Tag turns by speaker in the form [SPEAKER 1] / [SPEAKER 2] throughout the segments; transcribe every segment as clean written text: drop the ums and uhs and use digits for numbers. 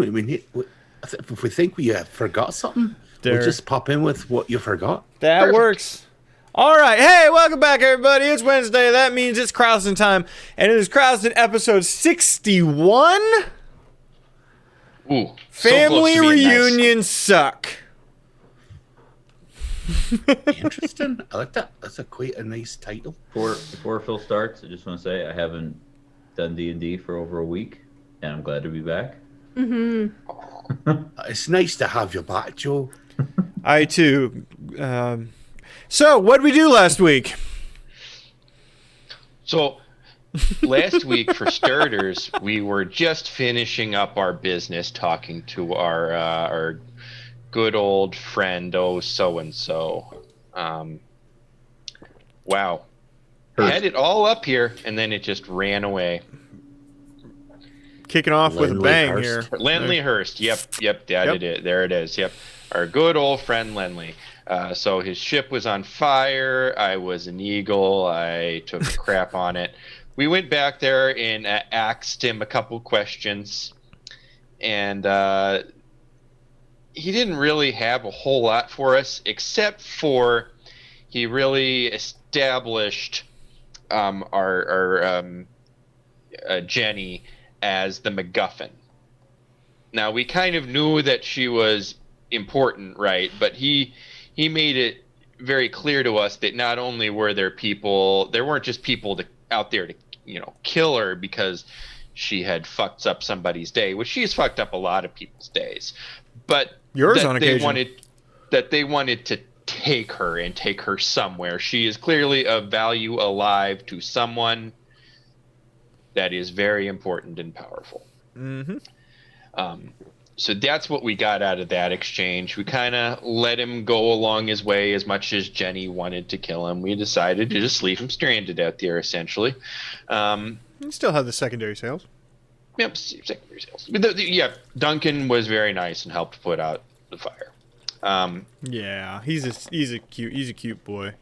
[SPEAKER 1] I mean, if we think we forgot something, we'll
[SPEAKER 2] There.
[SPEAKER 1] just pop in with what you forgot.
[SPEAKER 2] That
[SPEAKER 3] Perfect.
[SPEAKER 2] works. All right. Hey, welcome back, everybody. It's Wednesday. That means it's Krasden time. And it is Krasden episode 61.
[SPEAKER 3] Ooh,
[SPEAKER 2] Family
[SPEAKER 3] so close to being nice.
[SPEAKER 2] reunions suck.
[SPEAKER 1] Interesting. I like that. That's quite a nice title.
[SPEAKER 4] Before Phil starts, I just want to say I haven't done D&D for over a week, and I'm glad to be back.
[SPEAKER 1] It's nice to have you back, Joe.
[SPEAKER 2] I too. So, what did we do last week?
[SPEAKER 3] So, last week, for starters, we were just finishing up our business, talking to our good old friend, so-and-so. Wow.
[SPEAKER 4] Hurst.
[SPEAKER 3] Had it all up here, and then it just ran away.
[SPEAKER 2] Kicking off with a
[SPEAKER 1] Lindley
[SPEAKER 2] bang
[SPEAKER 1] Hurst.
[SPEAKER 2] here.
[SPEAKER 3] Lindley Hurst. Yep.
[SPEAKER 2] Yep.
[SPEAKER 3] There it is. Yep. Our good old friend Lindley. So his ship was on fire. I was an eagle. I took a crap on it. We went back there and asked him a couple questions, and he didn't really have a whole lot for us, except for he really established our Jenny as the MacGuffin. Now, we kind of knew that she was important, right? But he made it very clear to us that not only were there weren't just people out there to, kill her because she had fucked up somebody's day, which she's fucked up a lot of people's days, but
[SPEAKER 2] Yours on occasion.
[SPEAKER 3] They wanted to take her somewhere. She is clearly of value alive to someone that is very important and powerful.
[SPEAKER 2] Mm-hmm.
[SPEAKER 3] So that's what we got out of that exchange. We kind of let him go along his way as much as Jenny wanted to kill him. We decided to just leave him stranded out there, essentially.
[SPEAKER 2] You still have the secondary sales.
[SPEAKER 3] Yep, secondary sales. But Duncan was very nice and helped put out the fire.
[SPEAKER 2] Yeah, he's a cute boy.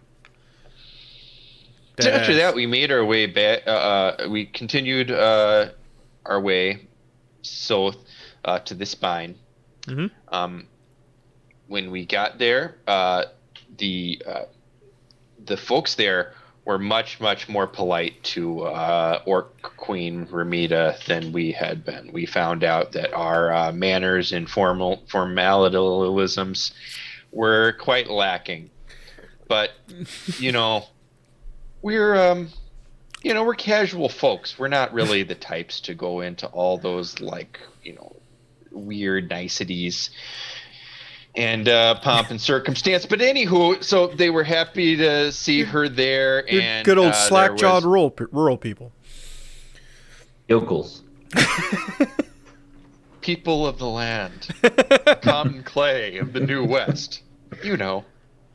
[SPEAKER 3] So after that, we made our way back. We continued our way south to the spine.
[SPEAKER 2] Mm-hmm.
[SPEAKER 3] When we got there, the folks there were much more polite to Orc Queen Ramita than we had been. We found out that our manners and formalisms were quite lacking. But we're casual folks. We're not really the types to go into all those weird niceties and pomp and circumstance. But anywho, so they were happy to see her there.
[SPEAKER 2] You're
[SPEAKER 3] And
[SPEAKER 2] good old slack-jawed rural people.
[SPEAKER 4] Yokels.
[SPEAKER 3] people of the land, common clay of the New West.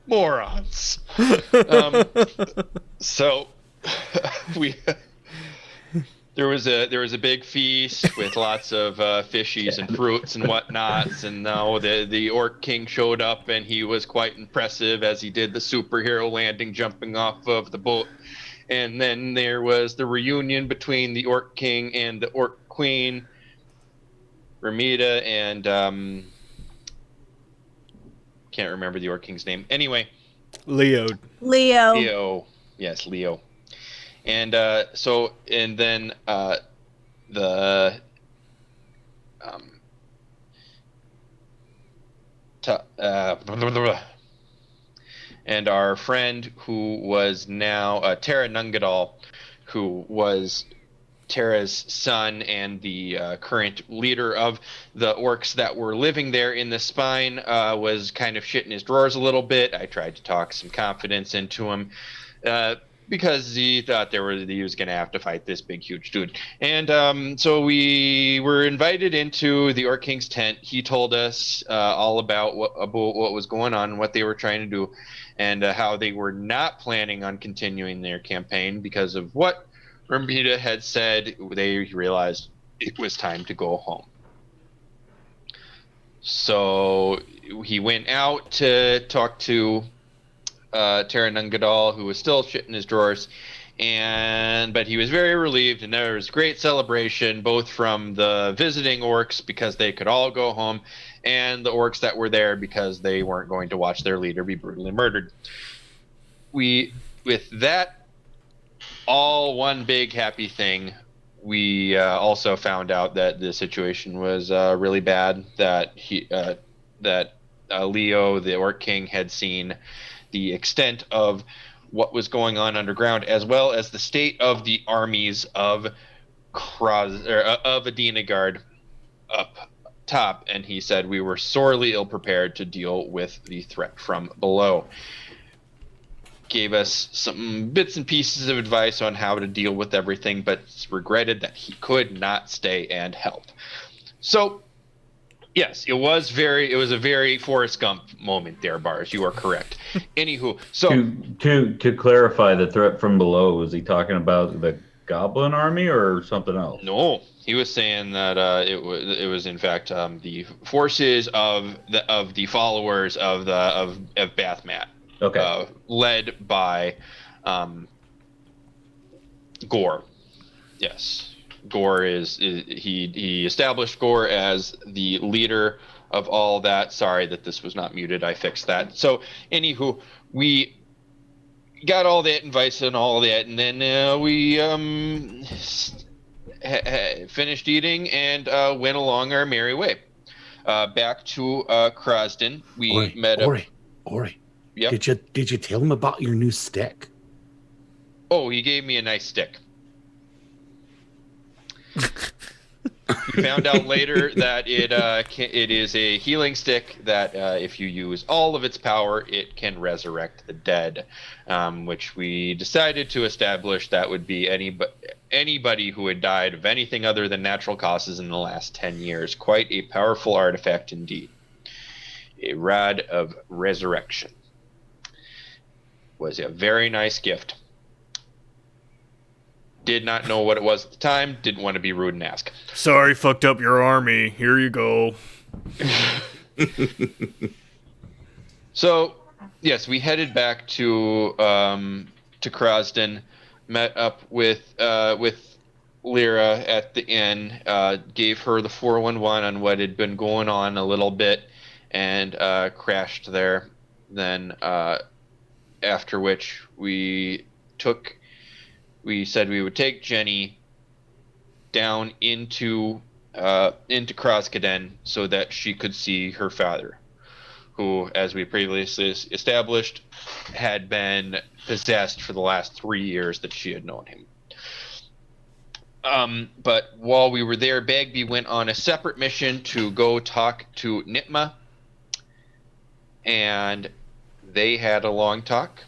[SPEAKER 3] Morons. So we. There was a big feast with lots of fishies and fruits and whatnots, and now the Orc King showed up, and he was quite impressive as he did the superhero landing, jumping off of the boat. And then there was the reunion between the Orc King and the Orc Queen, Ramita, and can't remember the Orc King's name. Anyway,
[SPEAKER 2] Leo.
[SPEAKER 3] Yes, Leo. And then the and our friend who was now Tara Nungadal, who was Tara's son and the current leader of the orcs that were living there in the spine, was kind of shitting his drawers a little bit. I tried to talk some confidence into him. Because he thought he was going to have to fight this big, huge dude. And so we were invited into the Orc King's tent. He told us all about what was going on and what they were trying to do, and how they were not planning on continuing their campaign because of what Ramita had said. They realized it was time to go home. So he went out to talk to Tara Nungadal, who was still shitting his drawers, But he was very relieved, and there was great celebration both from the visiting orcs because they could all go home, and the orcs that were there because they weren't going to watch their leader be brutally murdered. With that, all one big happy thing, we also found out that the situation was really bad. That Leo, the Orc King, had seen the extent of what was going on underground, as well as the state of the armies of Adenagard up top, and he said we were sorely ill prepared to deal with the threat from below. Gave us some bits and pieces of advice on how to deal with everything, but regretted that he could not stay and help. So, yes, it was a very Forrest Gump moment there, Bars. You are correct. Anywho, so
[SPEAKER 4] to clarify, the threat from below, was he talking about the Goblin army or something else?
[SPEAKER 3] no, he was saying that it was in fact the forces of the followers of Bathmat.
[SPEAKER 4] Okay.
[SPEAKER 3] Led by Gore. Yes, Gore he established Gore as the leader of all that. Sorry that this was not muted. I fixed that. So, anywho, we got all that advice and all that, and then we finished eating and went along our merry way. Back to Krasden. We met up.
[SPEAKER 1] Ori.
[SPEAKER 3] Yep.
[SPEAKER 1] Did you tell him about your new stick?
[SPEAKER 3] Oh, he gave me a nice stick. We found out later that it is a healing stick that if you use all of its power, it can resurrect the dead, which we decided to establish that would be anybody who had died of anything other than natural causes in the last 10 years. Quite a powerful artifact indeed. A Rod of Resurrection. Was a very nice gift. Did not know what it was at the time. Didn't want to be rude and ask.
[SPEAKER 2] Sorry, fucked up your army. Here you go.
[SPEAKER 3] So, yes, we headed back to Krasden. Met up with Lyra at the inn. Gave her the 411 on what had been going on a little bit, and crashed there. Then. After which we said we would take Jenny down into Krascuden so that she could see her father, who, as we previously established, had been possessed for the last 3 years that she had known him. But while we were there, Bagby went on a separate mission to go talk to Knitma, and they had a long talk.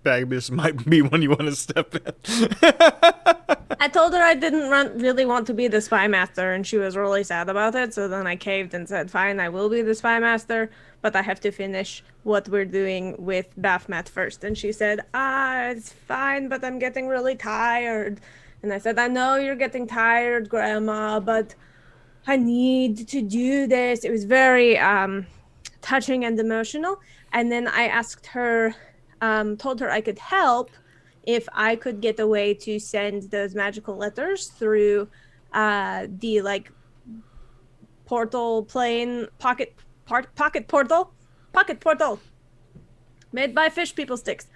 [SPEAKER 2] Bagby, this might be one you want to step in.
[SPEAKER 5] I told her I didn't really want to be the spy master, and she was really sad about it. So then I caved and said, fine, I will be the spy master, but I have to finish what we're doing with Bathmat first. And she said, it's fine, but I'm getting really tired. And I said, I know you're getting tired, Grandma, but I need to do this. It was very touching and emotional. And then I asked her, told her I could help if I could get a way to send those magical letters through the portal plane pocket portal made by fish people sticks.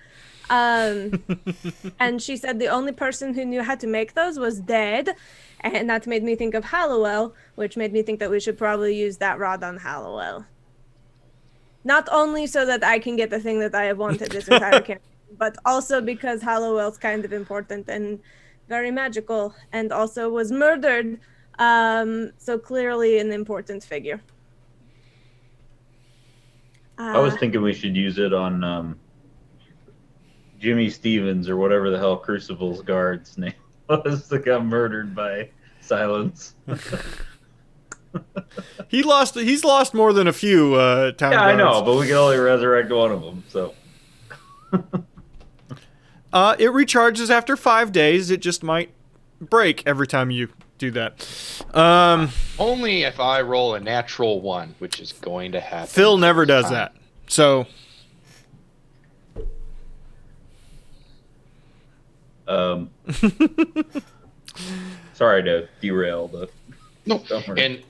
[SPEAKER 5] And she said the only person who knew how to make those was dead, and that made me think of Hallowell, which made me think that we should probably use that rod on Hallowell. Not only so that I can get the thing that I have wanted this entire campaign, but also because Hallowell's kind of important and very magical, and also was murdered, so clearly an important figure.
[SPEAKER 4] I was thinking we should use it on Jimmy Stevens or whatever the hell Crucible's guard's name was that got murdered by Silence.
[SPEAKER 2] He's lost more than a few town guards.
[SPEAKER 4] I know, but we can only resurrect one of them, so.
[SPEAKER 2] It recharges after 5 days. It just might break every time you do that.
[SPEAKER 3] Only if I roll a natural 1, which is going to happen.
[SPEAKER 2] Phil never does that. So
[SPEAKER 4] Sorry to derail the.
[SPEAKER 3] No.
[SPEAKER 4] summary.
[SPEAKER 3] And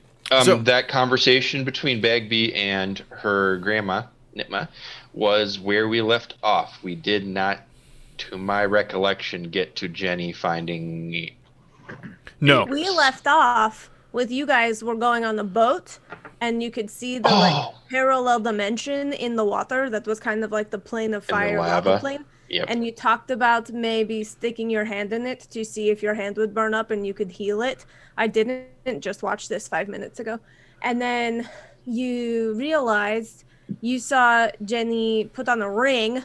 [SPEAKER 2] So-
[SPEAKER 3] that conversation between Bagby and her grandma, Knitma, was where we left off. We did not, to my recollection, get to Jenny finding.
[SPEAKER 2] No.
[SPEAKER 5] We left off with you guys were going on a boat, and you could see the
[SPEAKER 3] Oh.
[SPEAKER 5] parallel dimension in the water that was kind of like the plane of
[SPEAKER 3] the
[SPEAKER 5] fire
[SPEAKER 3] lava.
[SPEAKER 5] plane.
[SPEAKER 3] Yep.
[SPEAKER 5] And you talked about maybe sticking your hand in it to see if your hand would burn up and you could heal it. I didn't just watch this 5 minutes ago. And then you realized you saw Jenny put on a ring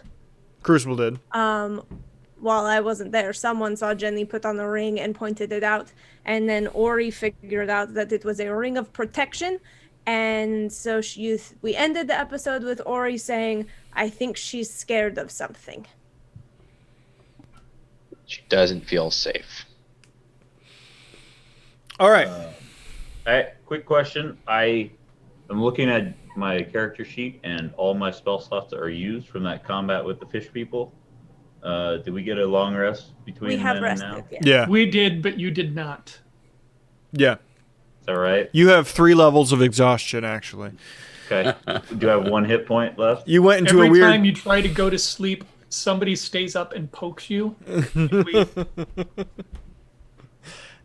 [SPEAKER 2] Crucible did.
[SPEAKER 5] while I wasn't there. Someone saw Jenny put on a ring and pointed it out. And then Ori figured out that it was a ring of protection. And so we ended the episode with Ori saying, I think she's scared of something.
[SPEAKER 3] She doesn't feel safe.
[SPEAKER 2] All right.
[SPEAKER 4] Quick question. I am looking at my character sheet, and all my spell slots are used from that combat with the fish people. Did we get a long rest between
[SPEAKER 5] We have
[SPEAKER 4] then
[SPEAKER 5] rested.
[SPEAKER 4] and now?
[SPEAKER 5] Yeah.
[SPEAKER 2] Yeah.
[SPEAKER 6] We did, but you did not.
[SPEAKER 2] Yeah.
[SPEAKER 4] Is that right?
[SPEAKER 2] You have 3 levels of exhaustion, actually.
[SPEAKER 4] Okay. Do I have 1 hit point left?
[SPEAKER 2] You went into
[SPEAKER 6] Every
[SPEAKER 2] a weird.
[SPEAKER 6] time you try to go to sleep, somebody stays up and pokes you.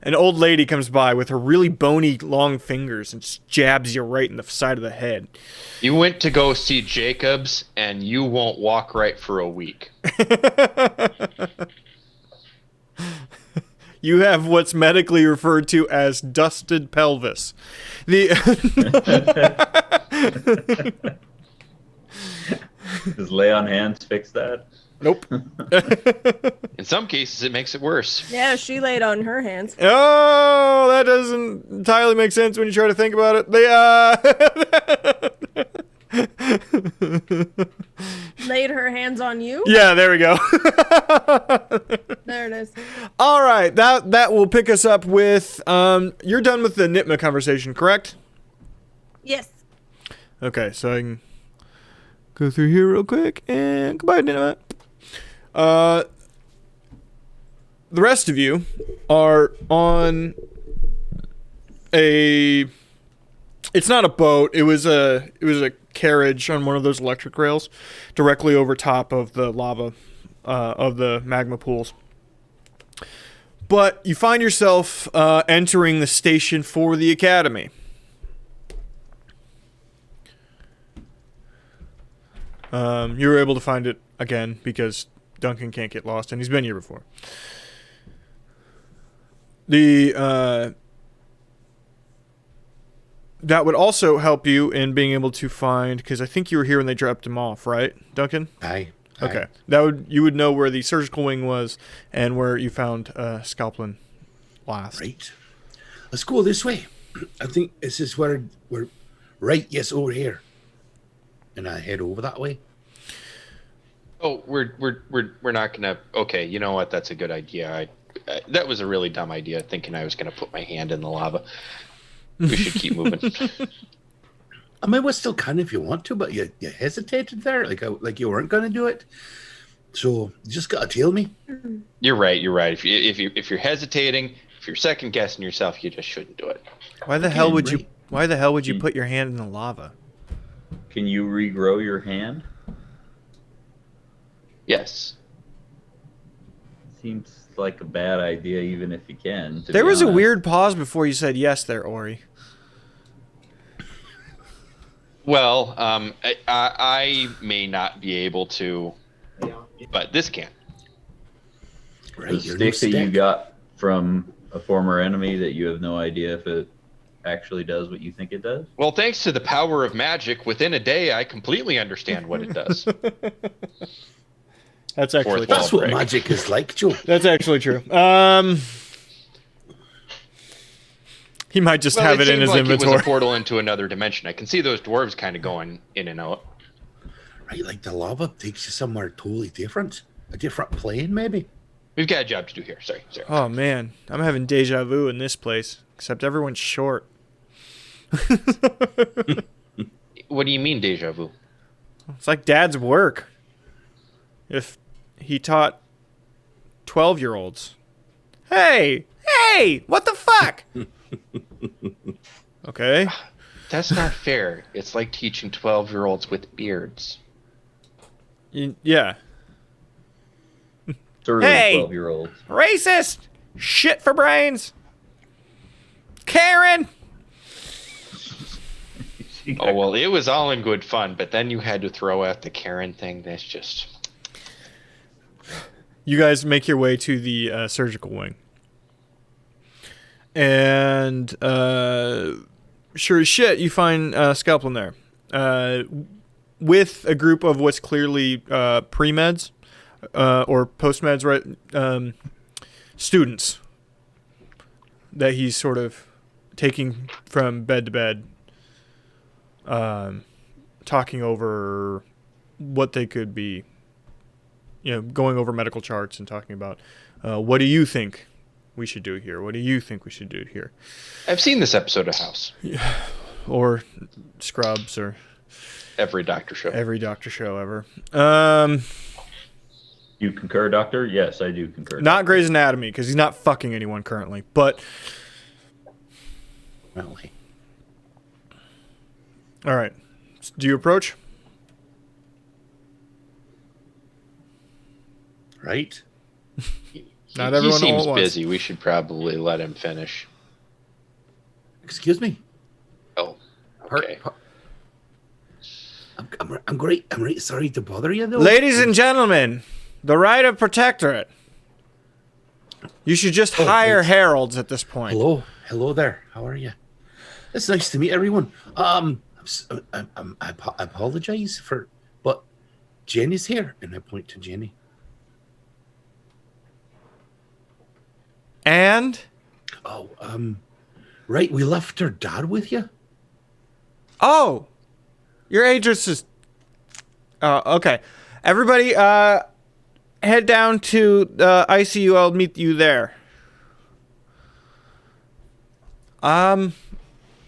[SPEAKER 2] An old lady comes by with her really bony, long fingers and just jabs you right in the side of the head.
[SPEAKER 3] You went to go see Jacobs, and you won't walk right for a week.
[SPEAKER 2] You have what's medically referred to as dusted pelvis.
[SPEAKER 4] Does lay on hands fix that?
[SPEAKER 2] Nope.
[SPEAKER 3] In some cases, it makes it worse.
[SPEAKER 5] Yeah, she laid on her hands.
[SPEAKER 2] Oh, that doesn't entirely make sense when you try to think about it.
[SPEAKER 5] Laid her hands on you?
[SPEAKER 2] Yeah, there we go.
[SPEAKER 5] There it is.
[SPEAKER 2] All right, that will pick us up with you're done with the Knitma conversation, correct?
[SPEAKER 5] Yes.
[SPEAKER 2] Okay, so I can go through here real quick and goodbye, Knitma. The rest of you are on a. It's not a boat. It was a carriage on one of those electric rails, directly over top of the lava, of the magma pools. But you find yourself entering the station for the academy. You were able to find it again because Duncan can't get lost, and he's been here before. That would also help you in being able to find, because I think you were here when they dropped him off, right, Duncan?
[SPEAKER 1] Aye.
[SPEAKER 2] Okay, you would know where the surgical wing was and where you found Scalplin last.
[SPEAKER 1] Right. Let's go this way. I think this is where we're right. Yes, over here. And I head over that way.
[SPEAKER 3] Oh, we're not gonna. Okay, you know what? That's a good idea. That was a really dumb idea, thinking I was gonna put my hand in the lava. We should keep moving.
[SPEAKER 1] I mean, we still can if you want to, but you hesitated there, like you weren't going to do it. So you just got to tell me.
[SPEAKER 3] You're right. If you're hesitating, if you're second guessing yourself, you just shouldn't do it.
[SPEAKER 2] Why the hell would you? Why the hell would you put your hand in the lava?
[SPEAKER 4] Can you regrow your hand?
[SPEAKER 3] Yes.
[SPEAKER 4] Seems like a bad idea, even if you can.
[SPEAKER 2] There was a weird pause before you said yes there, Ori.
[SPEAKER 3] Well, I may not be able to, but this can.
[SPEAKER 1] Right,
[SPEAKER 4] The stick that you got from a former enemy that you have no idea if it actually does what you think it does?
[SPEAKER 3] Well, thanks to the power of magic, within a day, I completely understand what it does.
[SPEAKER 2] That's actually
[SPEAKER 3] Fourth
[SPEAKER 1] That's what
[SPEAKER 3] break.
[SPEAKER 1] magic is like, Joe.
[SPEAKER 2] That's actually true. He might just have it in his
[SPEAKER 3] like It
[SPEAKER 2] inventory.
[SPEAKER 3] was a portal into another dimension. I can see those dwarves kind of going in and out.
[SPEAKER 1] Right, like the lava takes you somewhere totally different. A different plane, maybe.
[SPEAKER 3] We've got a job to do here. Sorry.
[SPEAKER 2] Oh man, I'm having deja vu in this place. Except everyone's short.
[SPEAKER 3] What do you mean deja vu?
[SPEAKER 2] It's like Dad's work. If he taught 12-year-olds. Hey, what the fuck? Okay.
[SPEAKER 3] That's not fair. It's like teaching 12-year-olds with beards.
[SPEAKER 2] Yeah.
[SPEAKER 4] Surly
[SPEAKER 2] Hey!
[SPEAKER 4] 12-year-olds.
[SPEAKER 2] Racist! Shit for brains! Karen!
[SPEAKER 3] Oh, well, it was all in good fun, but then you had to throw out the Karen thing. That's just...
[SPEAKER 2] You guys make your way to the surgical wing. And sure as shit, you find Scalpel in there. With a group of what's clearly pre-meds or post-meds, right? Students that he's sort of taking from bed to bed, talking over what they could be, going over medical charts and talking about what do you think we should do here? What do you think we should do here?
[SPEAKER 3] I've seen this episode of House.
[SPEAKER 2] Or Scrubs or
[SPEAKER 3] Every Doctor show.
[SPEAKER 2] every Doctor show ever.
[SPEAKER 4] You concur, Doctor? Yes, I do concur.
[SPEAKER 2] Not Grey's Anatomy, because he's not fucking anyone currently. But,
[SPEAKER 1] Really.
[SPEAKER 2] all right. Do you approach?
[SPEAKER 1] Right?
[SPEAKER 2] Not everyone
[SPEAKER 3] He
[SPEAKER 2] all
[SPEAKER 3] seems
[SPEAKER 2] at once.
[SPEAKER 3] busy. We should probably let him finish.
[SPEAKER 1] Excuse me.
[SPEAKER 3] Oh,
[SPEAKER 1] Part-
[SPEAKER 3] okay.
[SPEAKER 1] part- I'm great. I'm really sorry to bother you, though.
[SPEAKER 2] Ladies and gentlemen, the right of protectorate. You should just hire
[SPEAKER 1] thanks.
[SPEAKER 2] heralds at this point.
[SPEAKER 1] Hello there. How are you? It's nice to meet everyone. I apologize for, but Jenny's here, and I point to Jenny.
[SPEAKER 2] And
[SPEAKER 1] Oh, right. We left her dad with you.
[SPEAKER 2] oh, your Aedrys is. Okay, everybody, head down to the ICU. I'll meet you there.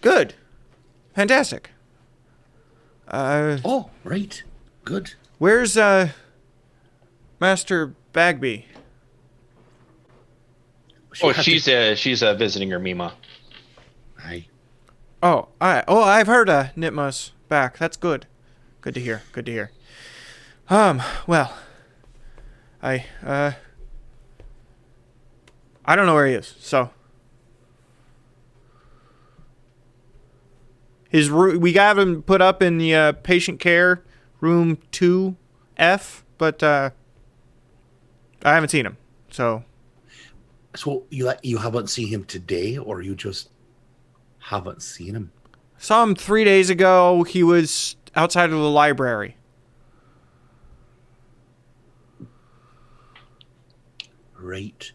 [SPEAKER 2] Good, fantastic.
[SPEAKER 1] Oh, right. Good.
[SPEAKER 2] Where's Master Bagby?
[SPEAKER 3] Oh,
[SPEAKER 1] had
[SPEAKER 3] she's visiting her Mima.
[SPEAKER 1] Aye.
[SPEAKER 2] Oh, I've heard Knitma's back. That's good. Good to hear. Good to hear. Well, I don't know where he is. So we got him put up in the patient care room 2F, but I haven't seen him. So
[SPEAKER 1] So you haven't seen him today, or you just haven't seen him?
[SPEAKER 2] saw him 3 days ago. He was outside of the library.
[SPEAKER 1] Right.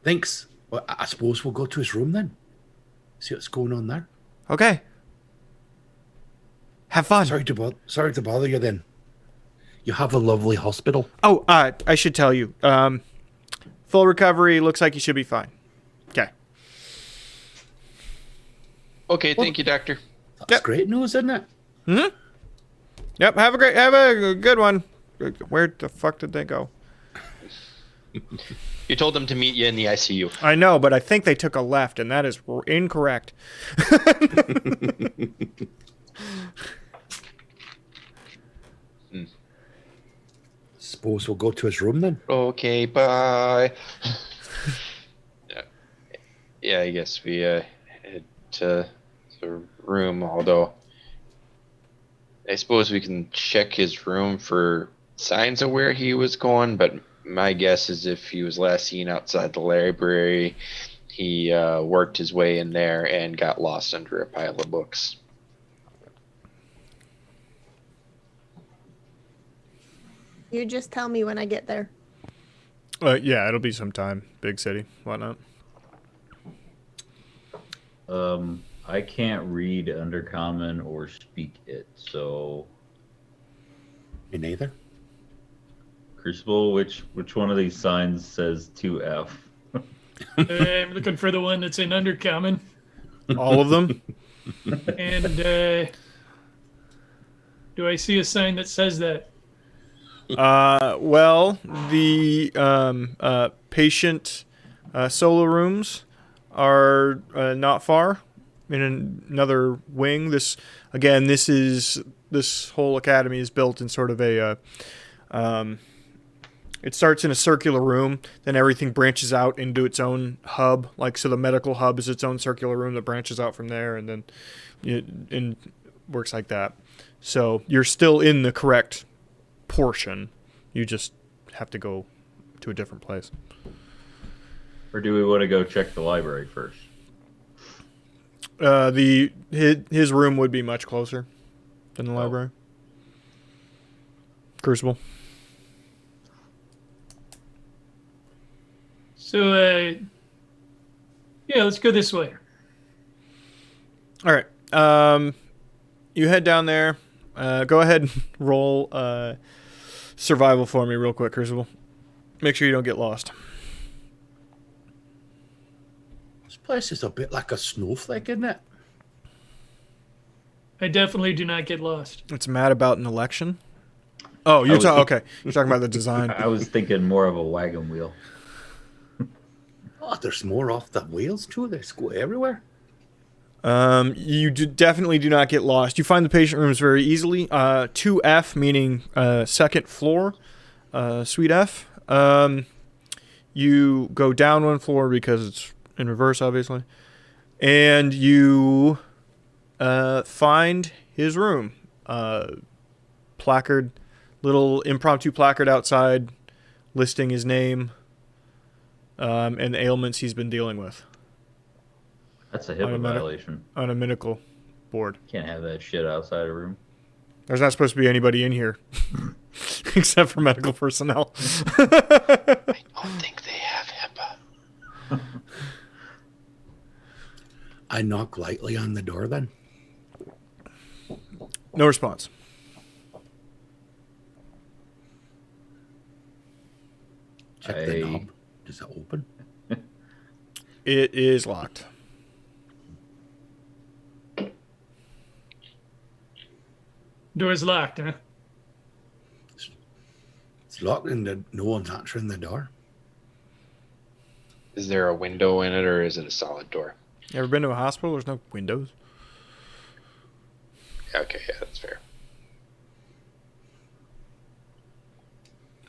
[SPEAKER 1] Thanks. Well, I suppose we'll go to his room then. See what's going on there.
[SPEAKER 2] Okay. Have fun.
[SPEAKER 1] Sorry to bother you. Then you have a lovely hospital.
[SPEAKER 2] Oh, I should tell you. Full recovery. Looks like you should be fine. Okay.
[SPEAKER 3] Okay, thank you, Doctor.
[SPEAKER 1] That's
[SPEAKER 2] Yep.
[SPEAKER 1] great news, isn't it?
[SPEAKER 2] Yep. Have a good one. Where the fuck did they go?
[SPEAKER 3] You told them to meet you in the ICU.
[SPEAKER 2] I know, but I think they took a left, and that is incorrect.
[SPEAKER 1] Suppose we'll go to his room then.
[SPEAKER 3] Okay, bye. Yeah, I guess we head to the room, although I suppose we can check his room for signs of where he was going, but my guess is if he was last seen outside the library, he worked his way in there and got lost under a pile of books.
[SPEAKER 5] You just tell me when I get there.
[SPEAKER 2] Yeah, it'll be sometime. Big city, whatnot.
[SPEAKER 4] I can't read Undercommon or speak it, so
[SPEAKER 1] Me neither.
[SPEAKER 4] Crucible, which one of these signs says 2F?
[SPEAKER 6] I'm looking for the one that's in Undercommon.
[SPEAKER 2] All of them.
[SPEAKER 6] And do I see a sign that says that?
[SPEAKER 2] Well, the patient solo rooms are not far in another wing. This whole academy is built in sort of a it starts in a circular room, then everything branches out into its own hub. Like, so the medical hub is its own circular room that branches out from there, and then it works like that. So you're still in the correct portion. You just have to go to a different place.
[SPEAKER 4] Or do we want to go check the library first?
[SPEAKER 2] His room would be much closer than the library. Crucible.
[SPEAKER 6] So, yeah, let's go this way.
[SPEAKER 2] All right. You head down there. Go ahead and roll survival for me real quick, Crucible. Make sure you don't get lost.
[SPEAKER 1] This place is a bit like a snowflake, isn't it?
[SPEAKER 6] I definitely do not get lost.
[SPEAKER 2] It's mad about an election. Oh, you're talking. Okay, you're talking about the design.
[SPEAKER 4] I was thinking more of a wagon wheel.
[SPEAKER 1] Oh, there's more off the wheels too. They go everywhere.
[SPEAKER 2] You definitely do not get lost. You find the patient rooms very easily. 2F, meaning second floor, suite F. You go down one floor because it's in reverse, obviously. And you find his room. Placard, little impromptu placard outside listing his name and the ailments he's been dealing with.
[SPEAKER 4] That's a HIPAA violation.
[SPEAKER 2] On a medical board.
[SPEAKER 4] Can't have that shit outside a room.
[SPEAKER 2] There's not supposed to be anybody in here. Except for medical personnel.
[SPEAKER 3] I don't think they have HIPAA.
[SPEAKER 1] I knock lightly on the door then.
[SPEAKER 2] No response.
[SPEAKER 1] Check the knob. Does it open?
[SPEAKER 2] It is locked.
[SPEAKER 6] Door's locked, huh?
[SPEAKER 1] It's locked and no one's answering the door.
[SPEAKER 3] Is there a window in it, or is it a solid door?
[SPEAKER 2] You ever been to a hospital? There's no windows.
[SPEAKER 3] Okay, yeah, that's fair.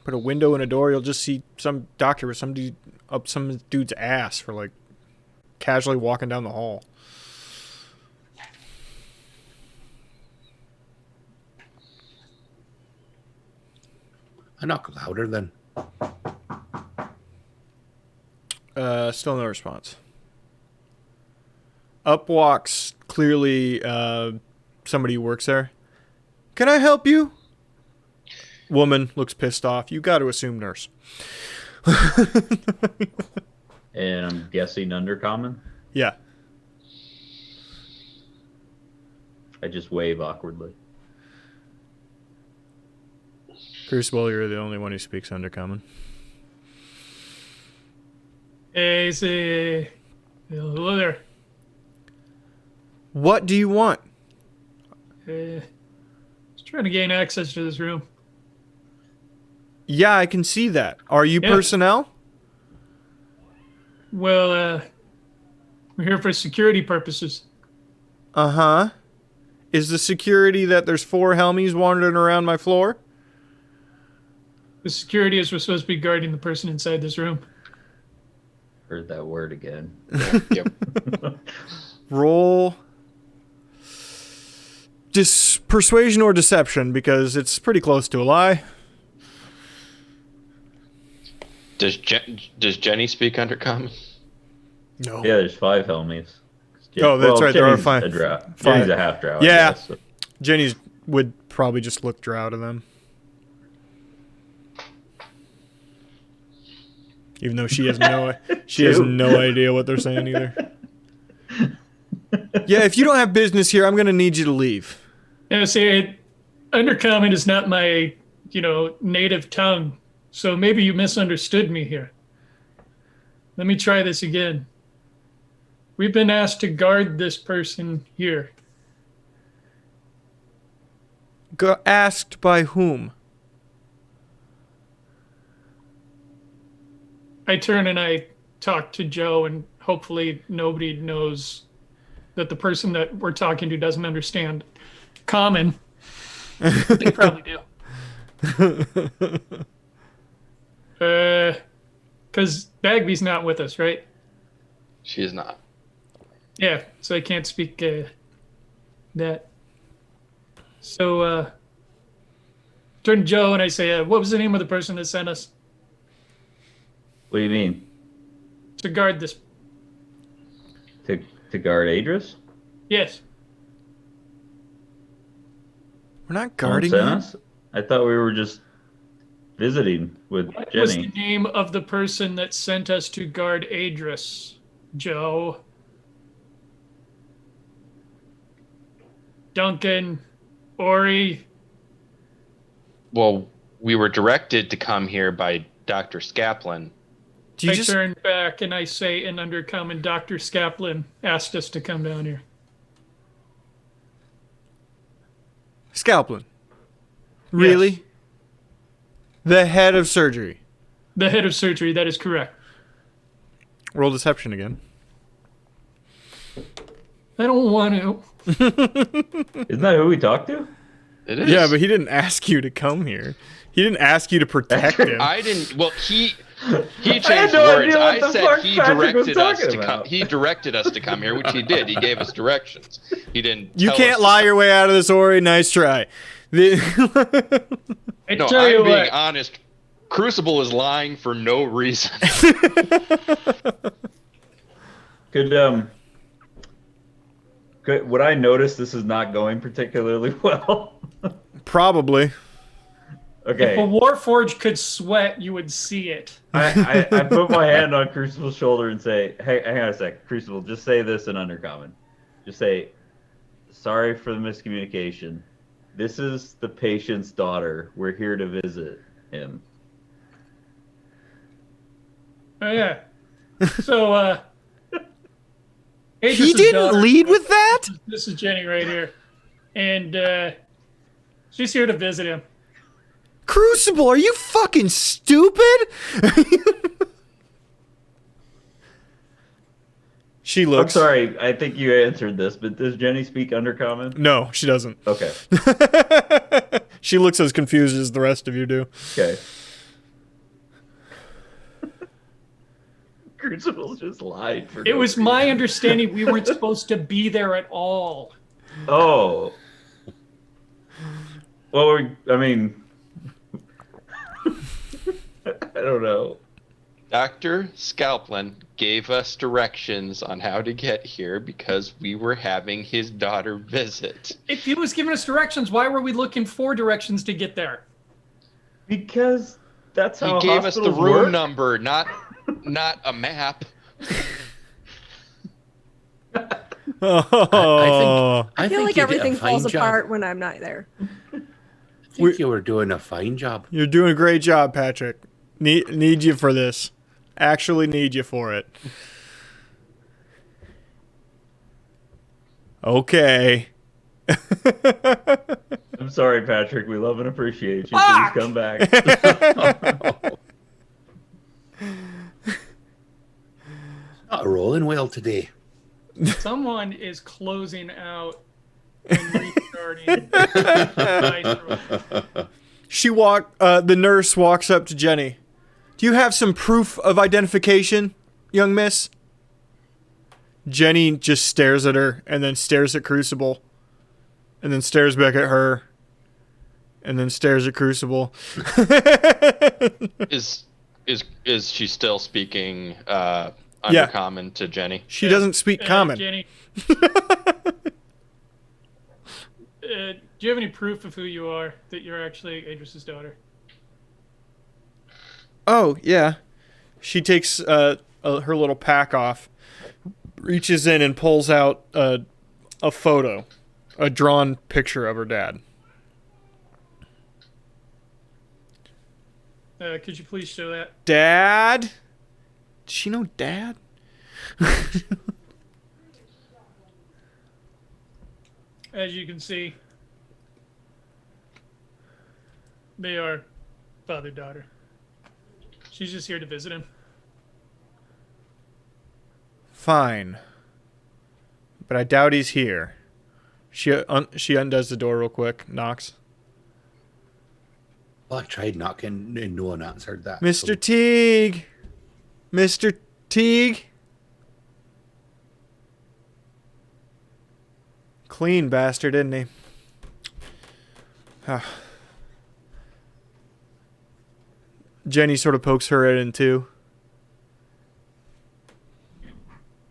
[SPEAKER 2] Put a window in a door, you'll just see some doctor with somebody up some dude's ass for like casually walking down the hall.
[SPEAKER 1] I knock louder then.
[SPEAKER 2] Still no response. Up walks clearly somebody who works there. Can I help you? Woman looks pissed off. You got to assume nurse.
[SPEAKER 4] And I'm guessing undercommon?
[SPEAKER 2] Yeah.
[SPEAKER 4] I just wave awkwardly.
[SPEAKER 2] Crucible, you're the only one who speaks undercommon.
[SPEAKER 6] Hey, say, hello there.
[SPEAKER 2] What do you want?
[SPEAKER 6] Just trying to gain access to this room.
[SPEAKER 2] Yeah, I can see that. Are you personnel?
[SPEAKER 6] Well, we're here for security purposes.
[SPEAKER 2] Uh-huh. Is the security that there's 4 Helmies wandering around my floor?
[SPEAKER 6] The security is we're supposed to be guarding the person inside this room.
[SPEAKER 4] Heard that word again.
[SPEAKER 3] Yep.
[SPEAKER 2] Roll persuasion or deception, because it's pretty close to a lie.
[SPEAKER 3] Does Jenny speak undercommon?
[SPEAKER 2] No.
[SPEAKER 4] Yeah, there's 5 Helmies.
[SPEAKER 2] Oh, that's right. There are 5.
[SPEAKER 4] Jenny's a half drow.
[SPEAKER 2] Yeah.
[SPEAKER 4] I guess, so.
[SPEAKER 2] Jenny's would probably just look drow to them. Even though she has no idea what they're saying either. Yeah, if you don't have business here, I'm going to need you to leave.
[SPEAKER 6] Yeah, see, undercommon is not my, native tongue. So maybe you misunderstood me here. Let me try this again. We've been asked to guard this person here.
[SPEAKER 2] Asked by whom?
[SPEAKER 6] I turn and I talk to Joe, and hopefully nobody knows that the person that we're talking to doesn't understand common. They probably do. Because Bagby's not with us, right?
[SPEAKER 3] She is not.
[SPEAKER 6] Yeah, so I can't speak that. So, turn to Joe and I say, what was the name of the person that sent us
[SPEAKER 4] What do you mean?
[SPEAKER 6] to guard this?
[SPEAKER 4] To guard Aedrys?
[SPEAKER 6] Yes.
[SPEAKER 2] We're not
[SPEAKER 4] Someone
[SPEAKER 2] guarding
[SPEAKER 4] sent
[SPEAKER 2] him.
[SPEAKER 4] us? I thought we were just visiting with
[SPEAKER 6] What was the
[SPEAKER 4] Jenny.
[SPEAKER 6] name of the person that sent us to guard Aedrys, Joe? Duncan, Ori.
[SPEAKER 3] Well, we were directed to come here by Dr. Skaplin.
[SPEAKER 2] Do you
[SPEAKER 6] I
[SPEAKER 2] just
[SPEAKER 6] turn back and I say in undercommon, Dr. Skaplin asked us to come down here.
[SPEAKER 2] Scalplin? Really?
[SPEAKER 6] Yes.
[SPEAKER 2] The head of surgery.
[SPEAKER 6] The head of surgery, that is correct.
[SPEAKER 2] Roll deception again.
[SPEAKER 6] I don't want to.
[SPEAKER 4] Isn't that who we talked to?
[SPEAKER 3] It is.
[SPEAKER 2] Yeah, but he didn't ask you to come here. He didn't ask you to protect him.
[SPEAKER 3] I didn't. Well, he
[SPEAKER 4] had
[SPEAKER 3] changed
[SPEAKER 4] no
[SPEAKER 3] words.
[SPEAKER 4] idea what
[SPEAKER 3] I
[SPEAKER 4] the
[SPEAKER 3] said
[SPEAKER 4] fuck
[SPEAKER 3] he
[SPEAKER 4] Patrick was
[SPEAKER 3] directed us
[SPEAKER 4] talking
[SPEAKER 3] to come.
[SPEAKER 4] about.
[SPEAKER 3] He directed us to come here, which he did. He gave us directions. He didn't.
[SPEAKER 2] You
[SPEAKER 3] tell
[SPEAKER 2] can't
[SPEAKER 3] us
[SPEAKER 2] lie your way out of this, Ori. Nice try.
[SPEAKER 6] I
[SPEAKER 3] No,
[SPEAKER 6] tell
[SPEAKER 3] I'm
[SPEAKER 6] you
[SPEAKER 3] being
[SPEAKER 6] what.
[SPEAKER 3] honest. Crucible is lying for no reason.
[SPEAKER 4] Would I notice this is not going particularly well?
[SPEAKER 2] Probably.
[SPEAKER 6] If a
[SPEAKER 4] Okay.
[SPEAKER 6] Warforged could sweat, you would see it.
[SPEAKER 4] I put my hand on Crucible's shoulder and say, hey, hang on a sec. Crucible, just say this in undercommon. Just say, sorry for the miscommunication. This is the patient's daughter. We're here to visit him.
[SPEAKER 6] Oh, yeah. So,
[SPEAKER 2] He
[SPEAKER 6] Aedrys'
[SPEAKER 2] didn't
[SPEAKER 6] daughter-
[SPEAKER 2] lead with that?
[SPEAKER 6] This is Jenny right here. And she's here to visit him.
[SPEAKER 2] Crucible, are you fucking stupid? She
[SPEAKER 4] I'm
[SPEAKER 2] looks.
[SPEAKER 4] sorry, I think you answered this, but does Jenny speak undercommon?
[SPEAKER 2] No, she doesn't.
[SPEAKER 4] Okay.
[SPEAKER 2] She looks as confused as the rest of you do.
[SPEAKER 4] Okay. Crucible's just lied for
[SPEAKER 6] It
[SPEAKER 4] no
[SPEAKER 6] was
[SPEAKER 4] reason.
[SPEAKER 6] my understanding we weren't supposed to be there at all.
[SPEAKER 4] Oh. Well, I mean, I don't know.
[SPEAKER 3] Dr. Scalplin gave us directions on how to get here because we were having his daughter visit.
[SPEAKER 6] If he was giving us directions, why were we looking for directions to get there?
[SPEAKER 4] Because that's
[SPEAKER 3] He
[SPEAKER 4] how
[SPEAKER 3] gave us the
[SPEAKER 4] hospitals
[SPEAKER 3] room
[SPEAKER 4] work.
[SPEAKER 3] number, not a map.
[SPEAKER 2] Oh.
[SPEAKER 5] I feel like
[SPEAKER 1] you did a
[SPEAKER 5] everything
[SPEAKER 1] fine
[SPEAKER 5] falls
[SPEAKER 1] job.
[SPEAKER 5] apart when I'm not there.
[SPEAKER 1] I think you were doing a fine job.
[SPEAKER 2] You're doing a great job, Patrick. Need you for this. Actually need you for it. Okay.
[SPEAKER 4] I'm sorry, Patrick. We love and appreciate you.
[SPEAKER 6] Fuck!
[SPEAKER 4] Please come back.
[SPEAKER 1] Not rolling well today.
[SPEAKER 6] Someone is closing out and restarting. the
[SPEAKER 2] The nurse walks up to Jenny. Do you have some proof of identification, young miss? Jenny just stares at her and then stares at Crucible and then stares back at her and then stares at Crucible.
[SPEAKER 3] Is she still speaking undercommon to Jenny?
[SPEAKER 2] She doesn't speak common.
[SPEAKER 6] Jenny. Do you have any proof of who you are, that you're actually Aedrys' daughter?
[SPEAKER 2] Oh, yeah. She takes her little pack off, reaches in and pulls out a photo, a drawn picture of her dad.
[SPEAKER 6] Could you please show that?
[SPEAKER 2] Dad? Does she know Dad?
[SPEAKER 6] As you can see, they are father-daughter. She's just here to visit him.
[SPEAKER 2] fine. But I doubt he's here. She undoes the door real quick, knocks.
[SPEAKER 1] Well, I tried knocking and no one answered that.
[SPEAKER 2] Mr.
[SPEAKER 1] so-
[SPEAKER 2] Teague! Mr. Teague? Clean bastard, isn't he? Jenny sort of pokes her head in too.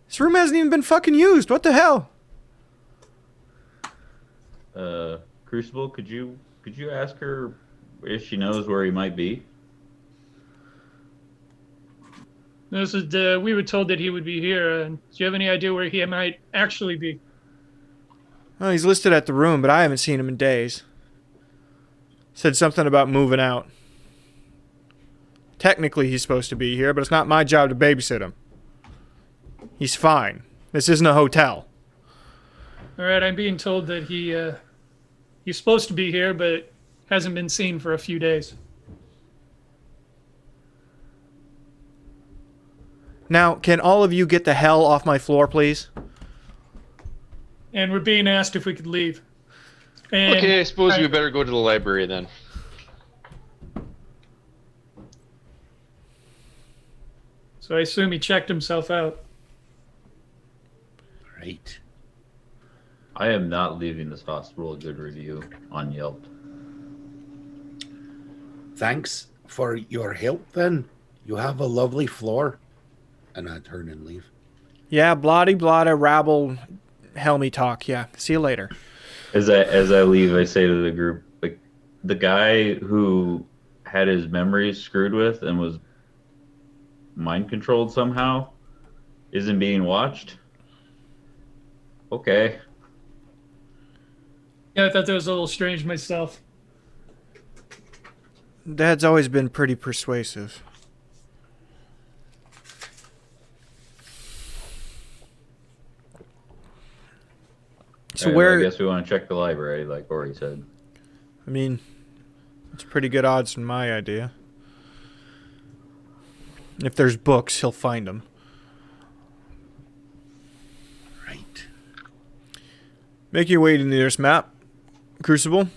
[SPEAKER 2] This room hasn't even been fucking used. What the hell?
[SPEAKER 4] Crucible, could you ask her if she knows where he might be?
[SPEAKER 6] This is we were told that he would be here. Do you have any idea where he might actually be?
[SPEAKER 2] Well, he's listed at the room, but I haven't seen him in days. Said something about moving out. Technically, he's supposed to be here, but it's not my job to babysit him. He's fine. This isn't a hotel.
[SPEAKER 6] All right, I'm being told that he's supposed to be here, but hasn't been seen for a few days.
[SPEAKER 2] Now, can all of you get the hell off my floor, please?
[SPEAKER 6] And we're being asked if we could leave. And
[SPEAKER 3] Okay, I suppose you better go to the library then.
[SPEAKER 6] So I assume he checked himself out.
[SPEAKER 1] Right.
[SPEAKER 4] I am not leaving this hospital a good review on Yelp.
[SPEAKER 1] Thanks for your help then. You have a lovely floor. And I turn and leave.
[SPEAKER 2] Yeah, bloody blotta rabble helmy talk. Yeah, see you later.
[SPEAKER 4] As I leave, I say to the group, like, the guy who had his memories screwed with and was mind controlled somehow isn't being watched. Okay.
[SPEAKER 6] Yeah, I thought that was a little strange myself.
[SPEAKER 2] Dad's always been pretty persuasive. So
[SPEAKER 4] I guess we want to check the library, like Ori said.
[SPEAKER 2] I mean, it's pretty good odds from my idea. If there's books, he'll find them.
[SPEAKER 1] Right.
[SPEAKER 2] Make your way to the nearest map, Crucible.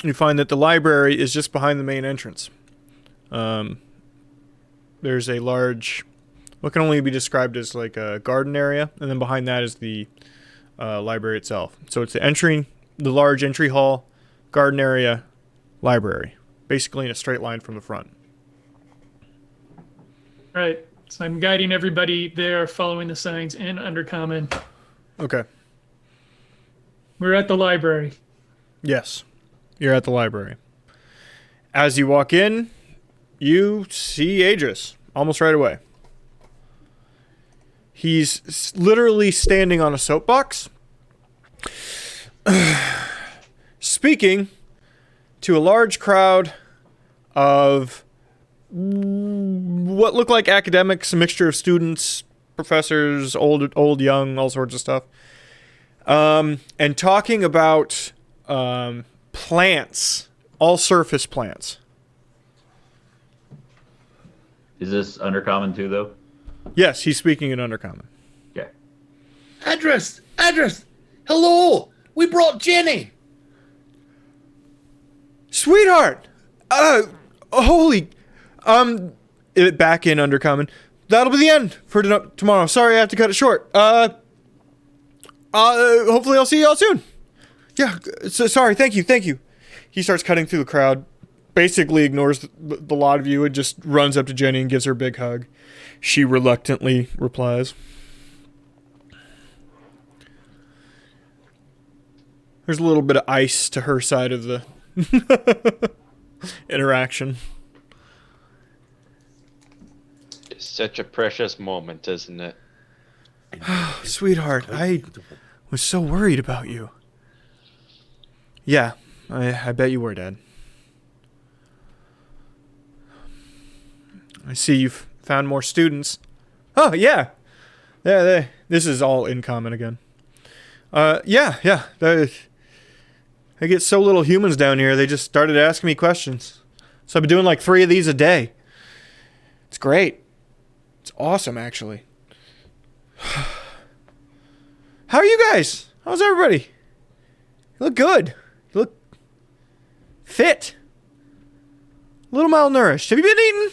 [SPEAKER 2] You find that the library is just behind the main entrance. There's a large, what can only be described as like a garden area, and then behind that is the library itself. So it's the large entry hall, garden area, library, basically in a straight line from the front.
[SPEAKER 6] Right. So I'm guiding everybody there, following the signs in Undercommon.
[SPEAKER 2] Okay.
[SPEAKER 6] We're at the library.
[SPEAKER 2] Yes, you're at the library. As you walk in, you see Aedrys almost right away. He's literally standing on a soapbox, speaking to a large crowd of what look like academics, a mixture of students, professors, old, young, all sorts of stuff, and talking about plants, all surface plants.
[SPEAKER 4] Is this Undercommon too, though?
[SPEAKER 2] Yes, he's speaking in Undercommon.
[SPEAKER 4] Okay.
[SPEAKER 1] Aedrys! Hello! We brought Jenny!
[SPEAKER 2] Sweetheart! Holy... back in Undercommon. That'll be the end for tomorrow. Sorry, I have to cut it short. Hopefully I'll see y'all soon. Yeah, sorry, thank you. He starts cutting through the crowd, basically ignores the lot of you and just runs up to Jenny and gives her a big hug. She reluctantly replies. There's a little bit of ice to her side of the interaction.
[SPEAKER 3] It's such a precious moment, isn't it?
[SPEAKER 2] Sweetheart, I was so worried about you. Yeah, I bet you were, Dad. I see you've found more students. Oh, yeah. This is all in common again. Yeah. I get so little humans down here, they just started asking me questions. So I've been doing like 3 of these a day. It's great. It's awesome, actually. How are you guys? How's everybody? You look good. You look fit. A little malnourished. Have you been eating?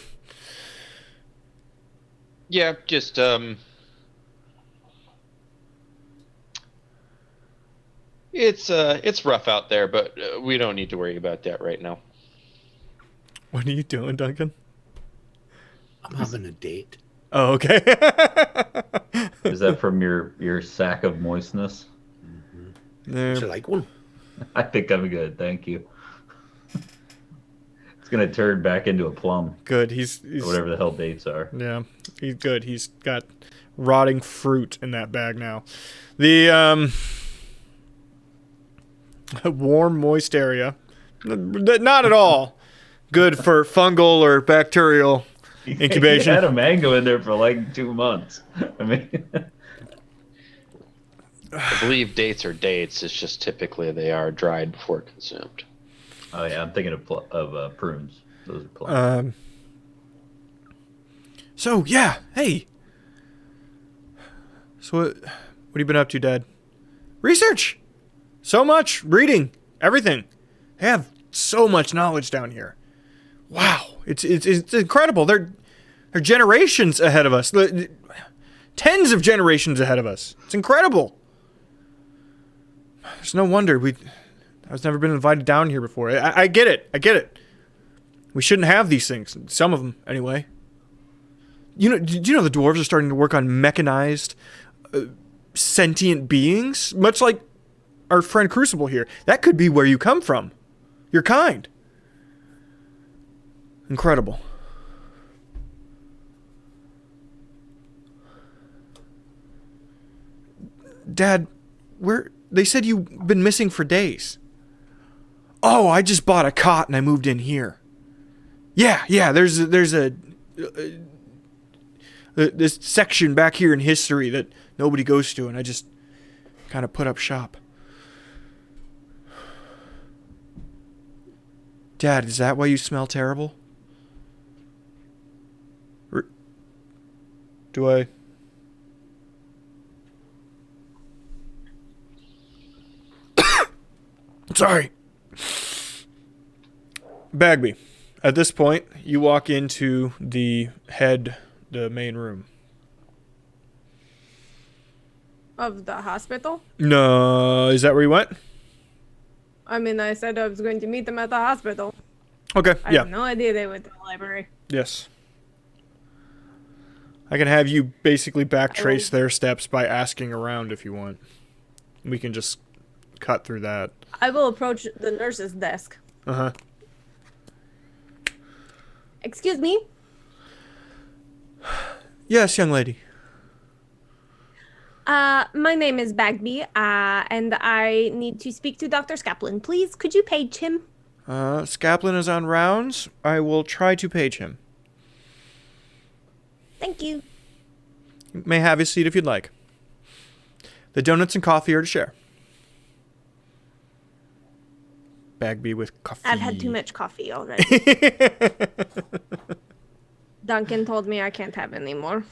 [SPEAKER 3] Yeah, just it's rough out there, but we don't need to worry about that right now.
[SPEAKER 2] What are you doing, Duncan?
[SPEAKER 1] I'm having a date.
[SPEAKER 2] Oh, okay.
[SPEAKER 4] Is that from your sack of moistness?
[SPEAKER 2] There.
[SPEAKER 1] Would you like one?
[SPEAKER 4] I think I'm good, thank you. It's gonna turn back into a plum,
[SPEAKER 2] Good. He's
[SPEAKER 4] or whatever the hell dates are.
[SPEAKER 2] yeah. He's good. He's got rotting fruit in that bag now. The warm, moist area, not at all good for fungal or bacterial incubation.
[SPEAKER 4] You had a mango in there for like 2 months. I mean,
[SPEAKER 3] I believe dates are dates. It's just typically they are dried before consumed.
[SPEAKER 4] oh yeah, I'm thinking of prunes. Those are plums.
[SPEAKER 2] So yeah, hey. So what have you been up to, Dad? Research. So much reading, everything. They have so much knowledge down here. Wow, it's incredible. They're generations ahead of us. Tens of generations ahead of us. It's incredible. There's no wonder I was never been invited down here before. I get it. I get it. We shouldn't have these things. Some of them, anyway. Did you know the dwarves are starting to work on mechanized, sentient beings? Much like our friend Crucible here. That could be where you come from. Your kind. Incredible. Dad, they said you've been missing for days. Oh, I just bought a cot and I moved in here. Yeah, there's this section back here in history that nobody goes to, and I just kind of put up shop. Dad, is that why you smell terrible? Do I? Sorry. Bagby, at this point, you walk into the main room.
[SPEAKER 5] Of the hospital?
[SPEAKER 2] No, is that where you went?
[SPEAKER 5] I mean, I said I was going to meet them at the hospital.
[SPEAKER 2] Okay,
[SPEAKER 5] I
[SPEAKER 2] yeah.
[SPEAKER 5] have no idea they went to the library.
[SPEAKER 2] Yes. I can have you basically backtrace their steps by asking around if you want. We can just cut through that.
[SPEAKER 5] I will approach the nurse's desk.
[SPEAKER 2] Uh-huh.
[SPEAKER 5] Excuse me?
[SPEAKER 2] Yes, young lady.
[SPEAKER 5] My name is Bagby, and I need to speak to Dr. Skaplin. Please, could you page him?
[SPEAKER 2] Skaplin is on rounds. I will try to page him.
[SPEAKER 5] Thank you.
[SPEAKER 2] You may have his seat if you'd like. The donuts and coffee are to share. Bagby with coffee.
[SPEAKER 5] I've had too much coffee already. Duncan told me I can't have any more.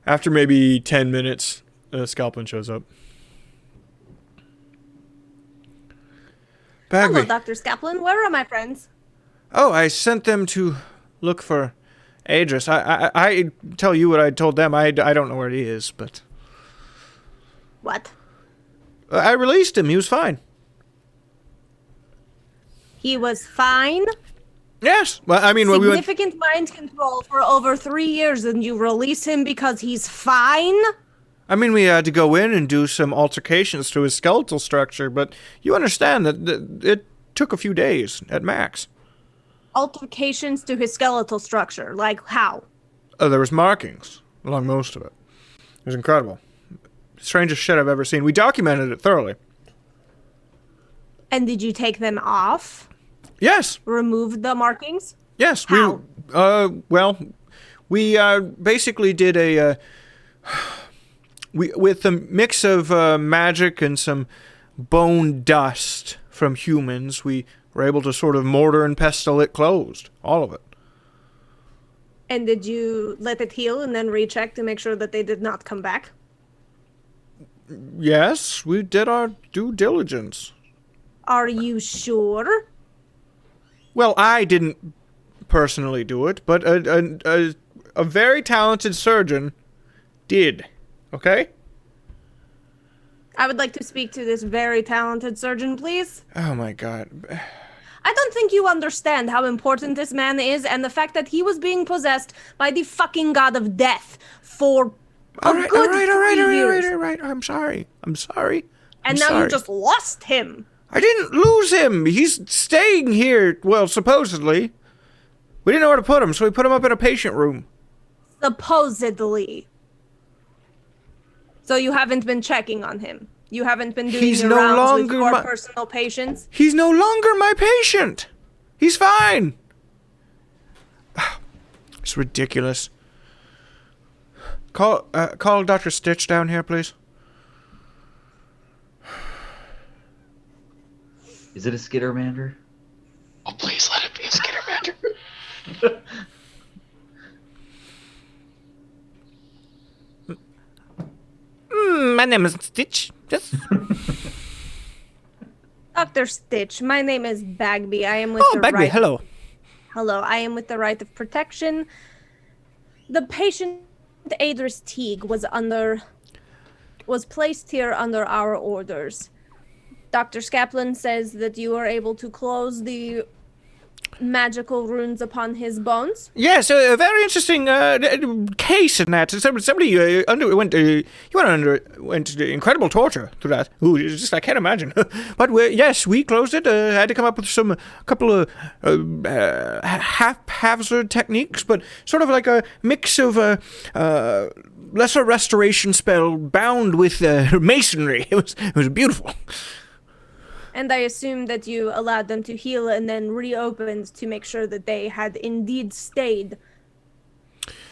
[SPEAKER 2] After maybe 10 minutes, Scalpin shows up. Bagby.
[SPEAKER 5] Hello, Dr. Skaplin. Where are my friends?
[SPEAKER 2] Oh, I sent them to look for Aedrys. I tell you what I told them. I don't know where he is, but...
[SPEAKER 5] What?
[SPEAKER 2] I released him. He was fine.
[SPEAKER 5] He was fine?
[SPEAKER 2] Yes. Well, I mean, we went...
[SPEAKER 5] Significant mind control for over 3 years, and you release him because he's fine?
[SPEAKER 2] I mean, we had to go in and do some altercations to his skeletal structure, but you understand that it took a few days at max.
[SPEAKER 5] Altercations to his skeletal structure, like how?
[SPEAKER 2] There was markings along most of it. It was incredible. Strangest shit I've ever seen. We documented it thoroughly.
[SPEAKER 5] And did you take them off?
[SPEAKER 2] Yes.
[SPEAKER 5] Remove the markings?
[SPEAKER 2] Yes.
[SPEAKER 5] How?
[SPEAKER 2] We basically did a... with a mix of magic and some bone dust from humans, we were able to sort of mortar and pestle it closed. All of it.
[SPEAKER 5] And did you let it heal and then recheck to make sure that they did not come back?
[SPEAKER 2] Yes, we did our due diligence.
[SPEAKER 5] Are you sure?
[SPEAKER 2] Well, I didn't personally do it, but a very talented surgeon did. Okay?
[SPEAKER 5] I would like to speak to this very talented surgeon, please.
[SPEAKER 2] Oh my god.
[SPEAKER 5] I don't think you understand how important this man is and the fact that he was being possessed by the fucking god of death for
[SPEAKER 2] All
[SPEAKER 5] a good 3 years.
[SPEAKER 2] All right. I'm sorry.
[SPEAKER 5] And now you just lost him.
[SPEAKER 2] I didn't lose him. He's staying here. Well, supposedly. We didn't know where to put him, so we put him up in a patient room.
[SPEAKER 5] Supposedly. So you haven't been checking on him. You haven't been doing
[SPEAKER 2] He's
[SPEAKER 5] your
[SPEAKER 2] no
[SPEAKER 5] rounds
[SPEAKER 2] longer
[SPEAKER 5] with your
[SPEAKER 2] my-
[SPEAKER 5] personal patients.
[SPEAKER 2] He's no longer my patient. He's fine. It's ridiculous. Call Dr. Stitch down here, please.
[SPEAKER 4] Is it a Skittermander?
[SPEAKER 3] Oh, please let it be a Skittermander.
[SPEAKER 2] My name is Stitch. Yes.
[SPEAKER 5] Dr. Stitch, my name is Bagby. I am with
[SPEAKER 2] Oh,
[SPEAKER 5] the
[SPEAKER 2] Bagby,
[SPEAKER 5] right...
[SPEAKER 2] hello.
[SPEAKER 5] Hello, I am with the right of protection. The patient, Aedrys Teague, was placed here under our orders. Dr. Skaplin says that you are able to close the magical runes upon his bones.
[SPEAKER 2] Yes, a very interesting case in that. Somebody underwent incredible torture through that. Ooh, it's just I can't imagine. But yes, we closed it. Had to come up with a couple of haphazard techniques, but sort of like a mix of lesser restoration spell bound with masonry. It was beautiful.
[SPEAKER 5] And I assume that you allowed them to heal and then reopened to make sure that they had indeed stayed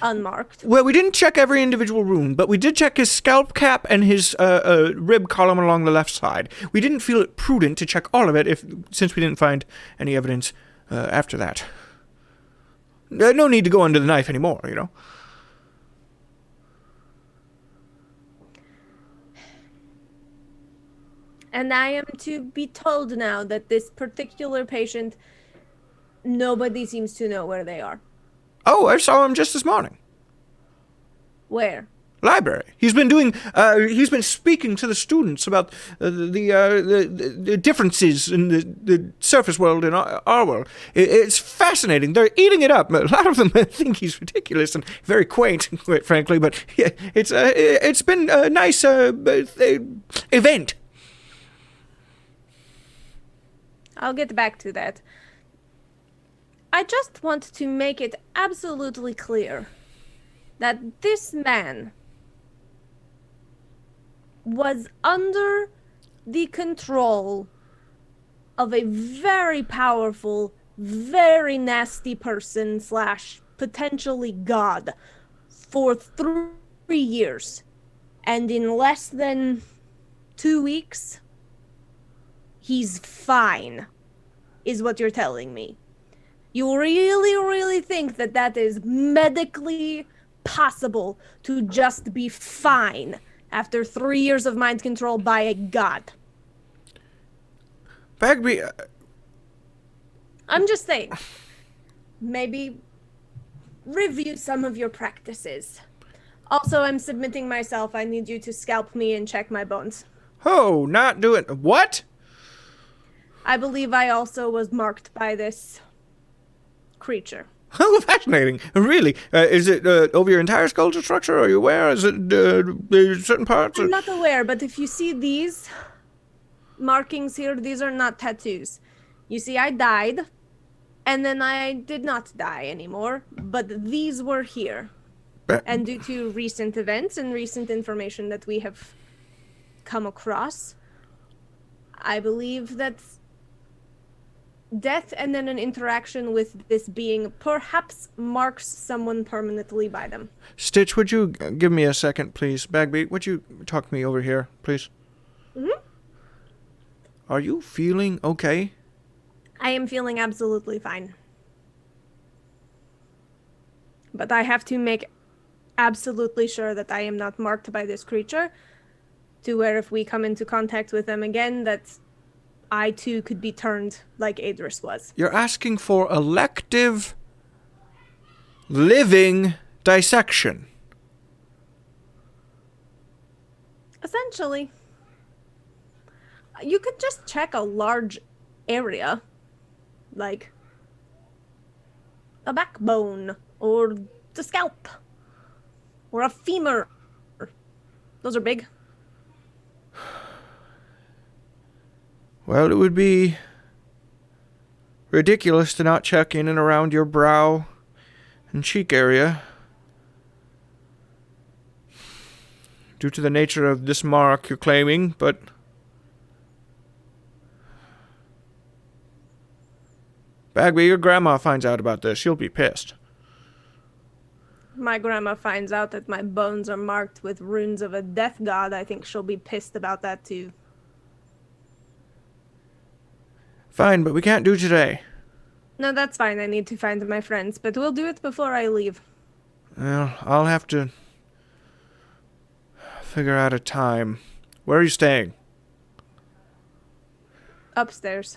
[SPEAKER 5] unmarked.
[SPEAKER 2] Well, we didn't check every individual rune, but we did check his scalp cap and his rib column along the left side. We didn't feel it prudent to check all of it since we didn't find any evidence after that. No need to go under the knife anymore, you know.
[SPEAKER 5] And I am to be told now that this particular patient, nobody seems to know where they are.
[SPEAKER 2] Oh, I saw him just this morning.
[SPEAKER 5] Where?
[SPEAKER 2] Library. He's been speaking to the students about the differences in the surface world and our world. It's fascinating. They're eating it up. A lot of them think he's ridiculous and very quaint, quite frankly. But yeah, it's been a nice event.
[SPEAKER 5] I'll get back to that. I just want to make it absolutely clear that this man was under the control of a very powerful, very nasty person / potentially God for 3 years. And in less than 2 weeks, he's fine, is what you're telling me. You really, really think that that is medically possible to just be fine after 3 years of mind control by a god?
[SPEAKER 2] Bagby,
[SPEAKER 5] I'm just saying, maybe review some of your practices. Also, I'm submitting myself. I need you to scalp me and check my bones.
[SPEAKER 2] Oh, not doing... What?
[SPEAKER 5] I believe I also was marked by this creature.
[SPEAKER 2] Oh, fascinating. Really? Is it over your entire skeletal structure? Are you aware? Is it certain parts?
[SPEAKER 5] I'm not aware, but if you see these markings here, these are not tattoos. You see, I died, and then I did not die anymore, but these were here. And due to recent events and recent information that we have come across, I believe that death and then an interaction with this being perhaps marks someone permanently by them.
[SPEAKER 2] Stitch, would you give me a second, please? Bagby, would you talk me over here, please?
[SPEAKER 5] Mm-hmm.
[SPEAKER 2] Are you feeling okay?
[SPEAKER 5] I am feeling absolutely fine. But I have to make absolutely sure that I am not marked by this creature, to where if we come into contact with them again, that I too could be turned like Aedrys was.
[SPEAKER 2] You're asking for elective living dissection.
[SPEAKER 5] Essentially. You could just check a large area, like a backbone, or the scalp, or a femur. Those are big.
[SPEAKER 2] Well, it would be ridiculous to not check in and around your brow and cheek area. Due to the nature of this mark you're claiming, but Bagby, your grandma finds out about this. She'll be pissed.
[SPEAKER 5] My grandma finds out that my bones are marked with runes of a death god. I think she'll be pissed about that too.
[SPEAKER 2] Fine, but we can't do today.
[SPEAKER 5] No, that's fine. I need to find my friends, but we'll do it before I leave.
[SPEAKER 2] Well, I'll have to figure out a time. Where are you staying?
[SPEAKER 5] Upstairs.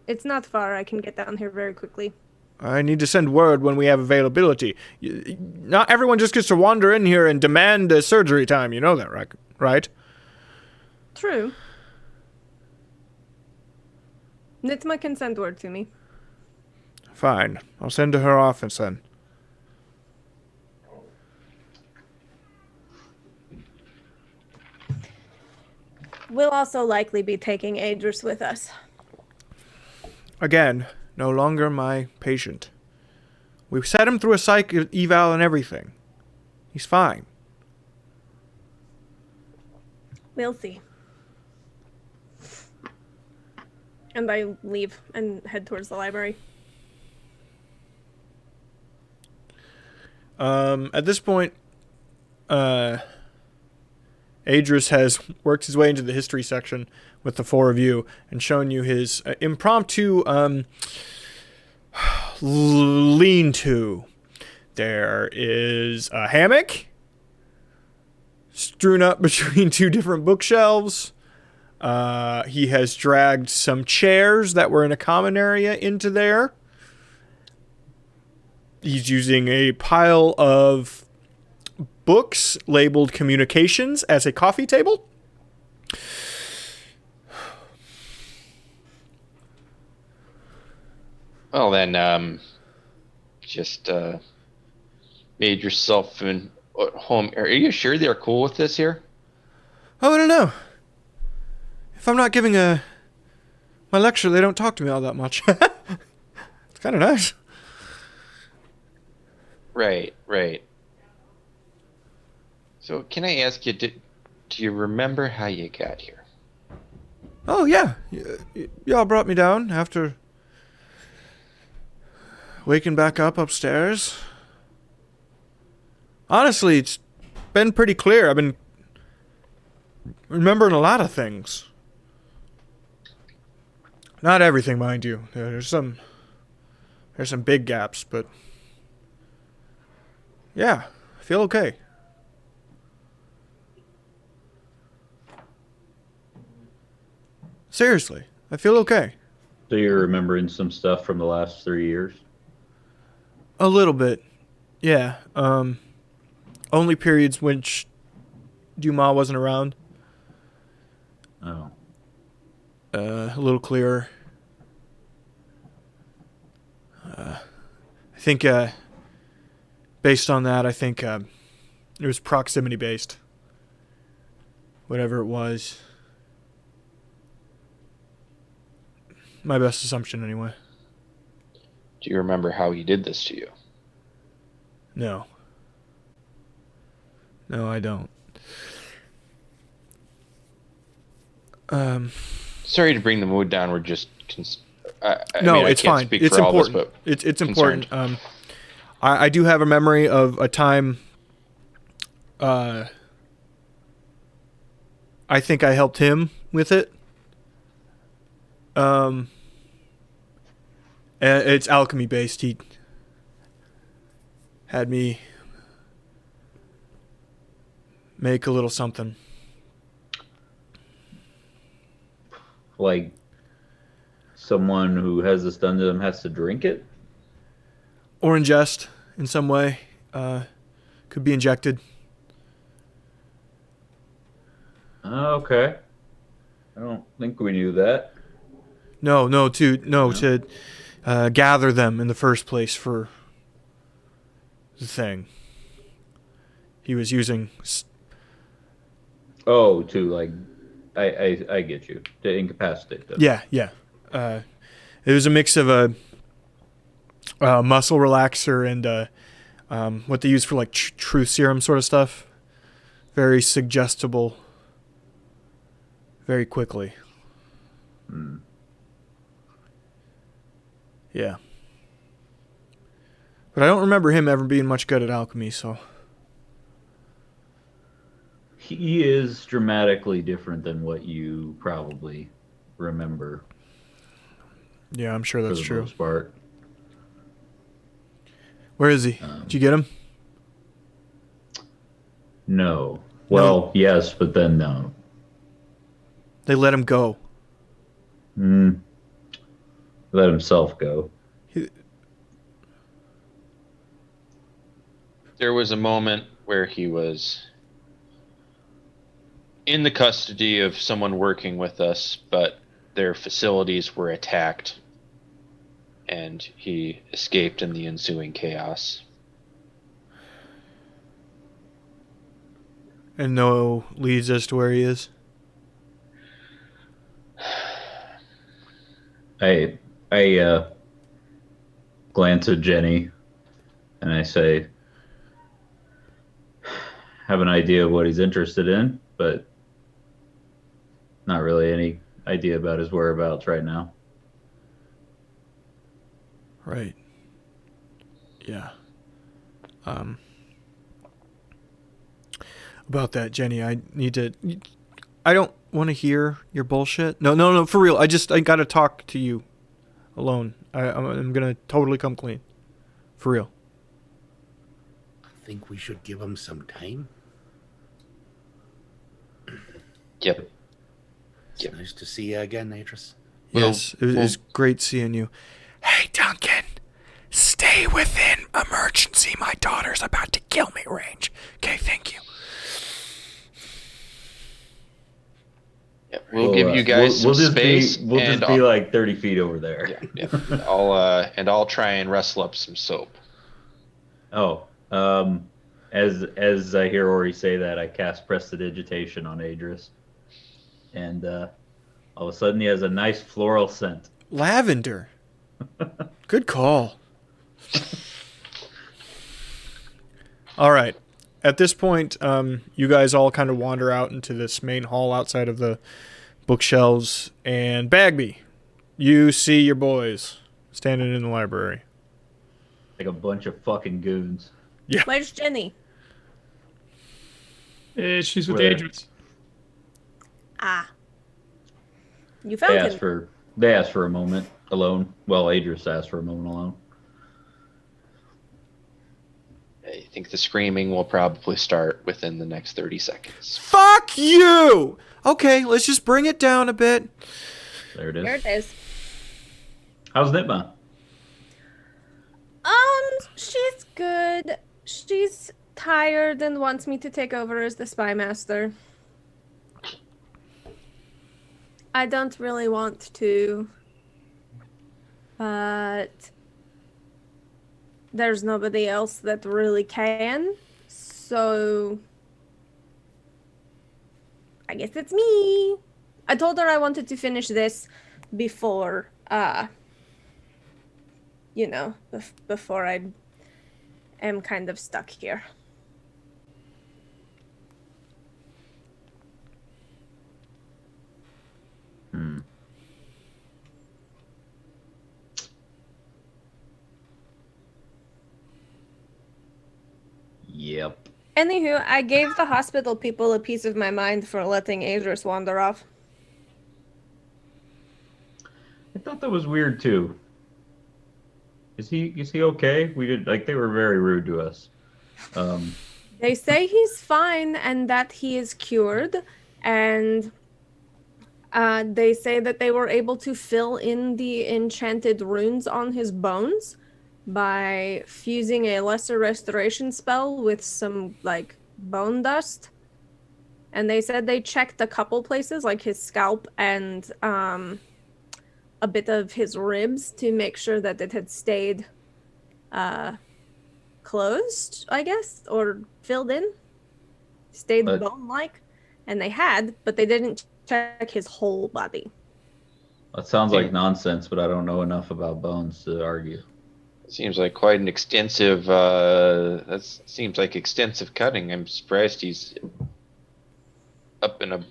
[SPEAKER 5] It's not far. I can get down here very quickly.
[SPEAKER 2] I need to send word when we have availability. Not everyone just gets to wander in here and demand a surgery time. You know that, right?
[SPEAKER 5] True. Knitma can send word to me.
[SPEAKER 2] Fine. I'll send to her office then.
[SPEAKER 5] We'll also likely be taking Aedrys with us.
[SPEAKER 2] Again, no longer my patient. We've set him through a psych eval and everything. He's fine.
[SPEAKER 5] We'll see. And I leave and head towards the library.
[SPEAKER 2] At this point, Aedrys has worked his way into the history section with the four of you and shown you his impromptu lean-to. There is a hammock strewn up between two different bookshelves. He has dragged some chairs that were in a common area into there. He's using a pile of books labeled communications as a coffee table.
[SPEAKER 3] Well then, just made yourself at home. Are you sure they're cool with this here?
[SPEAKER 2] Oh, I don't know. If I'm not giving my lecture, they don't talk to me all that much. It's kind of nice.
[SPEAKER 3] Right. So can I ask you, do you remember how you got here?
[SPEAKER 2] Oh, yeah. Y'all brought me down after waking back up upstairs. Honestly, it's been pretty clear. I've been remembering a lot of things. Not everything, mind you. There's some big gaps, but yeah, I feel okay. Seriously, I feel okay.
[SPEAKER 4] So you're remembering some stuff from the last 3 years?
[SPEAKER 2] A little bit, yeah. Only periods which Dumas wasn't around.
[SPEAKER 4] Oh.
[SPEAKER 2] A little clearer. I think, based on that, I think it was proximity based. Whatever it was. My best assumption, anyway.
[SPEAKER 3] Do you remember how he did this to you?
[SPEAKER 2] No. No, I don't.
[SPEAKER 3] Sorry to bring the mood down. We're just.
[SPEAKER 2] It's fine. It's important. It's important. I do have a memory of a time. I think I helped him with it. It's alchemy based. had me make a little something.
[SPEAKER 4] Like someone who has this done to them has to drink it?
[SPEAKER 2] Or ingest in some way. Could be injected.
[SPEAKER 4] Okay. I don't think we knew that.
[SPEAKER 2] To gather them in the first place for the thing. He was using.
[SPEAKER 4] Oh, to like, I get you. To incapacitate them.
[SPEAKER 2] Yeah. It was a mix of a muscle relaxer and what they use for like truth serum sort of stuff. Very suggestible. Very quickly. Yeah. But I don't remember him ever being much good at alchemy, so.
[SPEAKER 4] He is dramatically different than what you probably remember.
[SPEAKER 2] Yeah, I'm sure that's
[SPEAKER 4] for the
[SPEAKER 2] true.
[SPEAKER 4] most part.
[SPEAKER 2] Where is he? Did you get him?
[SPEAKER 4] No. Well, yes, but then no.
[SPEAKER 2] They let him go.
[SPEAKER 4] Let himself go.
[SPEAKER 3] There was a moment where he was in the custody of someone working with us, but their facilities were attacked, and he escaped in the ensuing chaos.
[SPEAKER 2] And no leads as to where he is?
[SPEAKER 4] I glance at Jenny and I say, have an idea of what he's interested in, but not really any idea about his whereabouts right now.
[SPEAKER 2] Right. Yeah. About that, Jenny, I don't want to hear your bullshit. No, for real. I got to talk to you alone. I'm going to totally come clean. For real.
[SPEAKER 1] I think we should give him some time.
[SPEAKER 3] Yep.
[SPEAKER 1] It's nice to see you again, Aedrys.
[SPEAKER 2] Yes, it was great seeing you. Hey, Duncan, stay within emergency. My daughter's about to kill me range. Okay, thank you.
[SPEAKER 3] Yeah, we'll give you guys some space.
[SPEAKER 4] We'll just be like 30 feet over there.
[SPEAKER 3] Yeah. I'll try and rustle up some soap.
[SPEAKER 4] Oh, as I hear Ori say that, I cast Prestidigitation on Aedrys, and all of a sudden he has a nice floral scent.
[SPEAKER 2] Lavender. Good call. All right. At this point, you guys all kind of wander out into this main hall outside of the bookshelves. And Bagby, you see your boys standing in the library.
[SPEAKER 4] Like a bunch of fucking goons.
[SPEAKER 2] Yeah.
[SPEAKER 5] Where's Jenny?
[SPEAKER 6] She's with
[SPEAKER 4] Where?
[SPEAKER 6] Aedrys.
[SPEAKER 5] Ah. You found him.
[SPEAKER 4] They asked for a moment alone. Well, Aedrys asked for a moment alone.
[SPEAKER 3] I think the screaming will probably start within the next 30 seconds.
[SPEAKER 2] Fuck you! Okay, let's just bring it down a bit.
[SPEAKER 4] There it is.
[SPEAKER 5] There it is.
[SPEAKER 4] How's Knitma?
[SPEAKER 5] She's good. She's tired and wants me to take over as the spy master. I don't really want to, but there's nobody else that really can, so I guess it's me. I told her I wanted to finish this before, before I am kind of stuck here.
[SPEAKER 4] Yep.
[SPEAKER 5] Anywho, I gave the hospital people a piece of my mind for letting Aedrys wander off.
[SPEAKER 4] I thought that was weird too. Is he okay? We did like they were very rude to us.
[SPEAKER 5] They say he's fine and that he is cured, and they say that they were able to fill in the enchanted runes on his bones by fusing a lesser restoration spell with some like bone dust. And they said they checked a couple places, like his scalp and a bit of his ribs, to make sure that it had stayed closed, I guess, or filled in, stayed bone-like. And they had, but they didn't check his whole body.
[SPEAKER 4] That sounds like nonsense, but I don't know enough about bones to argue.
[SPEAKER 3] Seems like quite an extensive. Seems like extensive cutting. I'm surprised he's up in a.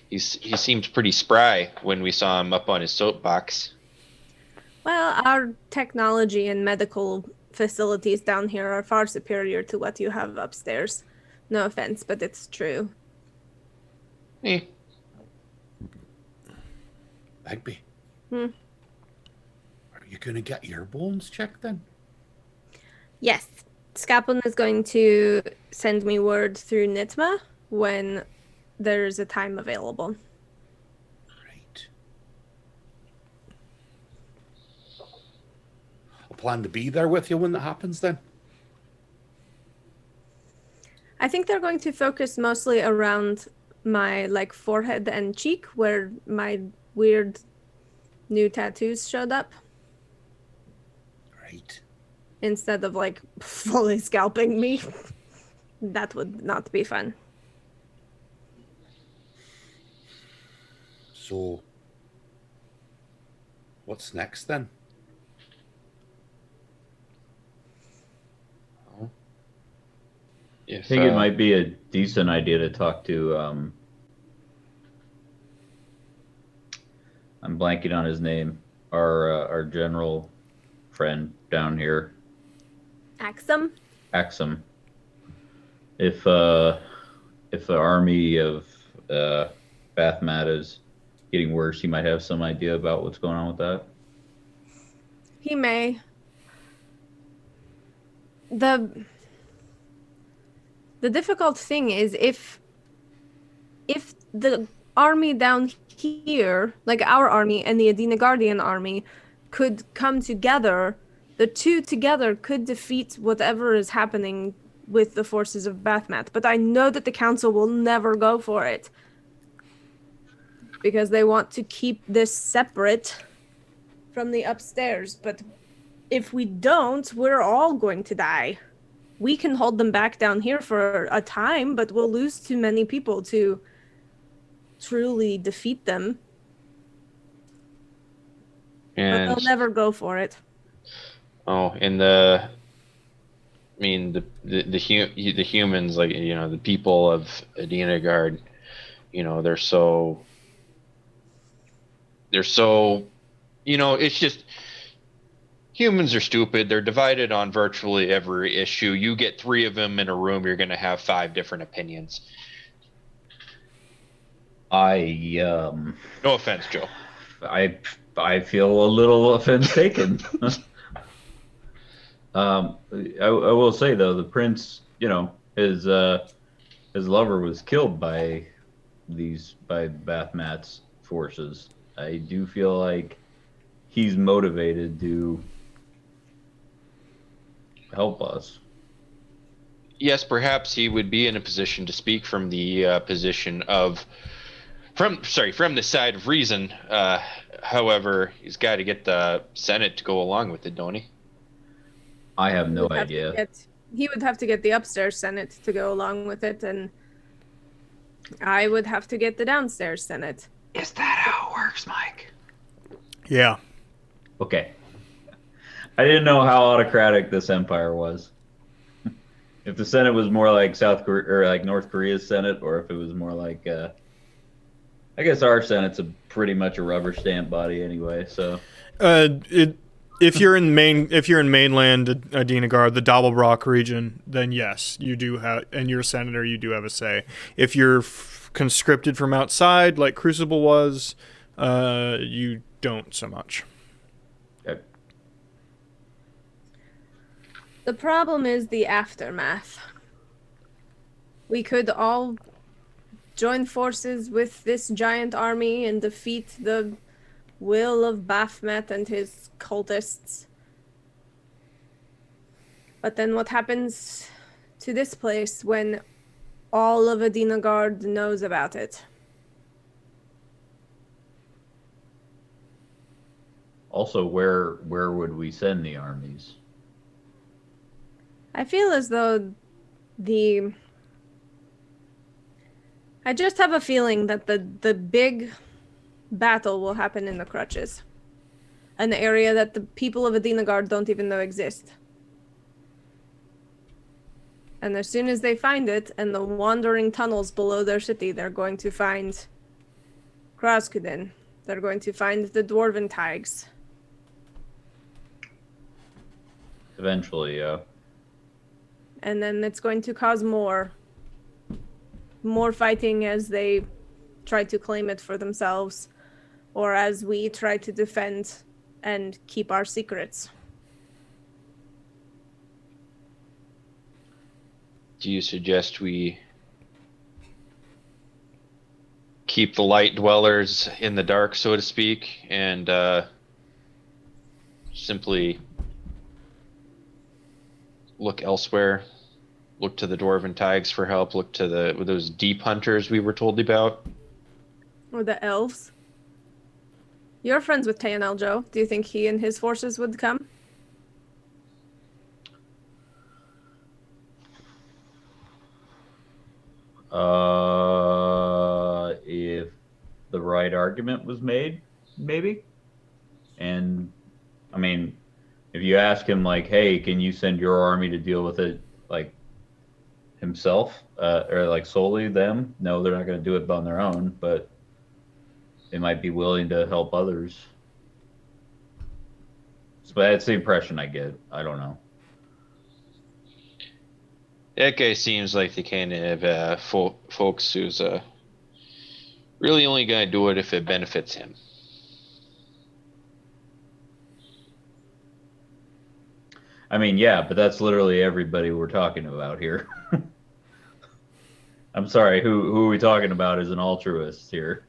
[SPEAKER 3] He seems pretty spry when we saw him up on his soapbox.
[SPEAKER 5] Well, our technology and medical facilities down here are far superior to what you have upstairs. No offense, but it's true.
[SPEAKER 3] Eh.
[SPEAKER 1] Bagby.
[SPEAKER 5] Hmm.
[SPEAKER 1] Are you going to get your bones checked then?
[SPEAKER 5] Yes. Scapon is going to send me word through Knitma when there's a time available.
[SPEAKER 1] Right. I'll plan to be there with you when that happens then.
[SPEAKER 5] I think they're going to focus mostly around my like forehead and cheek where my weird new tattoos showed up.
[SPEAKER 1] Right.
[SPEAKER 5] Instead of like fully scalping me. That would not be fun.
[SPEAKER 1] So, what's next then?
[SPEAKER 4] I think it might be a decent idea to talk to. I'm blanking on his name. Our general friend down here,
[SPEAKER 5] Axum?
[SPEAKER 4] Axum. If the army of Bathmat is getting worse, he might have some idea about what's going on with that.
[SPEAKER 5] He may. The difficult thing is if the army down here, like our army and the Adina Guardian army, could come together, the two together could defeat whatever is happening with the forces of Bathmat. But I know that the council will never go for it. Because they want to keep this separate from the upstairs. But if we don't, we're all going to die. We can hold them back down here for a time, but we'll lose too many people to truly defeat them.
[SPEAKER 3] And
[SPEAKER 5] but they'll never go for it.
[SPEAKER 3] Oh, and the humans, like, you know, the people of Adina Guard, you know, they're so, you know, it's just, humans are stupid. They're divided on virtually every issue. You get 3 of them in a room, you're going to have 5 different opinions.
[SPEAKER 4] No
[SPEAKER 3] offense, Joe.
[SPEAKER 4] I feel a little offense taken. I will say though, the prince, you know, his lover was killed by Bathmat's forces. I do feel like he's motivated to help us.
[SPEAKER 3] Yes, perhaps he would be in a position to speak from the position of from the side of reason. However, he's got to get the Senate to go along with it, don't he?
[SPEAKER 4] I have no idea.
[SPEAKER 5] He would have to get the upstairs Senate to go along with it, and I would have to get the downstairs Senate.
[SPEAKER 4] Is that how it works, Mike?
[SPEAKER 2] Yeah.
[SPEAKER 4] Okay. I didn't know how autocratic this empire was. If the Senate was more like South Korea or like North Korea's Senate, or if it was more like, I guess our Senate's pretty much a rubber stamp body anyway. So,
[SPEAKER 2] if you're in mainland Adina Guard, the Doppelbrock region, then yes, you do have, and you're a senator, you do have a say. If you're conscripted from outside, like Crucible was, you don't so much.
[SPEAKER 4] Okay.
[SPEAKER 5] The problem is the aftermath. We could all join forces with this giant army and defeat the will of Baphomet and his cultists. But then what happens to this place when all of Adinagard knows about it?
[SPEAKER 4] Also, where would we send the armies?
[SPEAKER 5] I feel as though I just have a feeling that the big battle will happen in the Crutches. An area that the people of Adinagard don't even know exists. And as soon as they find it, and the wandering tunnels below their city, they're going to find Krascuden. They're going to find the Dwarven Tigers.
[SPEAKER 4] Eventually, yeah.
[SPEAKER 5] And then it's going to cause more fighting as they try to claim it for themselves, or as we try to defend and keep our secrets.
[SPEAKER 3] Do you suggest we keep the light dwellers in the dark, so to speak, and simply look elsewhere? Look to the Dwarven Tigers for help. Look to those deep hunters we were told about.
[SPEAKER 5] Or the elves. You're friends with Tayanel, Joe. Do you think he and his forces would come?
[SPEAKER 4] If the right argument was made, maybe. And I mean, if you ask him like, "Hey, can you send your army to deal with it like himself, or like solely them?" No, they're not going to do it on their own, but they might be willing to help others. So that's the impression I get. I don't know.
[SPEAKER 3] That guy seems like the kind of folks who's really only going to do it if it benefits him.
[SPEAKER 4] I mean, yeah, but that's literally everybody we're talking about here. I'm sorry, who are we talking about as an altruist here?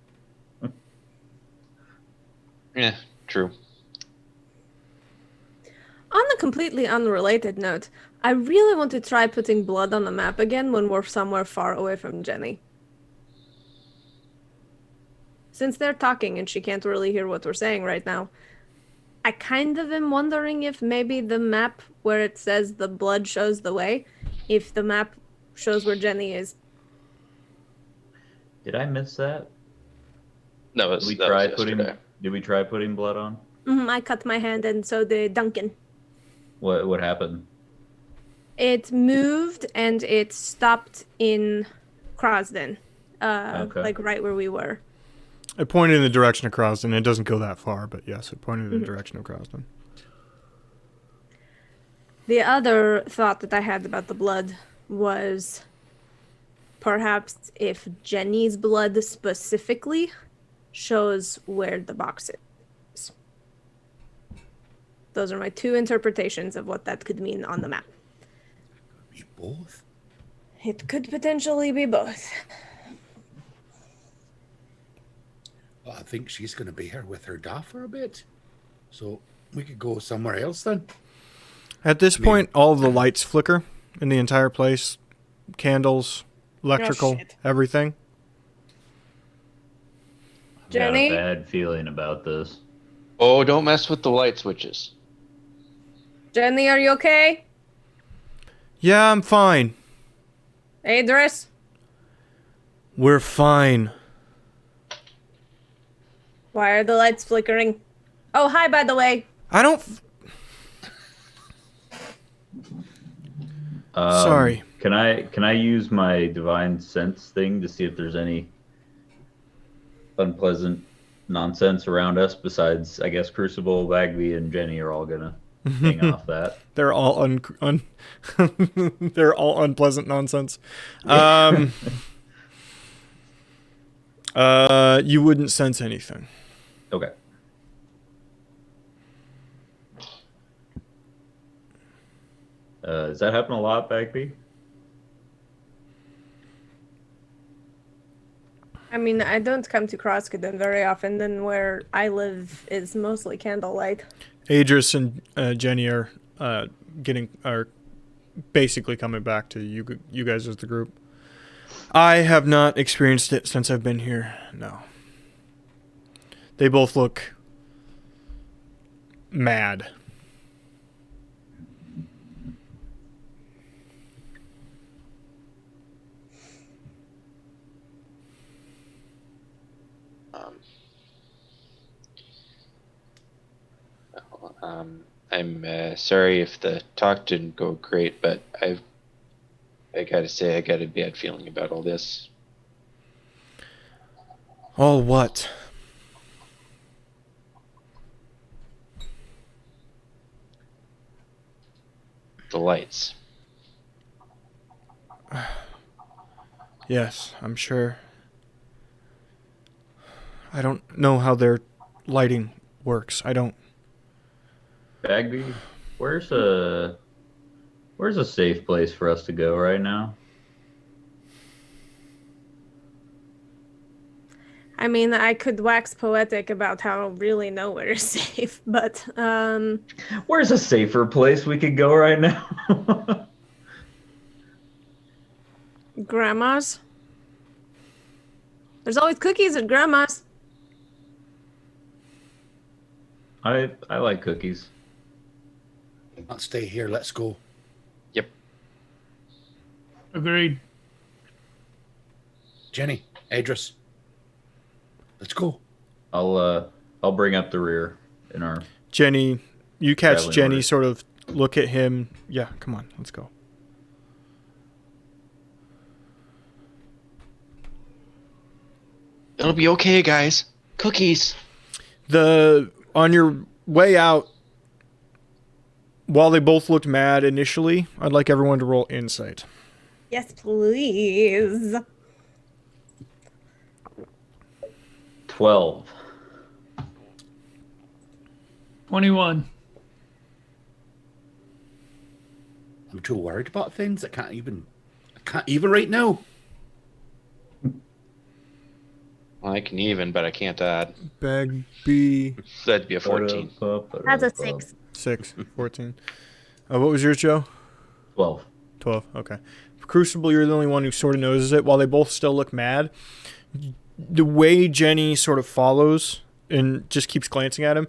[SPEAKER 3] Yeah, true.
[SPEAKER 5] On a completely unrelated note, I really want to try putting blood on the map again when we're somewhere far away from Jenny. Since they're talking and she can't really hear what we're saying right now, I kind of am wondering if maybe the map where it says the blood shows the way, if the map shows where Jenny is.
[SPEAKER 4] Did I miss that?
[SPEAKER 3] That was yesterday.
[SPEAKER 4] Did we try putting blood on?
[SPEAKER 5] I cut my hand and so did Duncan.
[SPEAKER 4] What happened?
[SPEAKER 5] It moved and it stopped in Krasden,
[SPEAKER 4] Okay.
[SPEAKER 5] like right where we were.
[SPEAKER 2] It pointed in the direction of Krasden. It doesn't go that far, but yes, it pointed in the direction of Krasden.
[SPEAKER 5] The other thought that I had about the blood was perhaps if Jenny's blood specifically shows where the box is. Those are my two interpretations of what that could mean on the map.
[SPEAKER 1] Be both.
[SPEAKER 5] It could potentially be both.
[SPEAKER 1] Well, I think she's going to be here with her da for a bit. So we could go somewhere else then.
[SPEAKER 2] At this point, all of the lights flicker in the entire place. Candles, electrical,
[SPEAKER 5] shit.
[SPEAKER 2] everything.
[SPEAKER 5] Jenny?
[SPEAKER 4] Got a bad feeling about this.
[SPEAKER 3] Oh, don't mess with the light switches.
[SPEAKER 5] Jenny, are you okay?
[SPEAKER 2] Yeah, I'm fine.
[SPEAKER 5] Aedrys?
[SPEAKER 2] We're fine.
[SPEAKER 5] Why are the lights flickering? Oh, hi, by the way.
[SPEAKER 2] I don't... Sorry.
[SPEAKER 4] Can I use my divine sense thing to see if there's any unpleasant nonsense around us besides, I guess, Crucible, Bagby, and Jenny are all gonna hang off that.
[SPEAKER 2] They're all they're all unpleasant nonsense. You wouldn't sense anything.
[SPEAKER 4] Okay. Does that happen a lot, Bagby?
[SPEAKER 5] I mean, I don't come to Krascuden very often, and where I live is mostly candlelight.
[SPEAKER 2] Aedrys and Jenny are are basically coming back to you guys as the group. I have not experienced it since I've been here. No. They both look mad.
[SPEAKER 3] I'm sorry if the talk didn't go great, but I gotta say I got a bad feeling about all this.
[SPEAKER 2] All what?
[SPEAKER 3] The lights.
[SPEAKER 2] Yes, I'm sure. I don't know how their lighting works. I don't.
[SPEAKER 4] Bagby, where's a safe place for us to go right now?
[SPEAKER 5] I mean, I could wax poetic about how really nowhere is safe, but
[SPEAKER 4] Where's a safer place we could go right now?
[SPEAKER 5] grandma's. There's always cookies at grandma's.
[SPEAKER 4] I like cookies.
[SPEAKER 1] Let's stay here. Let's go.
[SPEAKER 3] Yep.
[SPEAKER 6] Agreed.
[SPEAKER 1] Jenny, Aedrys, let's go.
[SPEAKER 4] I'll bring up the rear in our.
[SPEAKER 2] Jenny, you catch
[SPEAKER 4] Traveling
[SPEAKER 2] Jenny
[SPEAKER 4] order.
[SPEAKER 2] sort of look at him. Yeah, come on, let's go.
[SPEAKER 3] It'll be okay, guys. Cookies.
[SPEAKER 2] On your way out, while they both looked mad initially, I'd like everyone to roll insight.
[SPEAKER 5] Yes, please.
[SPEAKER 4] 12.
[SPEAKER 6] 21.
[SPEAKER 1] I'm too worried about things. I can't even right now.
[SPEAKER 3] Well, I can even, but I can't add.
[SPEAKER 2] Bagby.
[SPEAKER 3] That'd be a 14.
[SPEAKER 5] That's a 6.
[SPEAKER 2] 6, 14. What was yours, Joe?
[SPEAKER 4] 12.
[SPEAKER 2] 12, okay. Crucible, you're the only one who sort of notices it. While they both still look mad, the way Jenny sort of follows and just keeps glancing at him,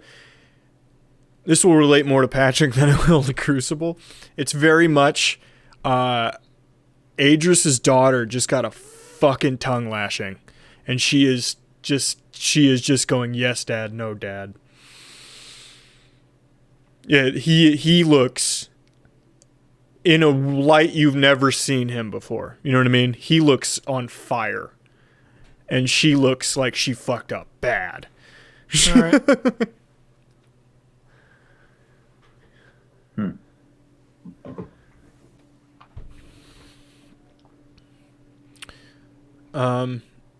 [SPEAKER 2] this will relate more to Patrick than it will to Crucible. It's very much Aedrys' daughter just got a fucking tongue lashing. And she is just going, yes, Dad, no, Dad. Yeah, he looks in a light you've never seen him before. You know what I mean? He looks on fire. And she looks like she fucked up bad.
[SPEAKER 6] All right.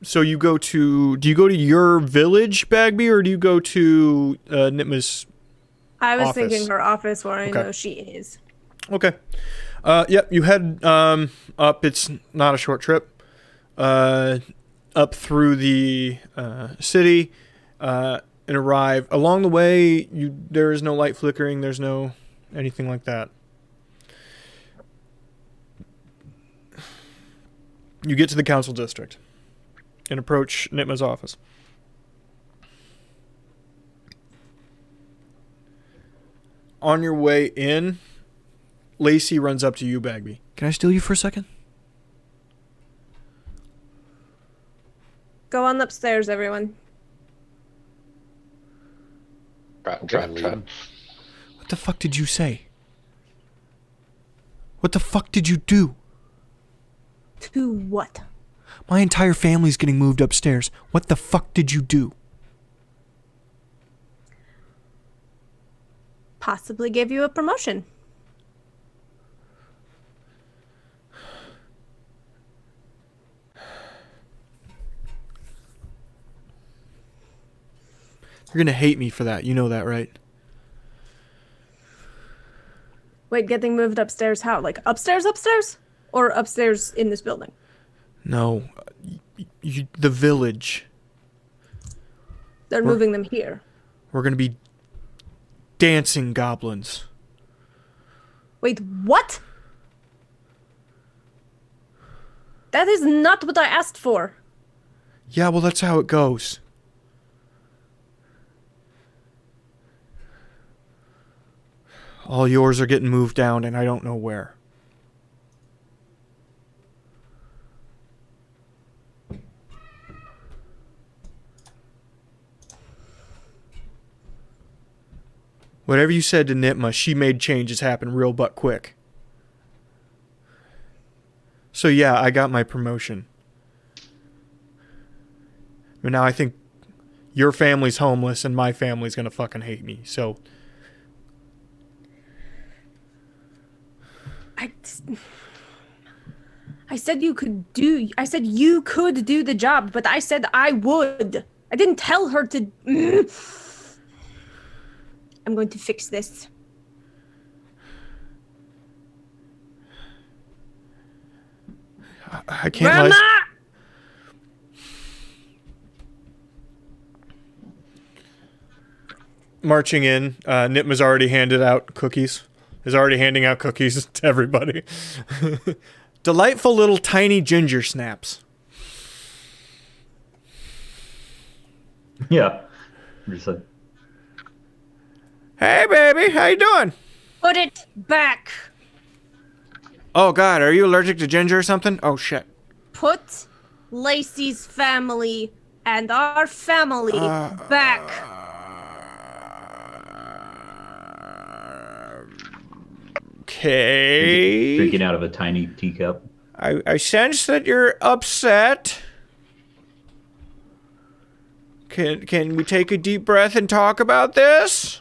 [SPEAKER 2] So do you go to your village, Bagby, or do you go to Knitma's?
[SPEAKER 5] I was
[SPEAKER 2] Office.
[SPEAKER 5] thinking her office where I
[SPEAKER 2] Okay.
[SPEAKER 5] know she is.
[SPEAKER 2] Okay. Yep, you head up. It's not a short trip. Up through the city and arrive. Along the way, there is no light flickering. There's no anything like that. You get to the council district and approach Knitma's office. On your way in, Lacey runs up to you, Bagby. Can I steal you for a second?
[SPEAKER 5] Go on upstairs, everyone.
[SPEAKER 3] Trot.
[SPEAKER 2] What the fuck did you say? What the fuck did you do?
[SPEAKER 5] To what?
[SPEAKER 2] My entire family's getting moved upstairs. What the fuck did you do?
[SPEAKER 5] Possibly give you a promotion.
[SPEAKER 2] You're gonna hate me for that. You know that, right?
[SPEAKER 5] Wait, getting moved upstairs how? Like upstairs upstairs? Or upstairs in this building?
[SPEAKER 2] No, the village.
[SPEAKER 5] They're moving them here.
[SPEAKER 2] We're gonna be dancing goblins.
[SPEAKER 5] Wait, what? That is not what I asked for.
[SPEAKER 2] Yeah, well, that's how it goes. All yours are getting moved down, and I don't know where. Whatever you said to Knitma, she made changes happen real but quick. So yeah, I got my promotion. But now I think your family's homeless and my family's gonna fucking hate me, so...
[SPEAKER 5] I said you could do... I said you could do the job, but I said I would. I didn't tell her to... I'm going to fix this.
[SPEAKER 2] I can't
[SPEAKER 5] Grandma!
[SPEAKER 2] Marching in, Knitma's already handed out cookies. Is already handing out cookies to everybody. Delightful little tiny ginger snaps.
[SPEAKER 4] Yeah. Just like,
[SPEAKER 2] Hey, baby, how you doing?
[SPEAKER 5] Put it back.
[SPEAKER 2] Oh, God, are you allergic to ginger or something? Oh, shit.
[SPEAKER 5] Put Lacey's family and our family back.
[SPEAKER 2] Okay.
[SPEAKER 4] drinking out of a tiny teacup.
[SPEAKER 2] I sense that you're upset. Can we take a deep breath and talk about this?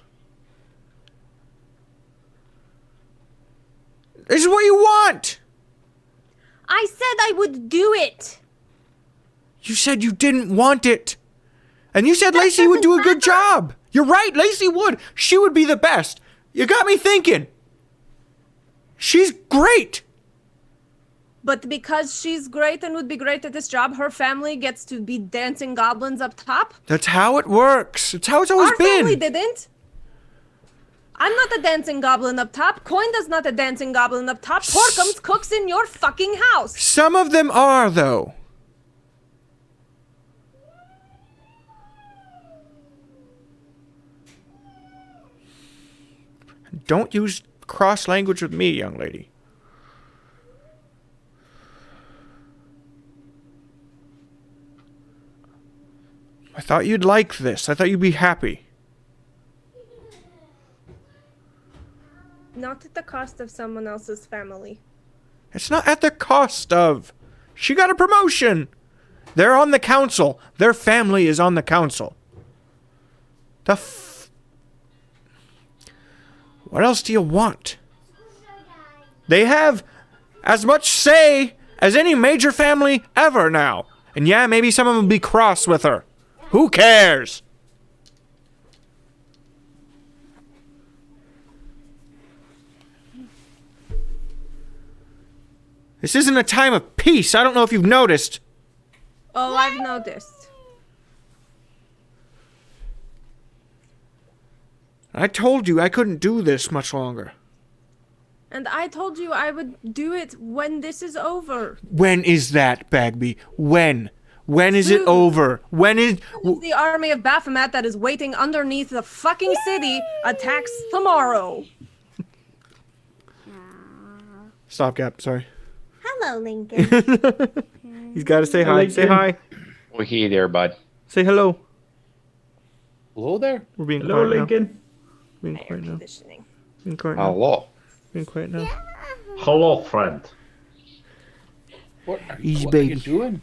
[SPEAKER 2] This is what you want!
[SPEAKER 5] I said I would do it.
[SPEAKER 2] You said you didn't want it. And you said Lacey would do a good job. You're right, Lacey would. She would be the best. You got me thinking. She's great.
[SPEAKER 5] But because she's great and would be great at this job, her family gets to be dancing goblins up top?
[SPEAKER 2] That's how it works. It's how it's always
[SPEAKER 5] Our
[SPEAKER 2] been.
[SPEAKER 5] family didn't. I'm not a dancing goblin up top. Coinda's not a dancing goblin up top. Porkums cooks in your fucking house.
[SPEAKER 2] Some of them are, though. Don't use cross language with me, young lady. I thought you'd like this. I thought you'd be happy.
[SPEAKER 5] Not at the cost of someone else's family.
[SPEAKER 2] It's not at the cost of. She got a promotion. They're on the council. Their family is on the council. What else do you want? They have as much say as any major family ever now. And yeah, maybe some of them will be cross with her. Who cares? This isn't a time of peace. I don't know if you've noticed.
[SPEAKER 5] Oh, I've noticed.
[SPEAKER 2] I told you I couldn't do this much longer.
[SPEAKER 5] And I told you I would do it when this is over.
[SPEAKER 2] When is that, Bagby? When? When is it
[SPEAKER 5] Soon.
[SPEAKER 2] over? When is...
[SPEAKER 5] The army of Baphomet that is waiting underneath the fucking city attacks tomorrow.
[SPEAKER 2] Stopgap, sorry.
[SPEAKER 5] Hello, Lincoln.
[SPEAKER 2] He's got to say hi. Say hi.
[SPEAKER 3] Well, hey there, bud.
[SPEAKER 2] Say hello.
[SPEAKER 1] Hello there.
[SPEAKER 2] We're being
[SPEAKER 4] Hello,
[SPEAKER 2] quiet now.
[SPEAKER 4] Lincoln.
[SPEAKER 2] Being
[SPEAKER 5] Air
[SPEAKER 2] quiet now.
[SPEAKER 5] conditioning.
[SPEAKER 2] Being quiet now.
[SPEAKER 3] Hello.
[SPEAKER 2] Being quiet now.
[SPEAKER 4] Hello, friend.
[SPEAKER 1] What are,
[SPEAKER 2] Easy,
[SPEAKER 1] what are you
[SPEAKER 2] baby.
[SPEAKER 1] doing?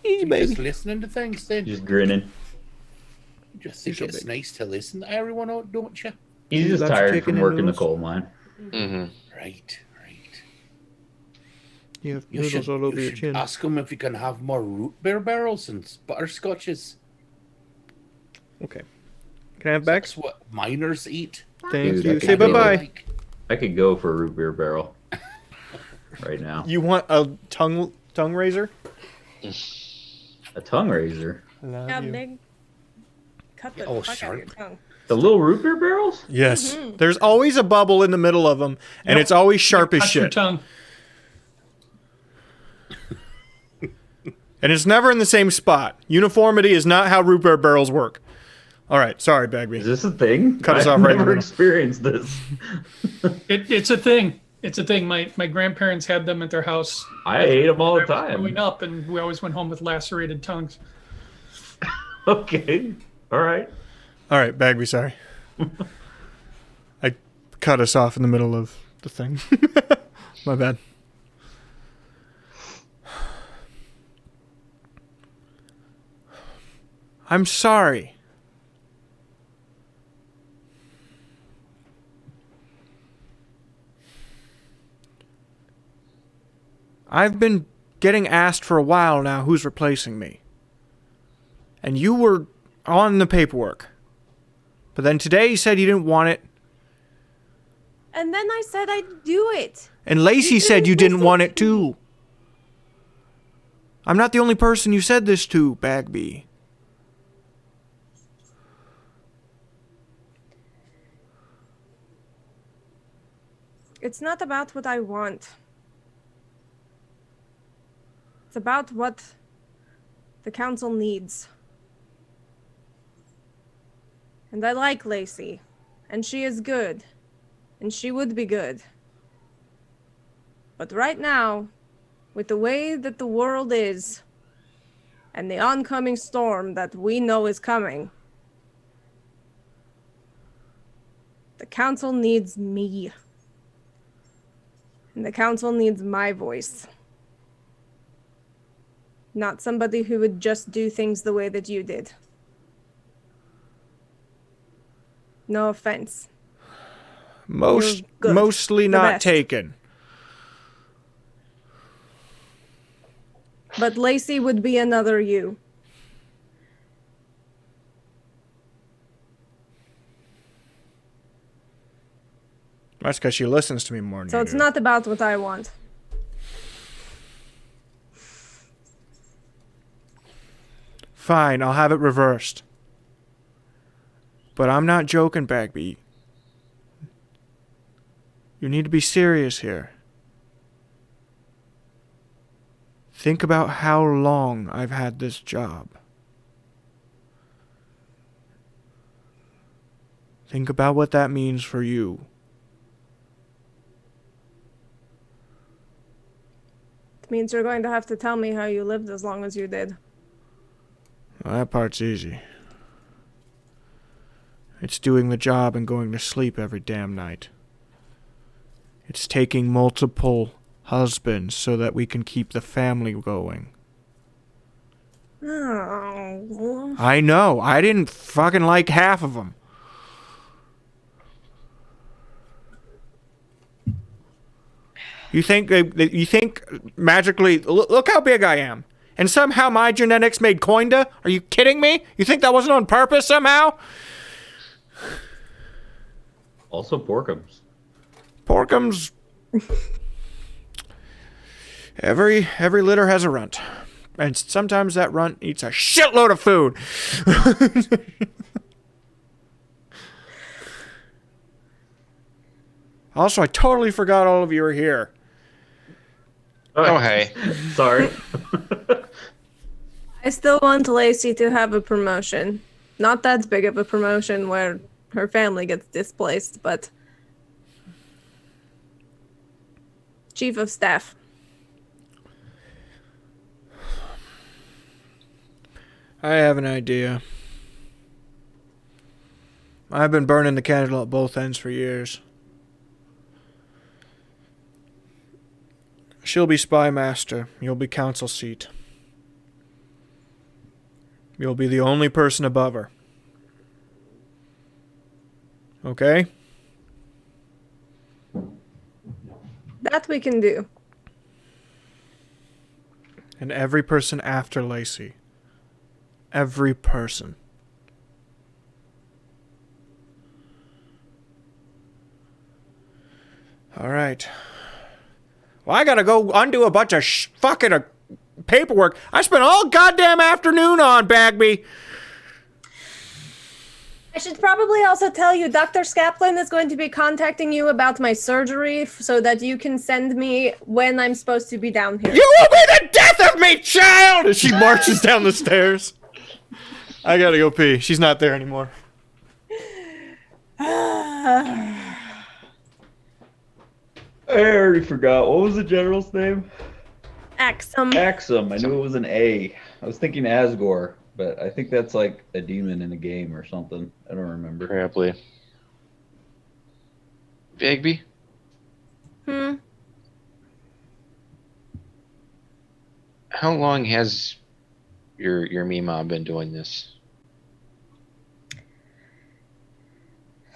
[SPEAKER 2] Easy,
[SPEAKER 1] You
[SPEAKER 2] baby.
[SPEAKER 1] just listening to things then?
[SPEAKER 4] Just grinning.
[SPEAKER 1] You just think
[SPEAKER 2] so
[SPEAKER 1] it's
[SPEAKER 2] big.
[SPEAKER 1] nice to listen to everyone out, don't you?
[SPEAKER 4] He's just
[SPEAKER 2] Lots of
[SPEAKER 4] tired
[SPEAKER 2] chicken
[SPEAKER 4] from
[SPEAKER 2] and
[SPEAKER 4] working the
[SPEAKER 2] noodles.
[SPEAKER 4] coal mine.
[SPEAKER 3] Mm-hmm.
[SPEAKER 1] Right.
[SPEAKER 2] You have
[SPEAKER 1] You
[SPEAKER 2] noodles
[SPEAKER 1] should,
[SPEAKER 2] all over
[SPEAKER 1] you
[SPEAKER 2] your
[SPEAKER 1] should
[SPEAKER 2] chin.
[SPEAKER 1] ask him if you can have more root beer barrels and butterscotches.
[SPEAKER 2] Okay. Can I have bags?
[SPEAKER 1] That's what miners eat.
[SPEAKER 2] Thank
[SPEAKER 4] Dude,
[SPEAKER 2] you.
[SPEAKER 4] I
[SPEAKER 2] Say
[SPEAKER 4] can't believe
[SPEAKER 2] bye-bye.
[SPEAKER 1] Like,
[SPEAKER 4] I could go for a root beer barrel right now.
[SPEAKER 2] You want a tongue razor?
[SPEAKER 4] A tongue razor.
[SPEAKER 2] Love
[SPEAKER 5] Yeah,
[SPEAKER 2] you.
[SPEAKER 5] big. Cut the
[SPEAKER 1] Oh,
[SPEAKER 5] fuck out of your
[SPEAKER 1] sharp.
[SPEAKER 5] tongue.
[SPEAKER 4] The little root beer barrels?
[SPEAKER 2] Yes. There's always a bubble in the middle of them, and it's always sharp as
[SPEAKER 6] Cut your
[SPEAKER 2] shit.
[SPEAKER 6] tongue.
[SPEAKER 2] And it's never in the same spot. Uniformity is not how root beer barrels work. All right, sorry, Bagby.
[SPEAKER 4] Is this a thing?
[SPEAKER 2] Cut us
[SPEAKER 4] I've
[SPEAKER 2] off right in the
[SPEAKER 4] never
[SPEAKER 2] middle.
[SPEAKER 4] experienced this.
[SPEAKER 6] It's a thing. It's a thing. My grandparents had them at their house
[SPEAKER 4] I ate them all the
[SPEAKER 6] growing
[SPEAKER 4] time.
[SPEAKER 6] up, and we always went home with lacerated tongues.
[SPEAKER 4] Okay. All right.
[SPEAKER 2] All right, Bagby, sorry. I cut us off in the middle of the thing. My bad. I'm sorry. I've been getting asked for a while now who's replacing me. And you were on the paperwork. But then today you said you didn't want it.
[SPEAKER 5] And then I said I'd do it.
[SPEAKER 2] And Lacey said you didn't want it too. I'm not the only person you said this to, Bagby.
[SPEAKER 5] It's not about what I want. It's about what the council needs. And I like Lacey. And she is good. And she would be good. But right now, with the way that the world is, and the oncoming storm that we know is coming, the council needs me. And the council needs my voice. Not somebody who would just do things the way that you did. No offense. You're good.
[SPEAKER 2] Mostly
[SPEAKER 5] The
[SPEAKER 2] not
[SPEAKER 5] best.
[SPEAKER 2] taken.
[SPEAKER 5] But Lacey would be another you.
[SPEAKER 2] That's because she listens to me more than
[SPEAKER 5] So
[SPEAKER 2] you
[SPEAKER 5] it's
[SPEAKER 2] do.
[SPEAKER 5] not about what I want.
[SPEAKER 2] Fine, I'll have it reversed. But I'm not joking, Bagby. You need to be serious here. Think about how long I've had this job. Think about what that means for you.
[SPEAKER 5] It means you're going to have to tell me how you lived as long as you did.
[SPEAKER 2] Well, that part's easy. It's doing the job and going to sleep every damn night. It's taking multiple husbands so that we can keep the family going.
[SPEAKER 5] Oh.
[SPEAKER 2] I know. I didn't fucking like half of them. You think magically? Look how big I am, and somehow my genetics made Coinda? Are you kidding me? You think that wasn't on purpose somehow?
[SPEAKER 4] Also, Porkums.
[SPEAKER 2] Porkums. Every litter has a runt, and sometimes that runt eats a shitload of food. Also, I totally forgot all of you are here.
[SPEAKER 3] Oh, hey.
[SPEAKER 4] Sorry.
[SPEAKER 5] I still want Lacey to have a promotion. Not that big of a promotion where her family gets displaced, but chief of staff.
[SPEAKER 2] I have an idea. I've been burning the candle at both ends for years. She'll be spy master. You'll be council seat. You'll be the only person above her. Okay?
[SPEAKER 5] That we can do.
[SPEAKER 2] And every person after Lacey. Every person. All right. Well, I gotta go undo a bunch of fucking paperwork I spent all goddamn afternoon on, Bagby.
[SPEAKER 5] I should probably also tell you, Dr. Skaplin is going to be contacting you about my surgery so that you can send me when I'm supposed to be down here.
[SPEAKER 2] You will be the death of me, child! As she marches down the stairs. I gotta go pee. She's not there anymore.
[SPEAKER 4] I already forgot. What was the general's name?
[SPEAKER 5] Axum.
[SPEAKER 4] Axum. I knew it was an A. I was thinking Asgore, but I think that's like a demon in a game or something. I don't remember.
[SPEAKER 3] Probably. Bagby? How long has your Mima been doing this?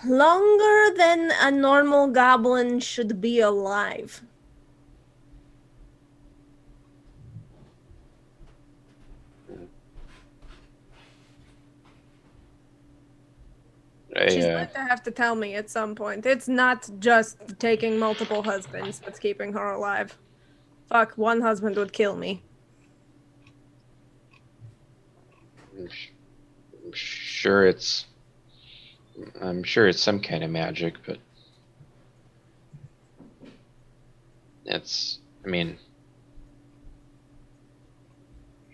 [SPEAKER 5] Longer than a normal goblin should be alive. She's going to have to tell me at some point. It's not just taking multiple husbands that's keeping her alive. Fuck, one husband would kill me.
[SPEAKER 3] I'm sure it's some kind of magic, but I mean,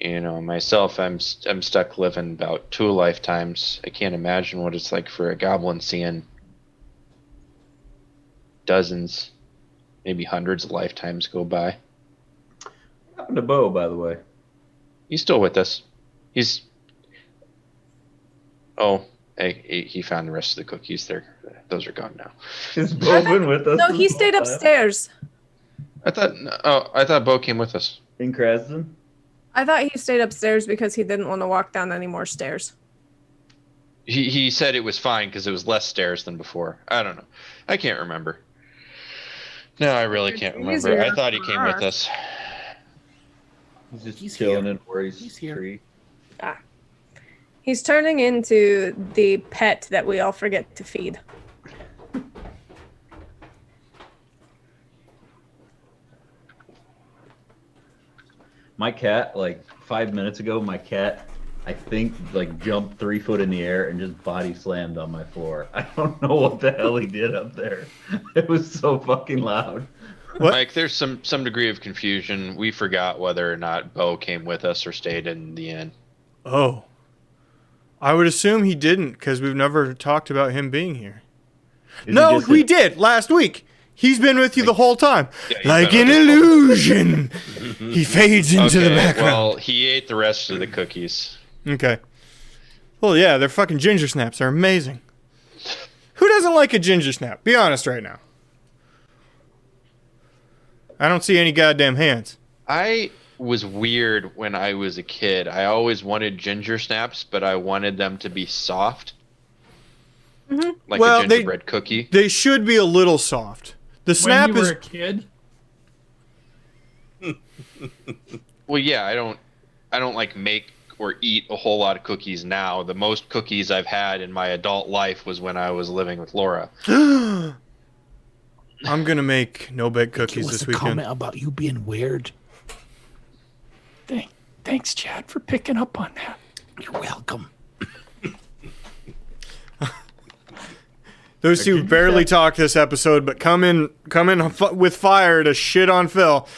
[SPEAKER 3] myself, I'm stuck living about 2 lifetimes. I can't imagine what it's like for a goblin seeing dozens, maybe hundreds of lifetimes go by.
[SPEAKER 4] What happened to Bo, by the way?
[SPEAKER 3] He's still with us. He found the rest of the cookies. Those are gone now.
[SPEAKER 4] Is Bo been with us?
[SPEAKER 5] No, he stayed upstairs.
[SPEAKER 3] I thought Bo came with us.
[SPEAKER 4] In Krasden?
[SPEAKER 5] I thought he stayed upstairs because he didn't want to walk down any more stairs.
[SPEAKER 3] He said it was fine because it was less stairs than before. I don't know. I can't remember. No, I really can't remember. I thought he came with us.
[SPEAKER 4] He's chilling in Worry's tree.
[SPEAKER 5] Ah. He's turning into the pet that we all forget to feed.
[SPEAKER 4] My cat, like 5 minutes ago, I think, jumped 3 foot in the air and just body slammed on my floor. I don't know what the hell he did up there. It was so fucking loud.
[SPEAKER 2] What?
[SPEAKER 3] Mike, there's some degree of confusion. We forgot whether or not Bo came with us or stayed in the inn.
[SPEAKER 2] Oh. I would assume he didn't, because we've never talked about him being here. No, we did last week. He's been with you the whole time. Yeah, like an illusion. He fades into the background.
[SPEAKER 3] Well, he ate the rest of the cookies.
[SPEAKER 2] Okay. Well, yeah, they're fucking ginger snaps. They're amazing. Who doesn't like a ginger snap? Be honest right now. I don't see any goddamn hands.
[SPEAKER 3] I was weird when I was a kid. I always wanted ginger snaps, but I wanted them to be soft. Mm-hmm. Like a gingerbread cookie.
[SPEAKER 2] They should be a little soft. The snap
[SPEAKER 6] when you were a kid?
[SPEAKER 3] Well, yeah, I don't like make or eat a whole lot of cookies now. The most cookies I've had in my adult life was when I was living with Laura.
[SPEAKER 2] I'm going to make no-bake cookies this weekend.
[SPEAKER 1] Comment about you being weird.
[SPEAKER 6] Thanks, Chad, for picking up on that.
[SPEAKER 1] You're welcome.
[SPEAKER 2] Those two barely talk this episode, but come in with fire to shit on Phil.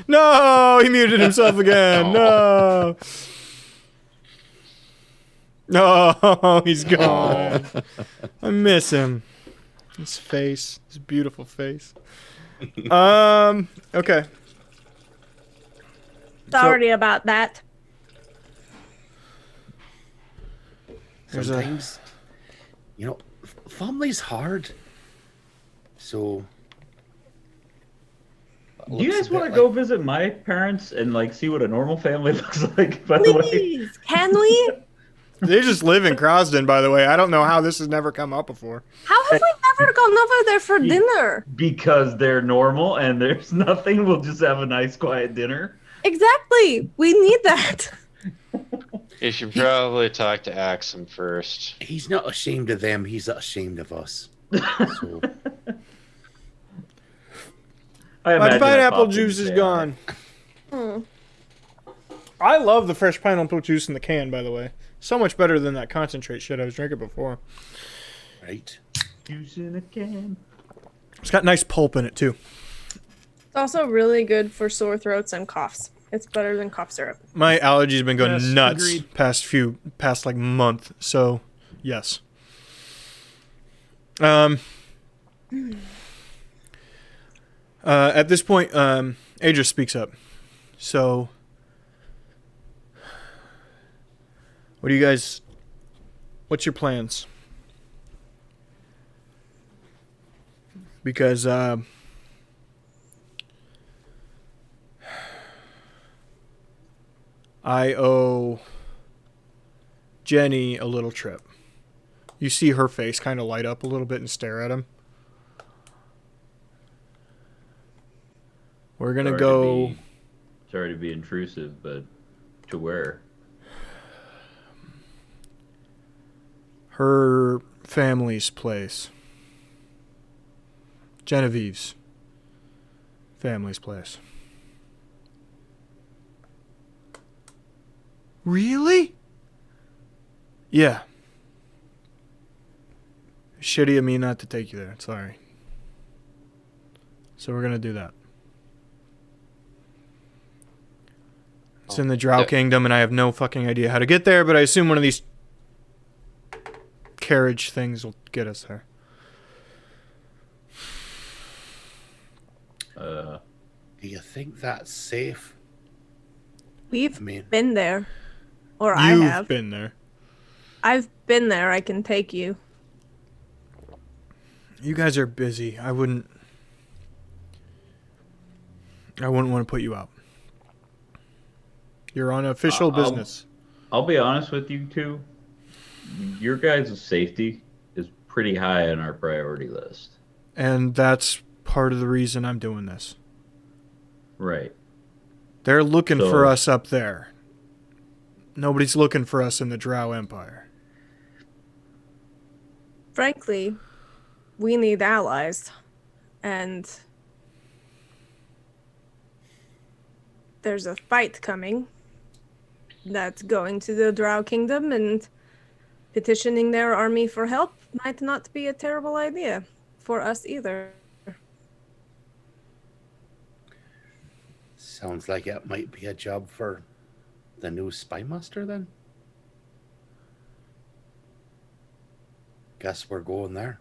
[SPEAKER 2] No, he muted himself again. No. No, he's gone. I miss him. His face, his beautiful face. Okay.
[SPEAKER 5] Sorry about that.
[SPEAKER 1] Sometimes, family's hard. So,
[SPEAKER 4] do you guys want to go visit my parents and see what a normal family looks like? By the way,
[SPEAKER 5] please, can we?
[SPEAKER 2] They just live in Krasden, by the way. I don't know how this has never come up before.
[SPEAKER 5] How have we never gone over there for dinner?
[SPEAKER 4] Because they're normal and there's nothing. We'll just have a nice, quiet dinner.
[SPEAKER 5] Exactly. We need that.
[SPEAKER 3] You should probably talk to Axum first.
[SPEAKER 1] He's not ashamed of them. He's ashamed of us. So
[SPEAKER 4] I
[SPEAKER 2] My
[SPEAKER 4] imagine
[SPEAKER 2] pineapple
[SPEAKER 4] Pop
[SPEAKER 2] juice
[SPEAKER 4] didn't
[SPEAKER 2] is
[SPEAKER 4] say
[SPEAKER 2] gone. I love the fresh pineapple juice in the can, by the way. So much better than that concentrate shit I was drinking before.
[SPEAKER 1] right.
[SPEAKER 4] Juice in a can.
[SPEAKER 2] It's got nice pulp in it, too.
[SPEAKER 5] It's also really good for sore throats and coughs. It's better than cough syrup.
[SPEAKER 2] My allergies have been going
[SPEAKER 6] Yes,
[SPEAKER 2] nuts
[SPEAKER 6] agreed.
[SPEAKER 2] past like month. So, yes. At this point, Aedrys speaks up. So, what do you guys? What's your plans? Because I owe Jenny a little trip. You see her face kind of light up a little bit and stare at him. We're going to go...
[SPEAKER 4] Sorry to be intrusive, but to where?
[SPEAKER 2] Her family's place. Genevieve's family's place. Really? Yeah. Shitty of me not to take you there. Sorry. So we're going to do that. It's in the Drow Kingdom, and I have no fucking idea how to get there, but I assume one of these carriage things will get us there.
[SPEAKER 1] Do you think that's safe?
[SPEAKER 5] We've
[SPEAKER 1] I mean,
[SPEAKER 5] been there. Or I
[SPEAKER 2] You've
[SPEAKER 5] have.
[SPEAKER 2] been there.
[SPEAKER 5] I've been there. I can take you.
[SPEAKER 2] You guys are busy. I wouldn't want to put you out. You're on official business.
[SPEAKER 4] I'll be honest with you two. Your guys' safety is pretty high on our priority list.
[SPEAKER 2] And that's part of the reason I'm doing this.
[SPEAKER 4] Right.
[SPEAKER 2] They're looking for
[SPEAKER 4] So-
[SPEAKER 2] us up there. Nobody's looking for us in the Drow Empire.
[SPEAKER 5] Frankly, we need allies. And there's a fight coming that's going to the Drow Kingdom, and petitioning their army for help might not be a terrible idea for us either.
[SPEAKER 1] sounds like it might be a job for the new spy master then. Guess we're going there.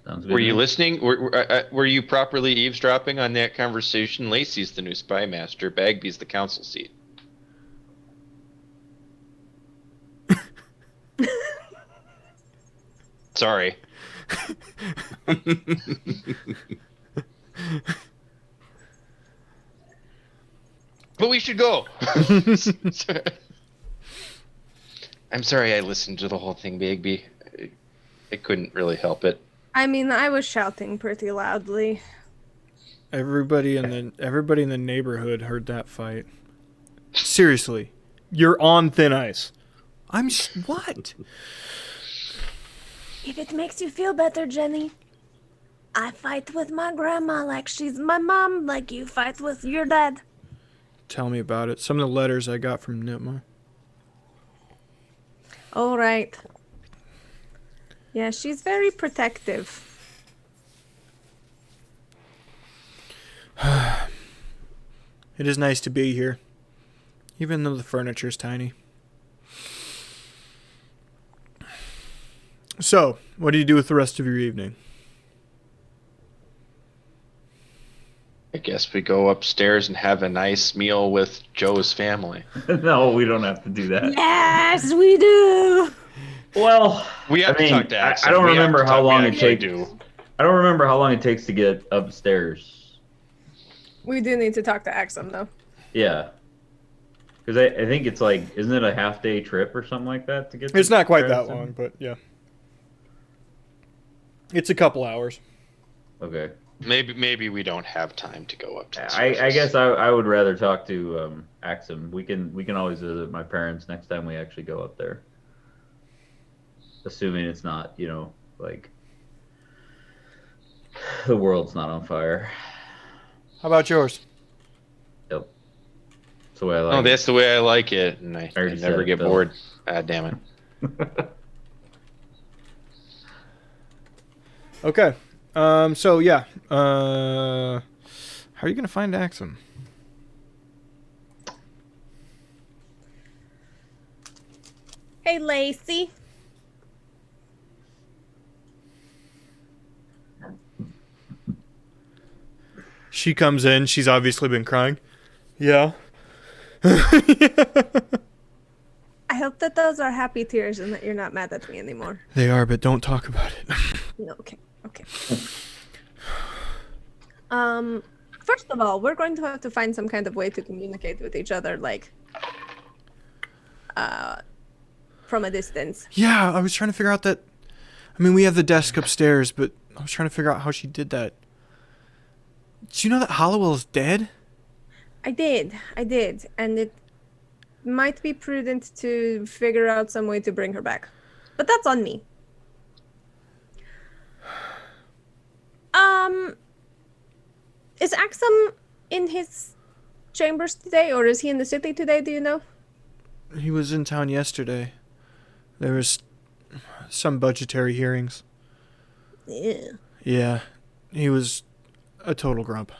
[SPEAKER 4] Sounds good.
[SPEAKER 3] Were
[SPEAKER 4] to
[SPEAKER 3] you
[SPEAKER 4] me.
[SPEAKER 3] listening? Were you properly eavesdropping on that conversation? Lacey's the new spy master. Bagby's the council seat. Sorry. But we should go. I'm sorry I listened to the whole thing, Bagby. I couldn't really help it.
[SPEAKER 5] I mean, I was shouting pretty loudly.
[SPEAKER 2] Everybody in the neighborhood heard that fight. Seriously, you're on thin ice. What?
[SPEAKER 5] If it makes you feel better, Jenny, I fight with my grandma like she's my mom, like you fight with your dad.
[SPEAKER 2] Tell me about it. Some of the letters I got from Knitma.
[SPEAKER 5] All right. Yeah, she's very protective.
[SPEAKER 2] It is nice to be here, even though the furniture's tiny. So, what do you do with the rest of your evening?
[SPEAKER 3] I guess we go upstairs and have a nice meal with Joe's family.
[SPEAKER 4] No, we don't have to do that.
[SPEAKER 5] Yes, we do.
[SPEAKER 4] Well,
[SPEAKER 3] We have
[SPEAKER 4] I
[SPEAKER 3] to
[SPEAKER 4] mean,
[SPEAKER 3] talk to Axel.
[SPEAKER 4] I don't
[SPEAKER 3] We have
[SPEAKER 4] remember
[SPEAKER 3] to
[SPEAKER 4] how
[SPEAKER 3] talk- we
[SPEAKER 4] long it
[SPEAKER 3] actually
[SPEAKER 4] takes.
[SPEAKER 3] do.
[SPEAKER 4] I don't remember how long it takes to get upstairs.
[SPEAKER 5] We do need to talk to Axum, though.
[SPEAKER 4] Yeah. Because I think it's like, isn't it a half-day trip or something like that to get?
[SPEAKER 2] It's
[SPEAKER 4] to
[SPEAKER 2] not quite that
[SPEAKER 4] Krasden?
[SPEAKER 2] long, but yeah. It's a couple hours.
[SPEAKER 4] Okay.
[SPEAKER 3] Maybe we don't have time to go up to the
[SPEAKER 4] I
[SPEAKER 3] sources.
[SPEAKER 4] guess I would rather talk to Axum. We can always visit my parents next time we actually go up there. Assuming it's not, like the world's not on fire.
[SPEAKER 2] How about yours?
[SPEAKER 4] Yep. That's the way I
[SPEAKER 3] Oh,
[SPEAKER 4] like
[SPEAKER 3] that's the way I like it, and I
[SPEAKER 4] already
[SPEAKER 3] never
[SPEAKER 4] said it,
[SPEAKER 3] get
[SPEAKER 4] Phil.
[SPEAKER 3] bored. Ah, damn it.
[SPEAKER 4] it.
[SPEAKER 2] Okay. So yeah. How are you gonna find Axum?
[SPEAKER 5] Hey, Lacey.
[SPEAKER 2] She comes in. She's obviously been crying. Yeah.
[SPEAKER 5] I hope that those are happy tears and that you're not mad at me anymore.
[SPEAKER 2] They are, but don't talk about it.
[SPEAKER 5] No, okay. First of all, we're going to have to find some kind of way to communicate with each other, like, from a distance.
[SPEAKER 2] Yeah, I was trying to figure out that. I mean, we have the desk upstairs, but I was trying to figure out how she did that. Did you know that Hollowell is dead?
[SPEAKER 5] I did, and it might be prudent to figure out some way to bring her back. But that's on me. Is Axum in his chambers today, or is he in the city today, do you know?
[SPEAKER 2] He was in town yesterday. There was some budgetary hearings.
[SPEAKER 5] Yeah.
[SPEAKER 2] Yeah, he was a total grump.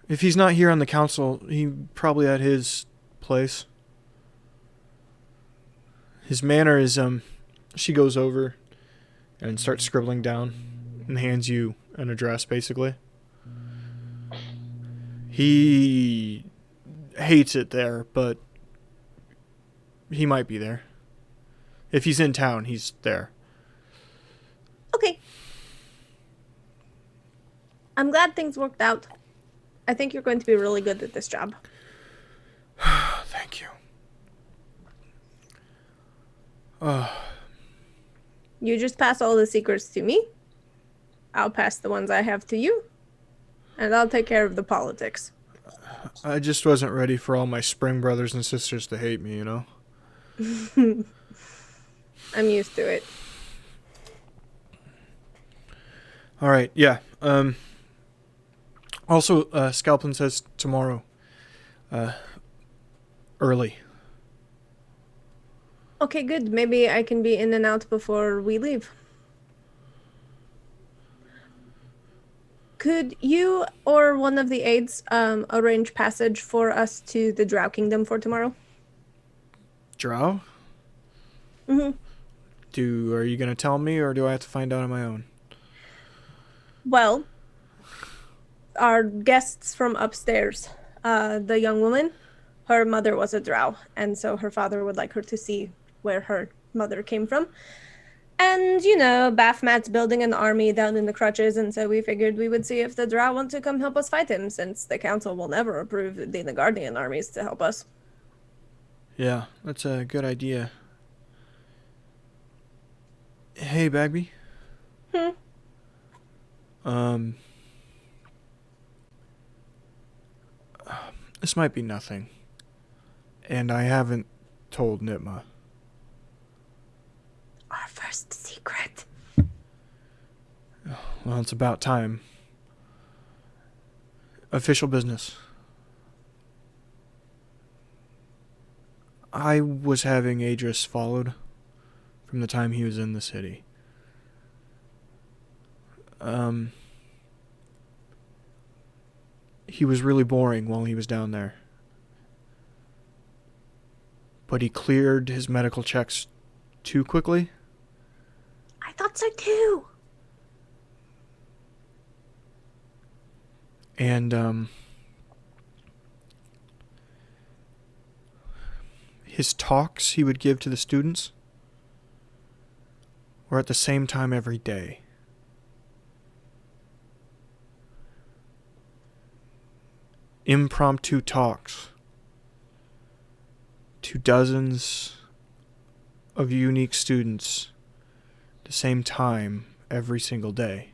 [SPEAKER 2] If he's not here on the council, he probably at his place. His manner is, she goes over and starts scribbling down and hands you an address, basically. He hates it there, but he might be there. If he's in town, he's there.
[SPEAKER 5] Okay. I'm glad things worked out. I think you're going to be really good at this job.
[SPEAKER 2] Thank you.
[SPEAKER 5] You just pass all the secrets to me. I'll pass the ones I have to you. And I'll take care of the politics.
[SPEAKER 2] I just wasn't ready for all my spring brothers and sisters to hate me, you know?
[SPEAKER 5] I'm used to it.
[SPEAKER 2] All right, yeah. Also, Scalpin says tomorrow. Early.
[SPEAKER 5] Okay, good. Maybe I can be in and out before we leave. Could you or one of the aides arrange passage for us to the Drow Kingdom for tomorrow?
[SPEAKER 2] Drow?
[SPEAKER 5] Mm-hmm.
[SPEAKER 2] Are you going to tell me, or do I have to find out on my own?
[SPEAKER 5] Well, our guests from upstairs, the young woman, her mother was a Drow, and so her father would like her to see where her mother came from. And, Baphomet's building an army down in the Crutches, and so we figured we would see if the Drow want to come help us fight him, since the council will never approve the Nagardian armies to help us.
[SPEAKER 2] Yeah, that's a good idea. Hey, Bagby. This might be nothing. And I haven't told Knitma.
[SPEAKER 5] Our first secret.
[SPEAKER 2] Well, it's about time. Official business. I was having Aedrys followed from the time he was in the city. He was really boring while he was down there. But he cleared his medical checks too quickly.
[SPEAKER 5] I thought so too.
[SPEAKER 2] And, his talks he would give to the students were at the same time every day. Impromptu talks to dozens of unique students at the same time every single day.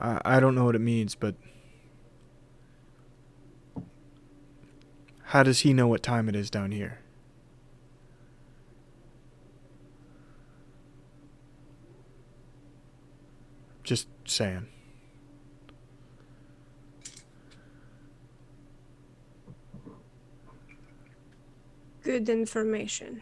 [SPEAKER 2] I don't know what it means, but how does he know what time it is down here? Just saying.
[SPEAKER 5] Good information.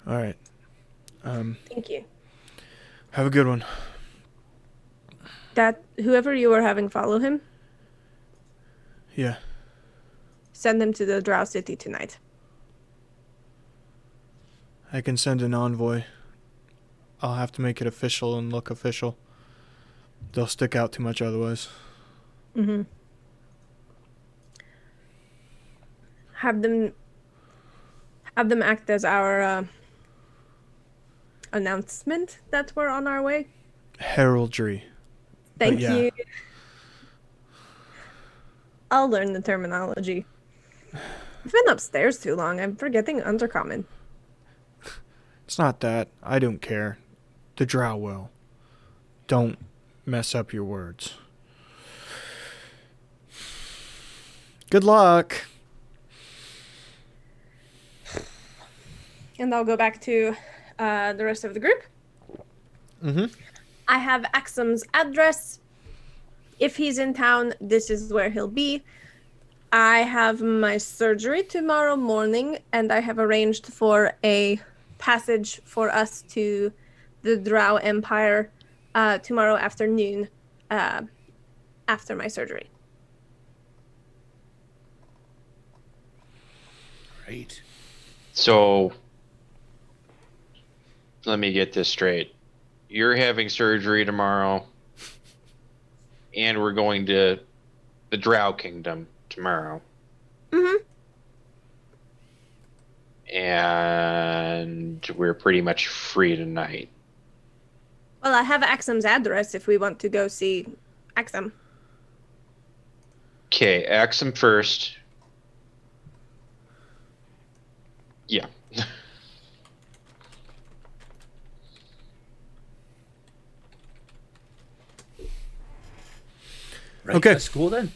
[SPEAKER 2] All right.
[SPEAKER 5] Thank you.
[SPEAKER 2] Have a good one.
[SPEAKER 5] That whoever you are having follow him,
[SPEAKER 2] Yeah.
[SPEAKER 5] send him to the Drow City tonight.
[SPEAKER 2] I can send an envoy. I'll have to make it official and look official. They'll stick out too much otherwise.
[SPEAKER 5] Mm-hmm. Have them act as our announcement that we're on our way.
[SPEAKER 2] Heraldry.
[SPEAKER 5] Thank
[SPEAKER 2] yeah.
[SPEAKER 5] you. I'll learn the terminology. I've been upstairs too long. I'm forgetting Undercommon.
[SPEAKER 2] It's not that. I don't care. The drow will. Don't mess up your words. Good luck.
[SPEAKER 5] And I'll go back to the rest of the group.
[SPEAKER 2] Mm-hmm.
[SPEAKER 5] I have Axum's address. If he's in town, this is where he'll be. I have my surgery tomorrow morning, and I have arranged for a passage for us to the Drow Empire tomorrow afternoon after my surgery.
[SPEAKER 1] Right.
[SPEAKER 3] So, let me get this straight. You're having surgery tomorrow, and we're going to the Drow Kingdom tomorrow.
[SPEAKER 5] Mm-hmm.
[SPEAKER 3] And we're pretty much free tonight.
[SPEAKER 5] Well, I have Axum's address if we want to go see Axum.
[SPEAKER 3] Okay, ask him first. Yeah.
[SPEAKER 1] Right.
[SPEAKER 2] Okay.
[SPEAKER 1] That's cool then.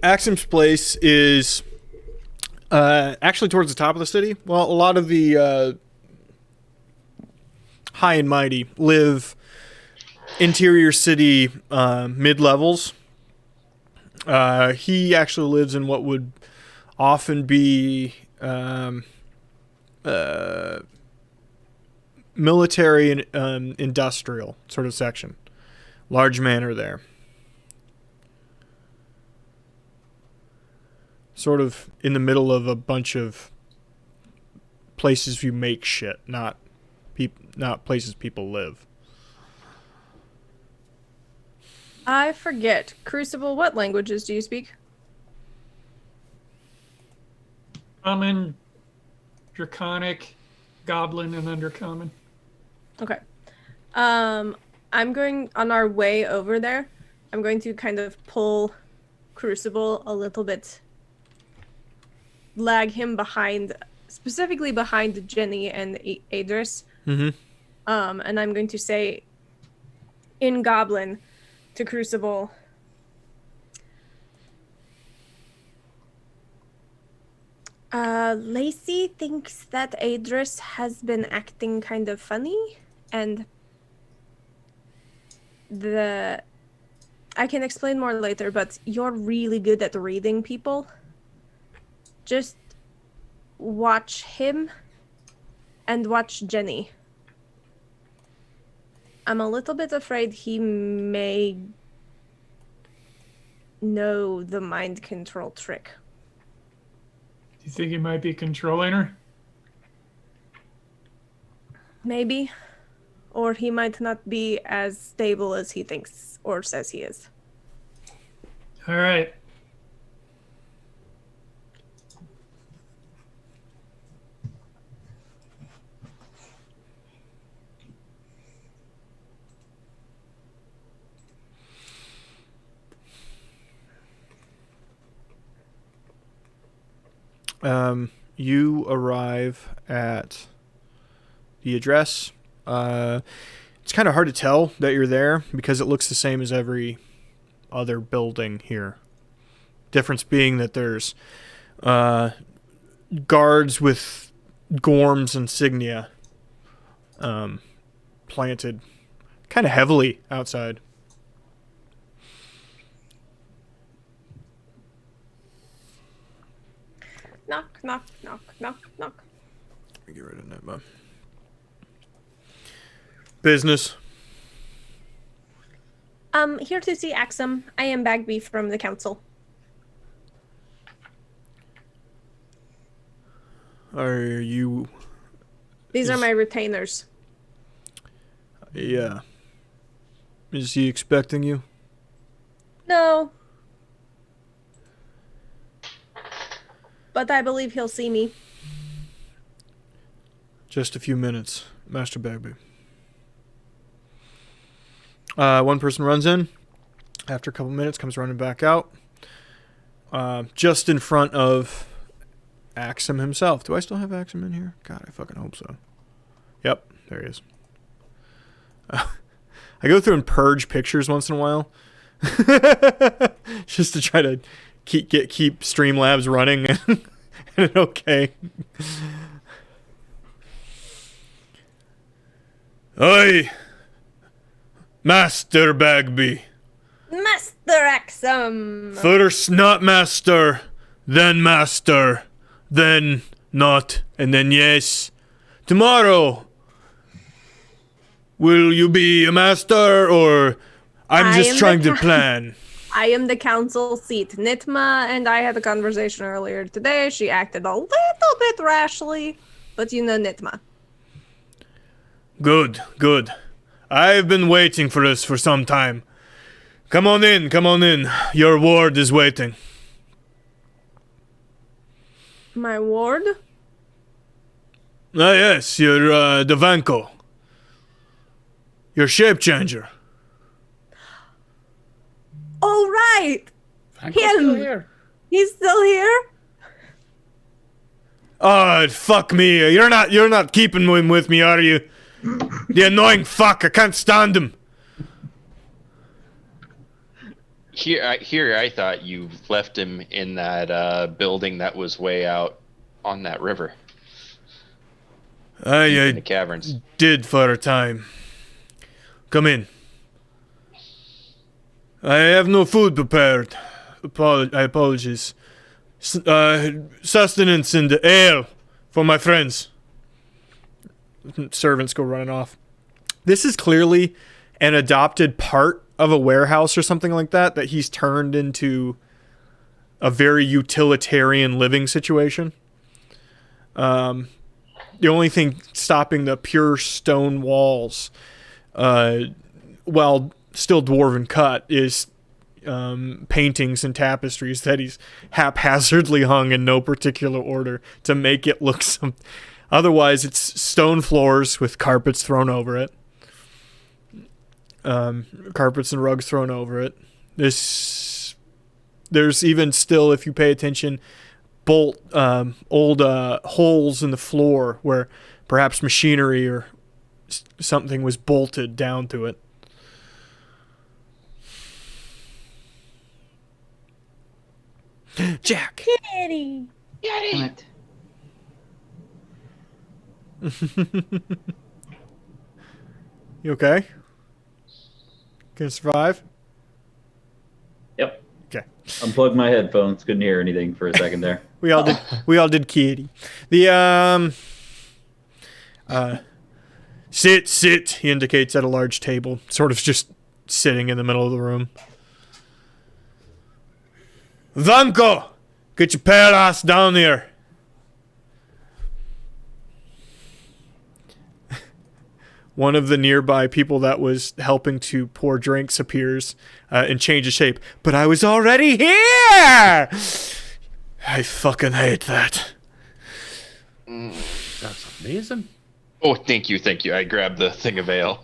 [SPEAKER 2] Axum's place is actually towards the top of the city. Well, a lot of the high and mighty live interior city mid-levels. He actually lives in what would often be military and industrial sort of section. Large manor there. Sort of in the middle of a bunch of places you make shit, not places people live.
[SPEAKER 5] I forget. Crucible, what languages do you speak?
[SPEAKER 6] Common, Draconic, Goblin, and Undercommon.
[SPEAKER 5] Okay. I'm going on our way over there. I'm going to kind of pull Crucible a little bit, lag him behind, specifically behind Jenny and Aedrys.
[SPEAKER 2] Mm-hmm.
[SPEAKER 5] And I'm going to say in Goblin to Crucible, Lacey thinks that Aedrys has been acting kind of funny, and I can explain more later, but you're really good at reading people. Just watch him and watch Jenny. I'm a little bit afraid he may know the mind control trick.
[SPEAKER 6] Do you think he might be controlling her?
[SPEAKER 5] Maybe. Or he might not be as stable as he thinks or says he is.
[SPEAKER 6] All right.
[SPEAKER 2] You arrive at the address. It's kind of hard to tell that you're there because it looks the same as every other building here. Difference being that there's guards with Gorm's insignia planted kind of heavily outside.
[SPEAKER 5] Knock, knock, knock, knock, knock.
[SPEAKER 2] Get rid of Knitma. Business.
[SPEAKER 5] Here to see Axum. I am Bagby from the council.
[SPEAKER 2] Are you...
[SPEAKER 5] These are my retainers.
[SPEAKER 2] Yeah. Is he expecting you?
[SPEAKER 5] No. But I believe he'll see me.
[SPEAKER 2] Just a few minutes, Master Bagby. One person runs in. After a couple minutes, comes running back out. Just in front of Axum himself. Do I still have Axum in here? God, I fucking hope so. Yep, there he is. I go through and purge pictures once in a while. Just to try to keep Streamlabs running and okay. Oi, Master Bagby.
[SPEAKER 5] Master Axum.
[SPEAKER 2] First not master, then not, and then yes. Tomorrow, will you be a master, or I'm just trying to plan?
[SPEAKER 5] I am the council seat. Knitma and I had a conversation earlier today. She acted a little bit rashly, but you know Knitma.
[SPEAKER 2] Good. I've been waiting for this for some time. Come on in. Your ward is waiting.
[SPEAKER 5] My ward?
[SPEAKER 2] Ah, yes, you're Devanko. Your shape changer.
[SPEAKER 5] All right.
[SPEAKER 1] Hanko's still here.
[SPEAKER 5] He's still here?
[SPEAKER 2] Oh, fuck me. You're not keeping him with me, are you? The annoying fuck. I can't stand him.
[SPEAKER 3] Here, I thought you left him in that building that was way out on that river. In the caverns.
[SPEAKER 2] Did for a time. Come in. I have no food prepared. I apologize. Sustenance and ale for my friends. Servants go running off. This is clearly an adopted part of a warehouse or something like that he's turned into a very utilitarian living situation. The only thing stopping the pure stone walls, while still dwarven cut, is paintings and tapestries that he's haphazardly hung in no particular order to make it look some. Otherwise, it's stone floors with carpets thrown over it. Carpets and rugs thrown over it. There's even still, if you pay attention, old holes in the floor where perhaps machinery or something was bolted down to it. Jack.
[SPEAKER 5] Kitty.
[SPEAKER 7] Damn it.
[SPEAKER 2] You okay? Can you survive?
[SPEAKER 4] Yep.
[SPEAKER 2] Okay.
[SPEAKER 4] Unplugged my headphones. Couldn't hear anything for a second there.
[SPEAKER 2] We all did. We all did kitty. The sit. He indicates at a large table, sort of just sitting in the middle of the room. Vanko, get your pale ass down here. One of the nearby people that was helping to pour drinks appears and changes shape. But I was already here! I fucking hate that.
[SPEAKER 1] That's amazing.
[SPEAKER 3] Oh, thank you. I grabbed the thing of ale.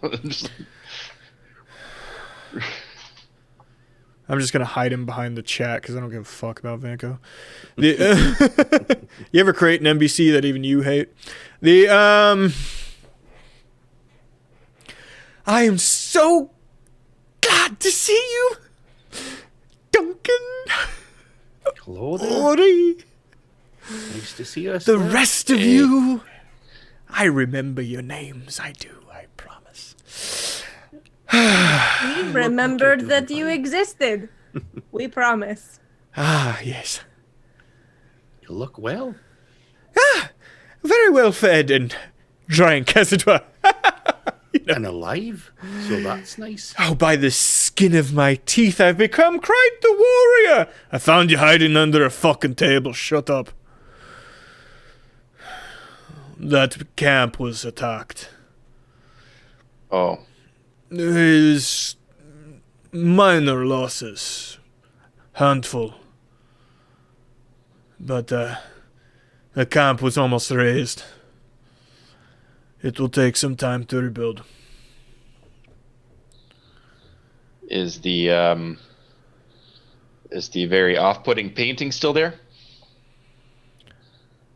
[SPEAKER 2] I'm just gonna hide him behind the chat because I don't give a fuck about Vanko. You ever create an NPC that even you hate? I am so glad to see you, Duncan.
[SPEAKER 1] Hello there.
[SPEAKER 2] Ori.
[SPEAKER 1] Nice to see us.
[SPEAKER 2] The rest of you. I remember your names. I do. I promise.
[SPEAKER 5] We remembered that you existed. We promise.
[SPEAKER 2] Ah, yes.
[SPEAKER 1] You look well.
[SPEAKER 2] Very well fed and drank, as it were.
[SPEAKER 1] And alive. So that's nice.
[SPEAKER 2] Oh, by the skin of my teeth, I've become quite the warrior. I found you hiding under a fucking table. Shut up. That camp was attacked.
[SPEAKER 3] Oh.
[SPEAKER 2] There's minor losses. Handful. But, the camp was almost razed. It will take some time to rebuild.
[SPEAKER 3] Is the very off-putting painting still there?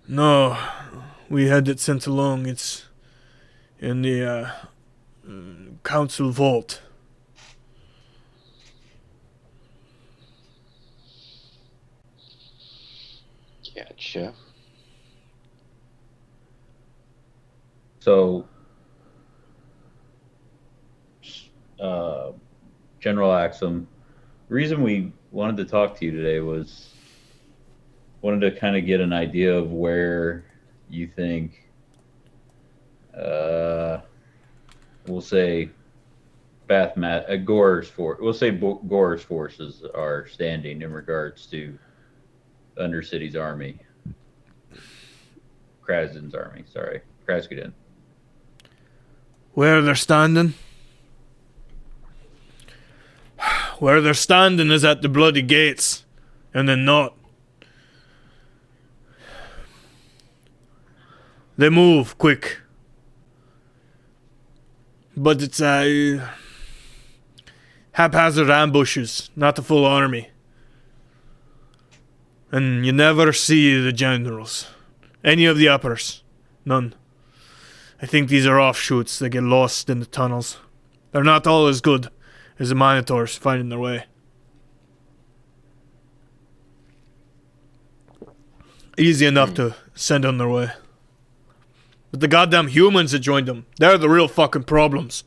[SPEAKER 2] No, we had it sent along. It's in the council vault.
[SPEAKER 3] Gotcha.
[SPEAKER 4] So, General Axum, the reason we wanted to talk to you today was wanted to kind of get an idea of where you think, we'll say, Gore's forces are standing in regards to Undercity's army. Krasden's army, sorry. Krascuden.
[SPEAKER 2] Where they're standing? Where they're standing is at the bloody gates, and then not. They move quick. But it's haphazard ambushes, not the full army. And you never see the generals. Any of the uppers. None. I think these are offshoots that get lost in the tunnels. They're not all as good as the Minotaurs finding their way. Easy enough to send on their way. But the goddamn humans that joined them, they're the real fucking problems.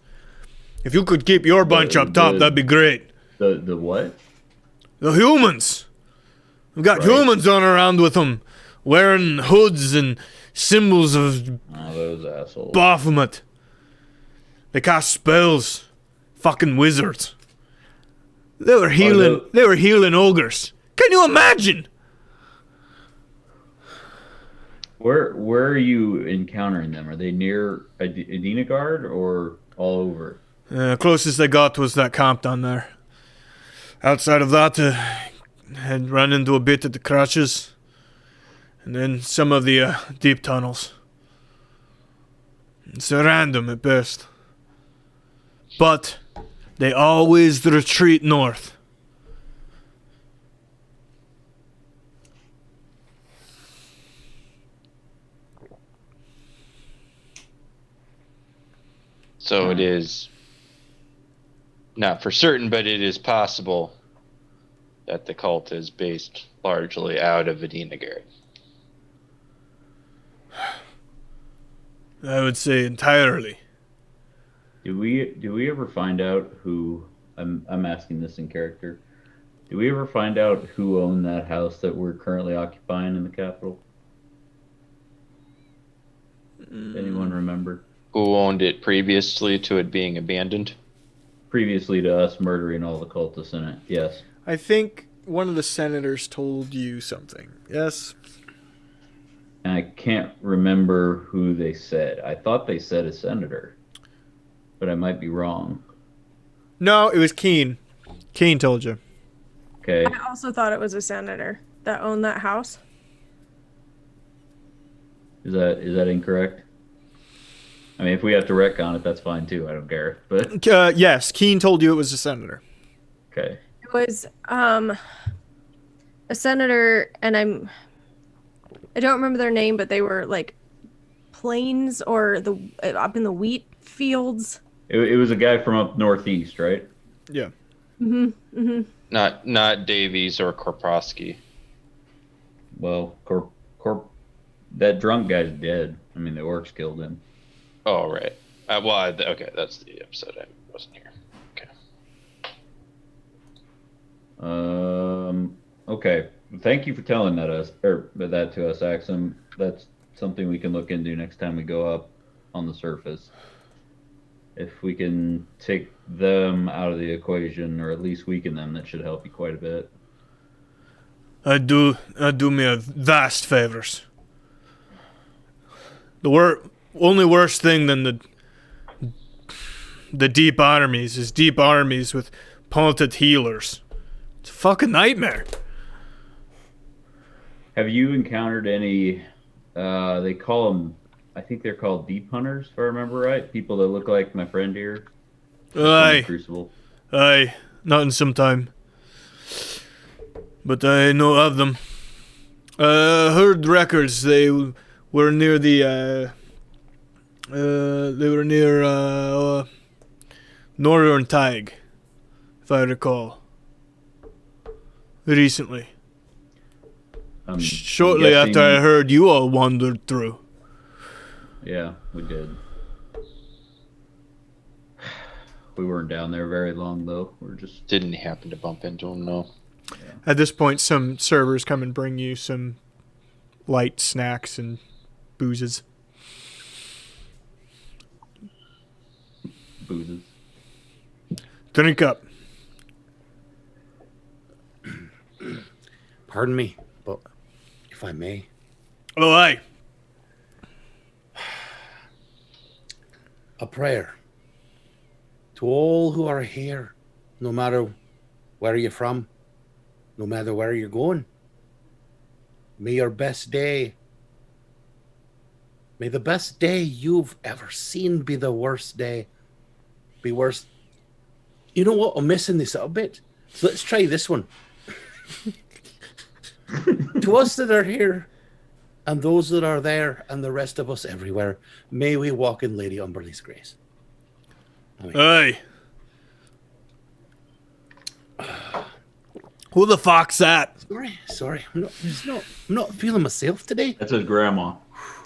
[SPEAKER 2] If you could keep your bunch up top, that'd be great.
[SPEAKER 4] The what?
[SPEAKER 2] The humans! We've got humans running around with them, wearing hoods and symbols of
[SPEAKER 4] those assholes.
[SPEAKER 2] Baphomet. They cast spells. Fucking wizards. They were healing ogres. Can you imagine?
[SPEAKER 4] Where are you encountering them? Are they near Adenagard or all over?
[SPEAKER 2] Closest they got was that camp down there. Outside of that, had run into a bit at the crutches. And then some of the deep tunnels. It's random at best. But they always retreat north.
[SPEAKER 3] So it is not for certain, but it is possible that the cult is based largely out of Adenagard.
[SPEAKER 2] I would say entirely.
[SPEAKER 4] Do we ever find out who? I'm asking this in character. Do we ever find out who owned that house that we're currently occupying in the capital? Anyone remember?
[SPEAKER 3] Who owned it previously to it being abandoned?
[SPEAKER 4] Previously to us murdering all the cultists in it, yes.
[SPEAKER 2] I think one of the senators told you something. Yes?
[SPEAKER 4] And I can't remember who they said. I thought they said a senator, but I might be wrong.
[SPEAKER 2] No, it was Keen. Keen told you.
[SPEAKER 4] Okay.
[SPEAKER 5] I also thought it was a senator that owned that house.
[SPEAKER 4] Is that incorrect? I mean, if we have to retcon it, that's fine too. I don't care. But
[SPEAKER 2] Yes, Keen told you it was a senator.
[SPEAKER 4] okay.
[SPEAKER 5] It was a senator, and I don't remember their name, but they were like plains or up in the wheat fields.
[SPEAKER 4] It was a guy from up northeast, right?
[SPEAKER 2] Yeah.
[SPEAKER 3] Not Davies or Korprosky.
[SPEAKER 4] Well, that drunk guy's dead. I mean, the orcs killed him.
[SPEAKER 3] Oh, right. Okay, that's the episode. I wasn't here. Okay.
[SPEAKER 4] Okay. Thank you for telling that to us, Axum. That's something we can look into next time we go up on the surface. If we can take them out of the equation, or at least weaken them, that should help you quite a bit.
[SPEAKER 2] I do me a vast favors. The only worse thing than the deep armies is deep armies with punted healers. It's a fucking nightmare.
[SPEAKER 4] Have you encountered any? They call them. I think they're called deep hunters, if I remember right. People that look like my friend here.
[SPEAKER 2] Aye.
[SPEAKER 4] Crucible.
[SPEAKER 2] Aye. Not in some time. But I know of them. Heard records. They were near the. They were near Northern Tig, if I recall. Recently. Shortly after I heard you all wandered through.
[SPEAKER 4] Yeah, we did. We weren't down there very long, though. We're just...
[SPEAKER 3] Didn't happen to bump into him, no.
[SPEAKER 4] Yeah.
[SPEAKER 2] At this point, some servers come and bring you some light snacks and boozes.
[SPEAKER 4] Boozes.
[SPEAKER 2] Drink up.
[SPEAKER 1] Pardon me, but if I may.
[SPEAKER 2] Oh, aye.
[SPEAKER 1] A prayer to all who are here, no matter where you're from, no matter where you're going. May your best day, may the best day you've ever seen be the worst day. Be worse. You know what? I'm missing this a bit. So let's try this one. To us that are here, and those that are there, and the rest of us everywhere, may we walk in Lady Umberly's grace.
[SPEAKER 2] Aye. Who the fuck's that?
[SPEAKER 1] Sorry. I'm not feeling myself today.
[SPEAKER 4] That's his grandma.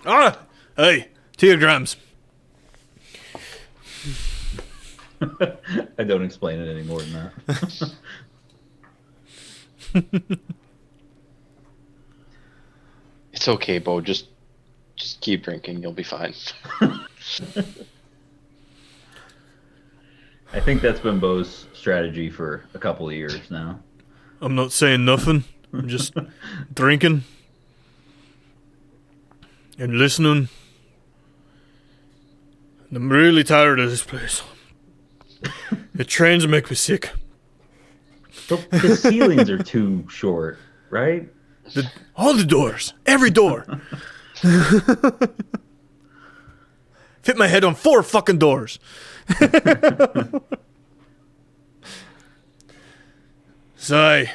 [SPEAKER 2] Ah, hey, teardrams.
[SPEAKER 4] I don't explain it any more than that.
[SPEAKER 3] It's okay, Bo. Just keep drinking. You'll be fine.
[SPEAKER 4] I think that's been Bo's strategy for a couple of years now.
[SPEAKER 2] I'm not saying nothing. I'm just drinking and listening. And I'm really tired of this place. The trains make me sick.
[SPEAKER 4] The ceilings are too short, right?
[SPEAKER 2] All the doors. Every door. Fit my head on 4 fucking doors. Sigh.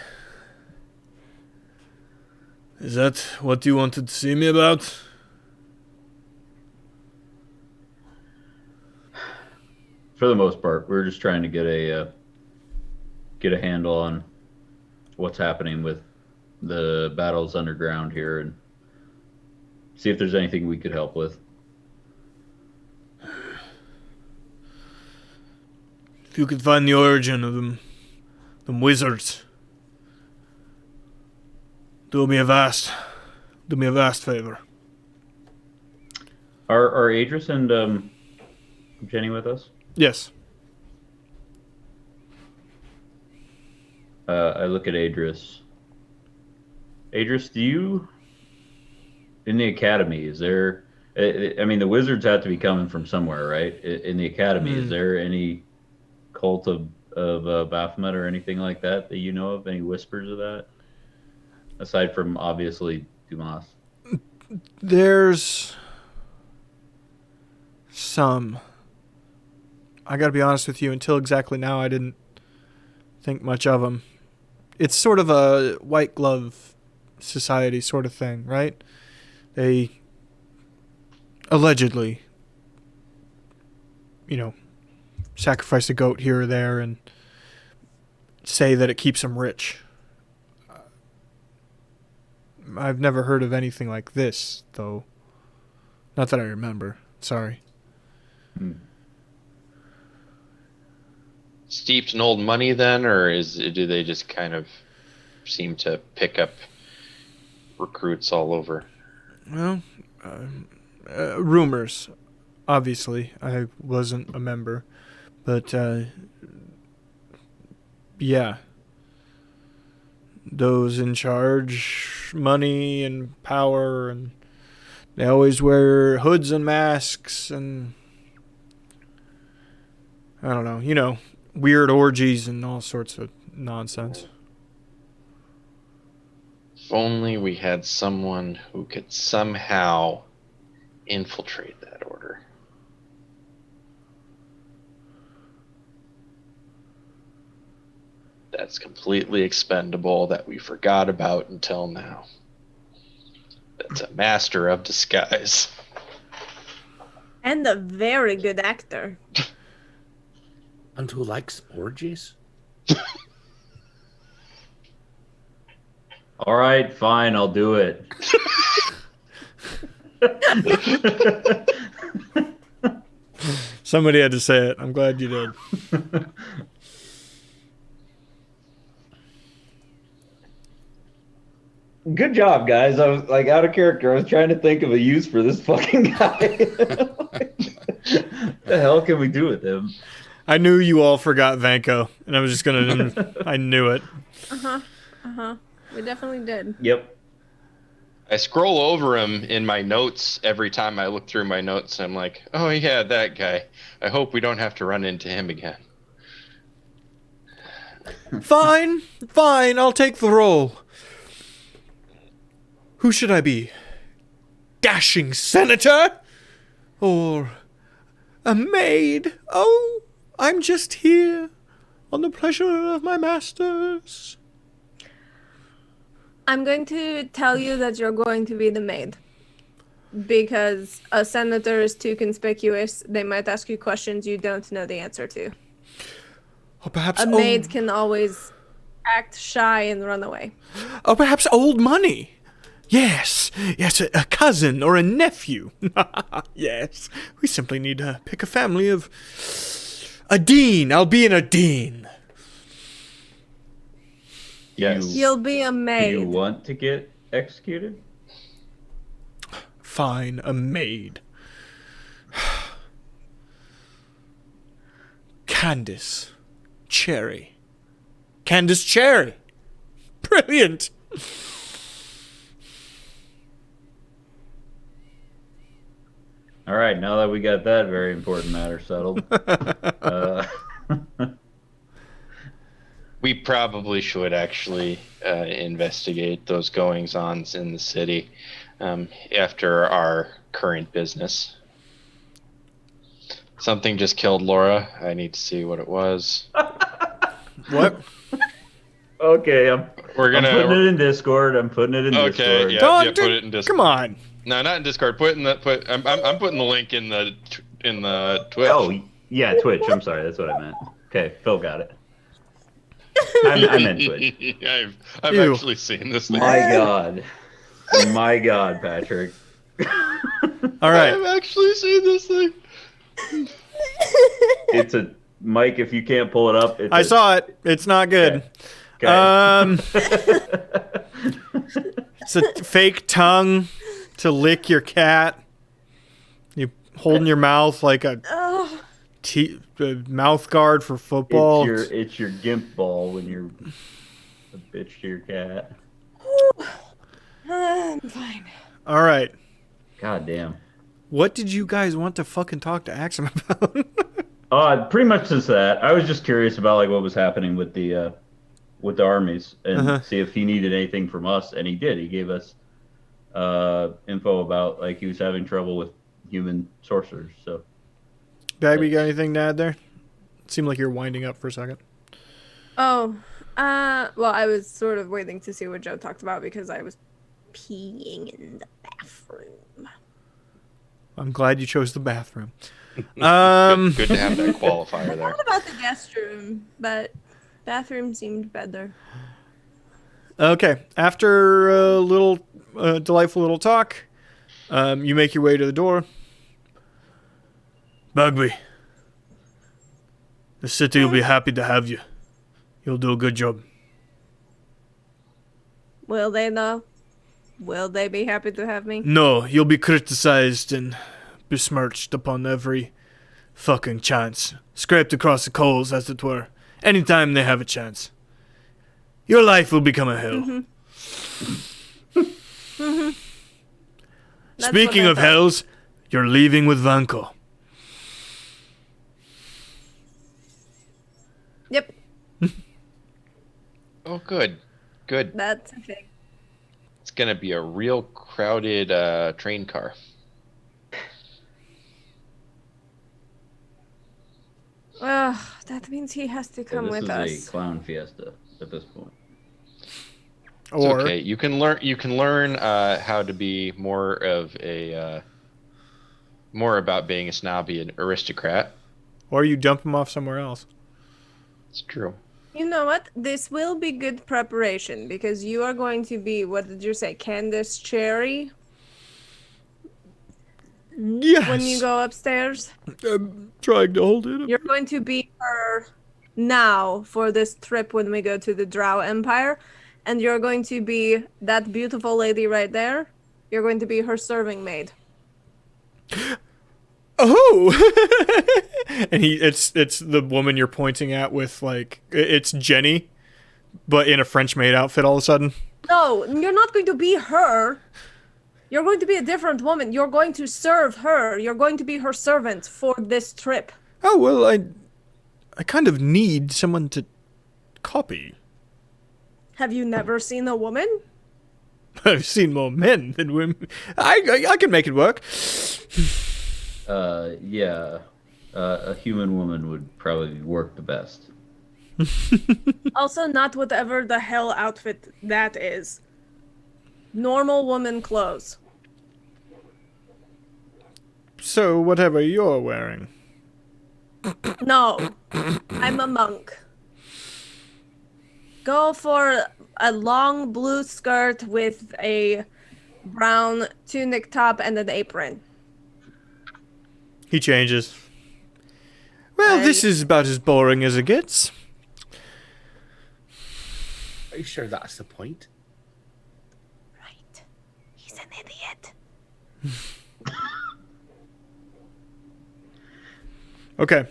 [SPEAKER 2] Is that what you wanted to see me about?
[SPEAKER 4] For the most part, we're just trying to get a handle on what's happening with the battles underground here and see if there's anything we could help with.
[SPEAKER 2] If you could find the origin of them wizards, do me a vast favor.
[SPEAKER 4] Are Aedrys and Jenny with us?
[SPEAKER 2] Yes.
[SPEAKER 4] I look at Aedrys. Aedrys, do you, in the academy, is there, I mean, the wizards have to be coming from somewhere, right? In the academy, is there any cult of Baphomet or anything like that you know of? Any whispers of that? Aside from, obviously, Dumas.
[SPEAKER 2] There's some. I gotta be honest with you, until exactly now, I didn't think much of them. it's sort of a white glove society sort of thing, right? They allegedly, sacrifice a goat here or there and say that it keeps them rich. I've never heard of anything like this, though. Not that I remember. Sorry.
[SPEAKER 3] Steeped in old money then, or do they just kind of seem to pick up recruits all over?
[SPEAKER 2] Well, rumors. Obviously, I wasn't a member, but yeah, those in charge, money and power, and they always wear hoods and masks, and I don't know, weird orgies and all sorts of nonsense.
[SPEAKER 3] If only we had someone who could somehow infiltrate that order. That's completely expendable that we forgot about until now. That's a master of disguise.
[SPEAKER 5] And a very good actor.
[SPEAKER 1] And who likes orgies?
[SPEAKER 4] All right, fine, I'll do it.
[SPEAKER 2] Somebody had to say it. I'm glad you did.
[SPEAKER 4] Good job, guys. I was like out of character. I was trying to think of a use for this fucking guy. The hell can we do with him?
[SPEAKER 2] I knew you all forgot Vanko, and I was just gonna. I knew it.
[SPEAKER 5] We definitely did.
[SPEAKER 4] Yep.
[SPEAKER 3] I scroll over him in my notes every time I look through my notes. I'm like, oh yeah, that guy. I hope we don't have to run into him again.
[SPEAKER 2] Fine. I'll take the role. Who should I be? Dashing senator? Or a maid? Oh, I'm just here on the pleasure of my masters.
[SPEAKER 5] I'm going to tell you that you're going to be the maid. Because a senator is too conspicuous. They might ask you questions you don't know the answer to.
[SPEAKER 2] Or perhaps
[SPEAKER 5] A maid can always act shy and run away.
[SPEAKER 2] Or perhaps old money. Yes, a cousin or a nephew. Yes, we simply need to pick a family of a dean. I'll be a dean.
[SPEAKER 3] Yes.
[SPEAKER 5] You'll be a
[SPEAKER 4] Do
[SPEAKER 5] maid.
[SPEAKER 4] you want to get executed?
[SPEAKER 2] Fine, a maid. Candace Cherry. Brilliant.
[SPEAKER 4] All right, now that we got that very important matter settled.
[SPEAKER 3] We probably should actually investigate those goings-ons in the city after our current business. Something just killed Laura. I need to see what it was.
[SPEAKER 2] What?
[SPEAKER 4] Okay, I'm
[SPEAKER 3] We're
[SPEAKER 4] putting it in Discord.
[SPEAKER 3] Okay,
[SPEAKER 4] Discord.
[SPEAKER 3] yeah, put it in Discord.
[SPEAKER 2] Come on.
[SPEAKER 3] No, not in Discord. I'm putting the link in the Twitch.
[SPEAKER 4] Oh, yeah, Twitch. I'm sorry, that's what I meant. Okay, Phil got it. I meant Twitch.
[SPEAKER 3] I've
[SPEAKER 2] Ew.
[SPEAKER 3] actually seen this thing.
[SPEAKER 4] My God, Patrick.
[SPEAKER 2] All right.
[SPEAKER 3] I've actually seen this thing.
[SPEAKER 4] It's a Mike. If you can't pull it up,
[SPEAKER 2] I saw it. It's not good.
[SPEAKER 4] Okay.
[SPEAKER 2] It's a fake tongue to lick your cat. You holding your mouth like a mouth guard for football.
[SPEAKER 4] It's your gimp ball when you're a bitch to your cat.
[SPEAKER 5] I'm fine.
[SPEAKER 2] All right.
[SPEAKER 4] God damn.
[SPEAKER 2] What did you guys want to fucking talk to Axum about?
[SPEAKER 4] Pretty much just that. I was just curious about like what was happening with the armies and see if he needed anything from us, and he did. He gave us info about like he was having trouble with human sorcerers. So,
[SPEAKER 2] Bagby, got anything to add there? It seemed like you're winding up for a second.
[SPEAKER 5] Oh, well, I was sort of waiting to see what Joe talked about because I was peeing in the bathroom.
[SPEAKER 2] I'm glad you chose the bathroom.
[SPEAKER 3] Good to have that qualifier
[SPEAKER 5] I
[SPEAKER 3] there.
[SPEAKER 5] thought about the guest room, but bathroom seemed better.
[SPEAKER 2] Okay, after a little delightful little talk, you make your way to the door. Bagby, the city will be happy to have you. You'll do a good job.
[SPEAKER 5] Will they, though? Will they be happy to have me?
[SPEAKER 2] No, you'll be criticized and besmirched upon every fucking chance. Scraped across the coals, as it were. Anytime they have a chance. Your life will become a hell.
[SPEAKER 5] That's
[SPEAKER 2] Speaking
[SPEAKER 5] what I
[SPEAKER 2] of
[SPEAKER 5] thought.
[SPEAKER 2] hells, you're leaving with Vanko.
[SPEAKER 5] Yep,
[SPEAKER 3] Oh, good. Good.
[SPEAKER 5] that's a thing.
[SPEAKER 3] It's going to be a real crowded train car.
[SPEAKER 5] Ugh, that means he has to come
[SPEAKER 4] this
[SPEAKER 5] with
[SPEAKER 4] is
[SPEAKER 5] us.
[SPEAKER 4] a clown fiesta at this point.
[SPEAKER 3] It's
[SPEAKER 2] Or
[SPEAKER 3] okay. You can learn how to be more of a more about being a snobby and aristocrat.
[SPEAKER 2] you dump him off somewhere else.
[SPEAKER 3] It's true.
[SPEAKER 5] You know what? This will be good preparation because you are going to be, what did you say, Candace Cherry
[SPEAKER 2] Yes.
[SPEAKER 5] when you go upstairs?
[SPEAKER 2] I'm trying to hold it.
[SPEAKER 5] You're going to be her now for this trip when we go to the Drow Empire. And you're going to be that beautiful lady right there. You're going to be her serving maid.
[SPEAKER 2] Oh. And it's the woman you're pointing at with like it's Jenny, but in a French maid outfit all of a sudden.
[SPEAKER 5] No, you're not going to be her. You're going to be a different woman. You're going to serve her. You're going to be her servant for this trip.
[SPEAKER 2] Oh well, I kind of need someone to copy.
[SPEAKER 5] Have you never seen a woman?
[SPEAKER 2] I've seen more men than women. I can make it work.
[SPEAKER 4] Yeah. A human woman would probably work the best.
[SPEAKER 5] Also, not whatever the hell outfit that is. Normal woman clothes.
[SPEAKER 2] So whatever you're wearing.
[SPEAKER 5] No, I'm a monk. Go for a long blue skirt with a brown tunic top and an apron.
[SPEAKER 2] He changes. Well, this is about as boring as it gets.
[SPEAKER 1] Are you sure that's the point?
[SPEAKER 5] Right. He's an idiot.
[SPEAKER 2] Okay.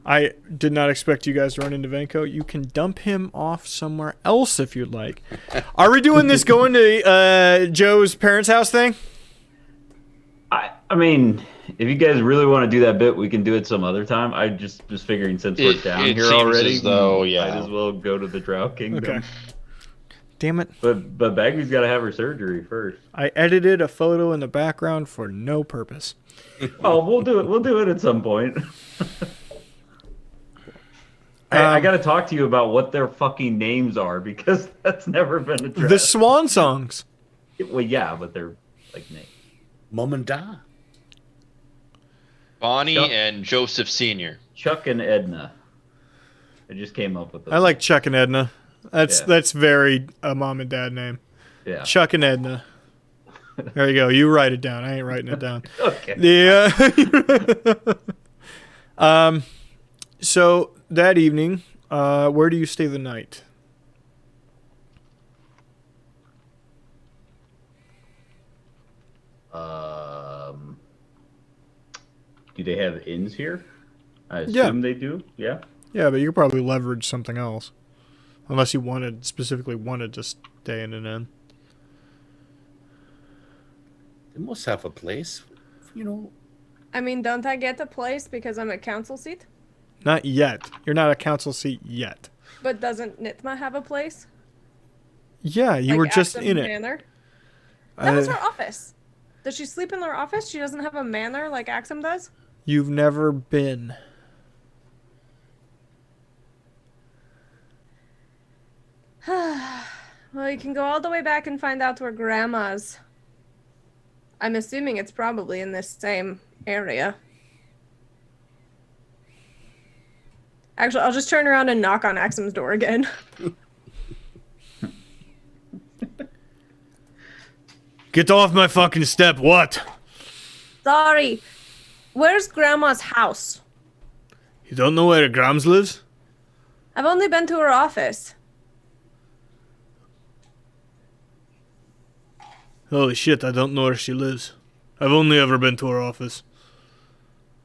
[SPEAKER 2] I did not expect you guys to run into Vanko. You can dump him off somewhere else if you'd like. Are we doing this going to Joe's parents' house thing?
[SPEAKER 4] I mean, if you guys really want to do that bit, we can do it some other time. I just was figuring since we're down
[SPEAKER 3] It
[SPEAKER 4] here
[SPEAKER 3] seems
[SPEAKER 4] already,
[SPEAKER 3] as though,
[SPEAKER 4] might
[SPEAKER 3] yeah.
[SPEAKER 4] as well go to the Drow Kingdom.
[SPEAKER 2] Okay. Damn it.
[SPEAKER 4] But Bagby's got to have her surgery first.
[SPEAKER 2] I edited a photo in the background for no purpose.
[SPEAKER 4] Oh, we'll do it. We'll do it at some point. I got to talk to you about what their fucking names are because that's never been addressed.
[SPEAKER 2] The Swan Songs.
[SPEAKER 4] Well, yeah, but they're like names.
[SPEAKER 1] Mum and Dad.
[SPEAKER 3] Bonnie
[SPEAKER 4] Chuck.
[SPEAKER 3] and Joseph Sr.
[SPEAKER 4] Chuck and Edna. I just came up with it.
[SPEAKER 2] I like Chuck and Edna.
[SPEAKER 4] Yeah.
[SPEAKER 2] That's very a mom and dad name.
[SPEAKER 4] Yeah.
[SPEAKER 2] Chuck and Edna. There you go. You write it down. I ain't writing it down.
[SPEAKER 4] Okay.
[SPEAKER 2] Yeah. So that evening, where do you stay the night?
[SPEAKER 4] Do they have inns here? I assume they do. Yeah.
[SPEAKER 2] Yeah, but you could probably leverage something else, unless you specifically wanted to stay in an inn.
[SPEAKER 1] They must have a place, you know.
[SPEAKER 5] I mean, don't I get a place because I'm a council seat?
[SPEAKER 2] Not yet. You're not a council seat yet.
[SPEAKER 5] But doesn't Knitma have a place?
[SPEAKER 2] Yeah, you
[SPEAKER 5] Like
[SPEAKER 2] were just
[SPEAKER 5] Axum
[SPEAKER 2] in it.
[SPEAKER 5] Manor? That was
[SPEAKER 2] Uh,
[SPEAKER 5] her office. Does she sleep in her office? She doesn't have a manor like Axum does?
[SPEAKER 2] You've never been.
[SPEAKER 5] Well, you can go all the way back and find out where Grandma's. I'm assuming it's probably in this same area. Actually, I'll just turn around and knock on Axum's door again.
[SPEAKER 2] Get off my fucking step, what?
[SPEAKER 5] Sorry. Where's Grandma's house?
[SPEAKER 2] You don't know where Grams lives?
[SPEAKER 5] I've only been to her office.
[SPEAKER 2] Holy shit, I don't know where she lives. I've only ever been to her office.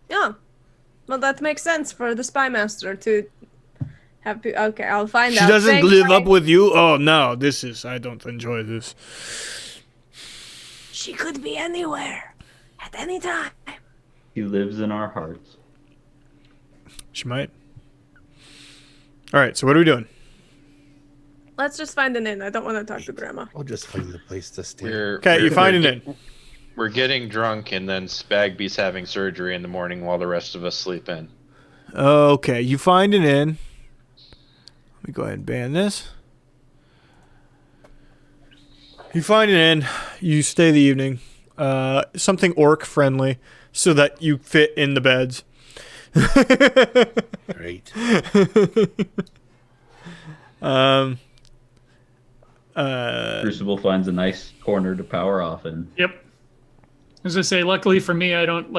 [SPEAKER 5] Yeah. Well, that makes sense for the spy master to have. Okay, I'll find
[SPEAKER 2] She
[SPEAKER 5] out.
[SPEAKER 2] doesn't
[SPEAKER 5] Thanks,
[SPEAKER 2] live up
[SPEAKER 5] bye.
[SPEAKER 2] with you? Oh no, I don't enjoy this.
[SPEAKER 5] She could be anywhere, at any time.
[SPEAKER 4] He lives in our hearts.
[SPEAKER 2] She might. Alright, so what are we doing?
[SPEAKER 5] Let's just find an inn. I don't want to talk to Grandma.
[SPEAKER 1] I'll just find the place to stay.
[SPEAKER 2] Okay, you find an inn.
[SPEAKER 3] We're getting drunk, and then Spagby's having surgery in the morning while the rest of us sleep in.
[SPEAKER 2] Okay, you find an inn. Let me go ahead and ban this. You find an inn. You stay the evening. Something orc friendly, so that you fit in the beds.
[SPEAKER 1] Great.
[SPEAKER 4] Crucible finds a nice corner to power off in.
[SPEAKER 6] Yep. As I say, luckily for me, I don't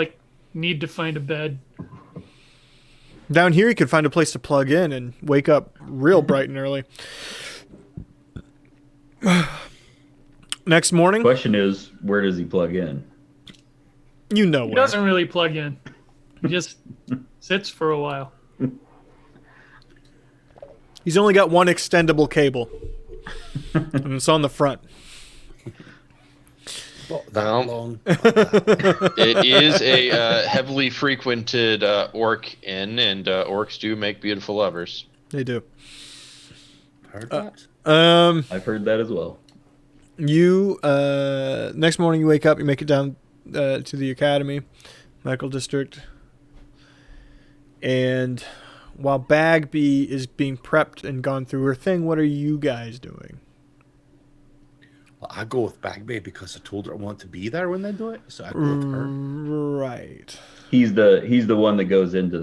[SPEAKER 6] need to find a bed.
[SPEAKER 2] Down here, you could find a place to plug in and wake up real bright and early. Next morning,
[SPEAKER 4] Question is, where does he plug in?
[SPEAKER 2] you know
[SPEAKER 6] He
[SPEAKER 2] where.
[SPEAKER 6] doesn't really plug in. He just sits for a while.
[SPEAKER 2] He's only got one extendable cable, and it's on the front.
[SPEAKER 1] Not that
[SPEAKER 3] Well.
[SPEAKER 1] long.
[SPEAKER 3] It is a heavily frequented orc inn, and orcs do make beautiful lovers.
[SPEAKER 2] They do.
[SPEAKER 1] Heard that?
[SPEAKER 4] I've heard that as well.
[SPEAKER 2] You next morning you wake up, you make it down to the academy, medical district, and while Bagby is being prepped and gone through her thing, what are you guys doing?
[SPEAKER 1] Well, I go with Bagby because I told her I want to be there when they do it, so I go with her.
[SPEAKER 2] Right.
[SPEAKER 4] He's the one that goes into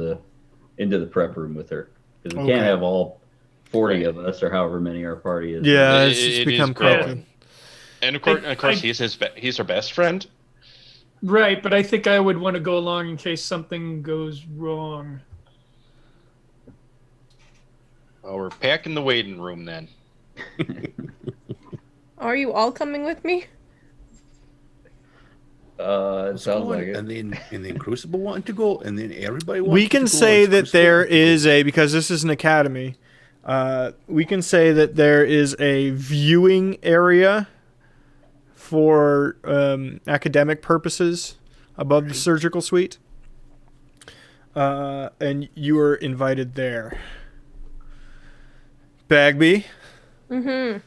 [SPEAKER 4] the prep room with her, because we
[SPEAKER 2] Okay.
[SPEAKER 4] can't have all 40 of us or however many our party is.
[SPEAKER 2] Yeah,
[SPEAKER 3] It-
[SPEAKER 2] it's just
[SPEAKER 3] it
[SPEAKER 2] become
[SPEAKER 3] is growing.
[SPEAKER 2] crowded.
[SPEAKER 3] And of course, he's her best friend.
[SPEAKER 6] Right, but I think I would want to go along in case something goes wrong.
[SPEAKER 3] Well, we're packing the waiting room then.
[SPEAKER 5] Are you all coming with me?
[SPEAKER 4] It
[SPEAKER 1] Let's
[SPEAKER 4] sounds
[SPEAKER 1] go
[SPEAKER 4] like
[SPEAKER 1] and
[SPEAKER 4] it.
[SPEAKER 1] then Crucible wanted to go, and then everybody wanted
[SPEAKER 2] We
[SPEAKER 1] to
[SPEAKER 2] can
[SPEAKER 1] go,
[SPEAKER 2] say
[SPEAKER 1] and
[SPEAKER 2] that
[SPEAKER 1] Crucible
[SPEAKER 2] there
[SPEAKER 1] wanted to go.
[SPEAKER 2] is a, because this is an academy, we can say that there is a viewing area for academic purposes above the surgical suite. And you are invited there. Bagby,
[SPEAKER 5] Mm-hmm.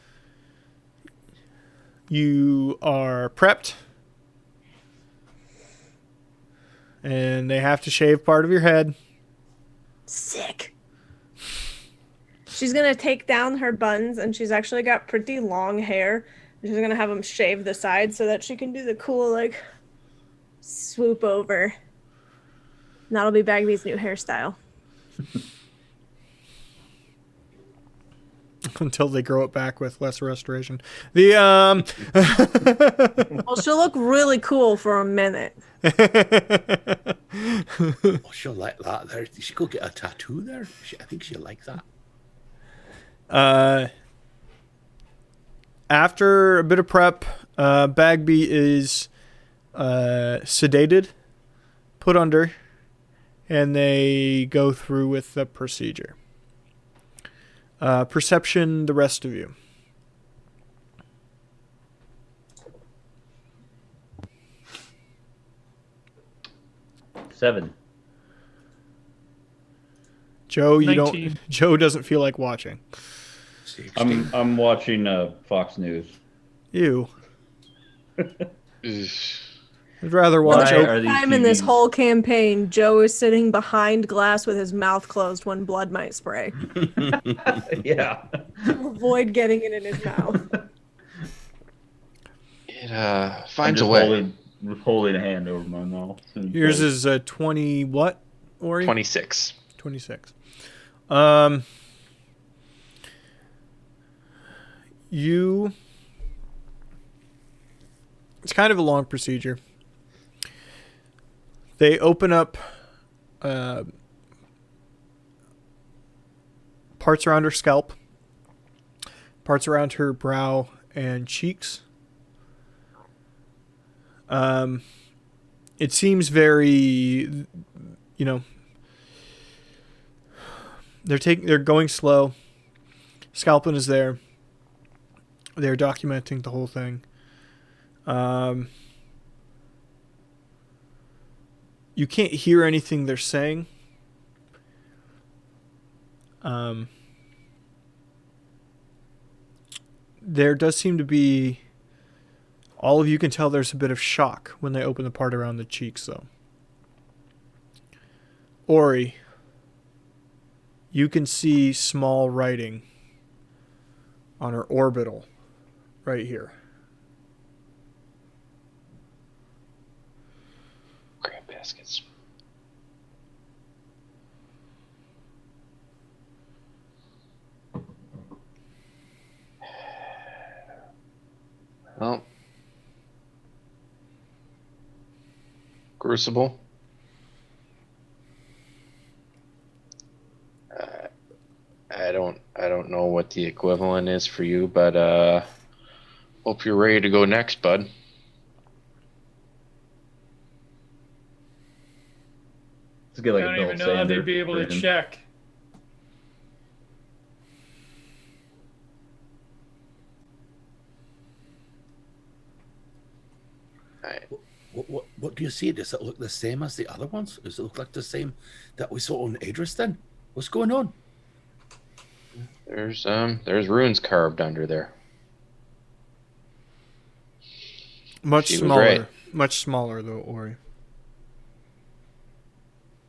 [SPEAKER 2] you are prepped. And they have to shave part of your head.
[SPEAKER 5] Sick. She's gonna take down her buns, and she's actually got pretty long hair. She's gonna have them shave the sides so that she can do the cool swoop over. And that'll be Bagby's new hairstyle.
[SPEAKER 2] Until they grow it back with less restoration. The
[SPEAKER 5] Well, she'll look really cool for a minute.
[SPEAKER 1] Oh, she'll like that. There, she go get a tattoo there. I think she'll like that.
[SPEAKER 2] After a bit of prep, Bagby is sedated, put under, and they go through with the procedure. Perception, the rest of you.
[SPEAKER 4] Seven.
[SPEAKER 2] Joe, you
[SPEAKER 6] 19.
[SPEAKER 2] don't. Joe doesn't feel like watching.
[SPEAKER 1] 16.
[SPEAKER 4] I'm watching Fox News.
[SPEAKER 2] You.
[SPEAKER 3] Ugh.
[SPEAKER 2] I'd rather
[SPEAKER 5] For the
[SPEAKER 2] watch.
[SPEAKER 4] Why
[SPEAKER 5] first
[SPEAKER 4] are these
[SPEAKER 5] time in this
[SPEAKER 4] TVs?
[SPEAKER 5] whole campaign, Joe is sitting behind glass with his mouth closed when blood might spray
[SPEAKER 4] Yeah.
[SPEAKER 5] to avoid getting it in his mouth.
[SPEAKER 3] It
[SPEAKER 4] I'm
[SPEAKER 3] finds a
[SPEAKER 4] just
[SPEAKER 3] way.
[SPEAKER 4] holding a hand over my mouth.
[SPEAKER 2] Yours is 20 what, Ori?
[SPEAKER 3] 26.
[SPEAKER 2] 26. You. It's kind of a long procedure. They open up parts around her scalp, parts around her brow and cheeks. It seems very, they're going slow. Scalping is there. They're documenting the whole thing. You can't hear anything they're saying. There does seem to be... All of you can tell there's a bit of shock when they open the part around the cheeks, though. Ori, you can see small writing on her orbital right here.
[SPEAKER 3] Grab baskets. Well, Crucible. I don't know what the equivalent is for you, but hope you're ready to go next, bud.
[SPEAKER 4] Let's get
[SPEAKER 6] I
[SPEAKER 4] like
[SPEAKER 6] don't
[SPEAKER 4] a Bill
[SPEAKER 6] even know how
[SPEAKER 4] Sander
[SPEAKER 6] they'd be able to
[SPEAKER 4] for him.
[SPEAKER 6] check.
[SPEAKER 3] Alright.
[SPEAKER 1] What do you see? Does it look the same as the other ones? Does it look like the same that we saw on Aedrys then? What's going on?
[SPEAKER 3] There's runes carved under there.
[SPEAKER 2] Much
[SPEAKER 3] She was
[SPEAKER 2] smaller.
[SPEAKER 3] right.
[SPEAKER 2] Much smaller, though, Ori.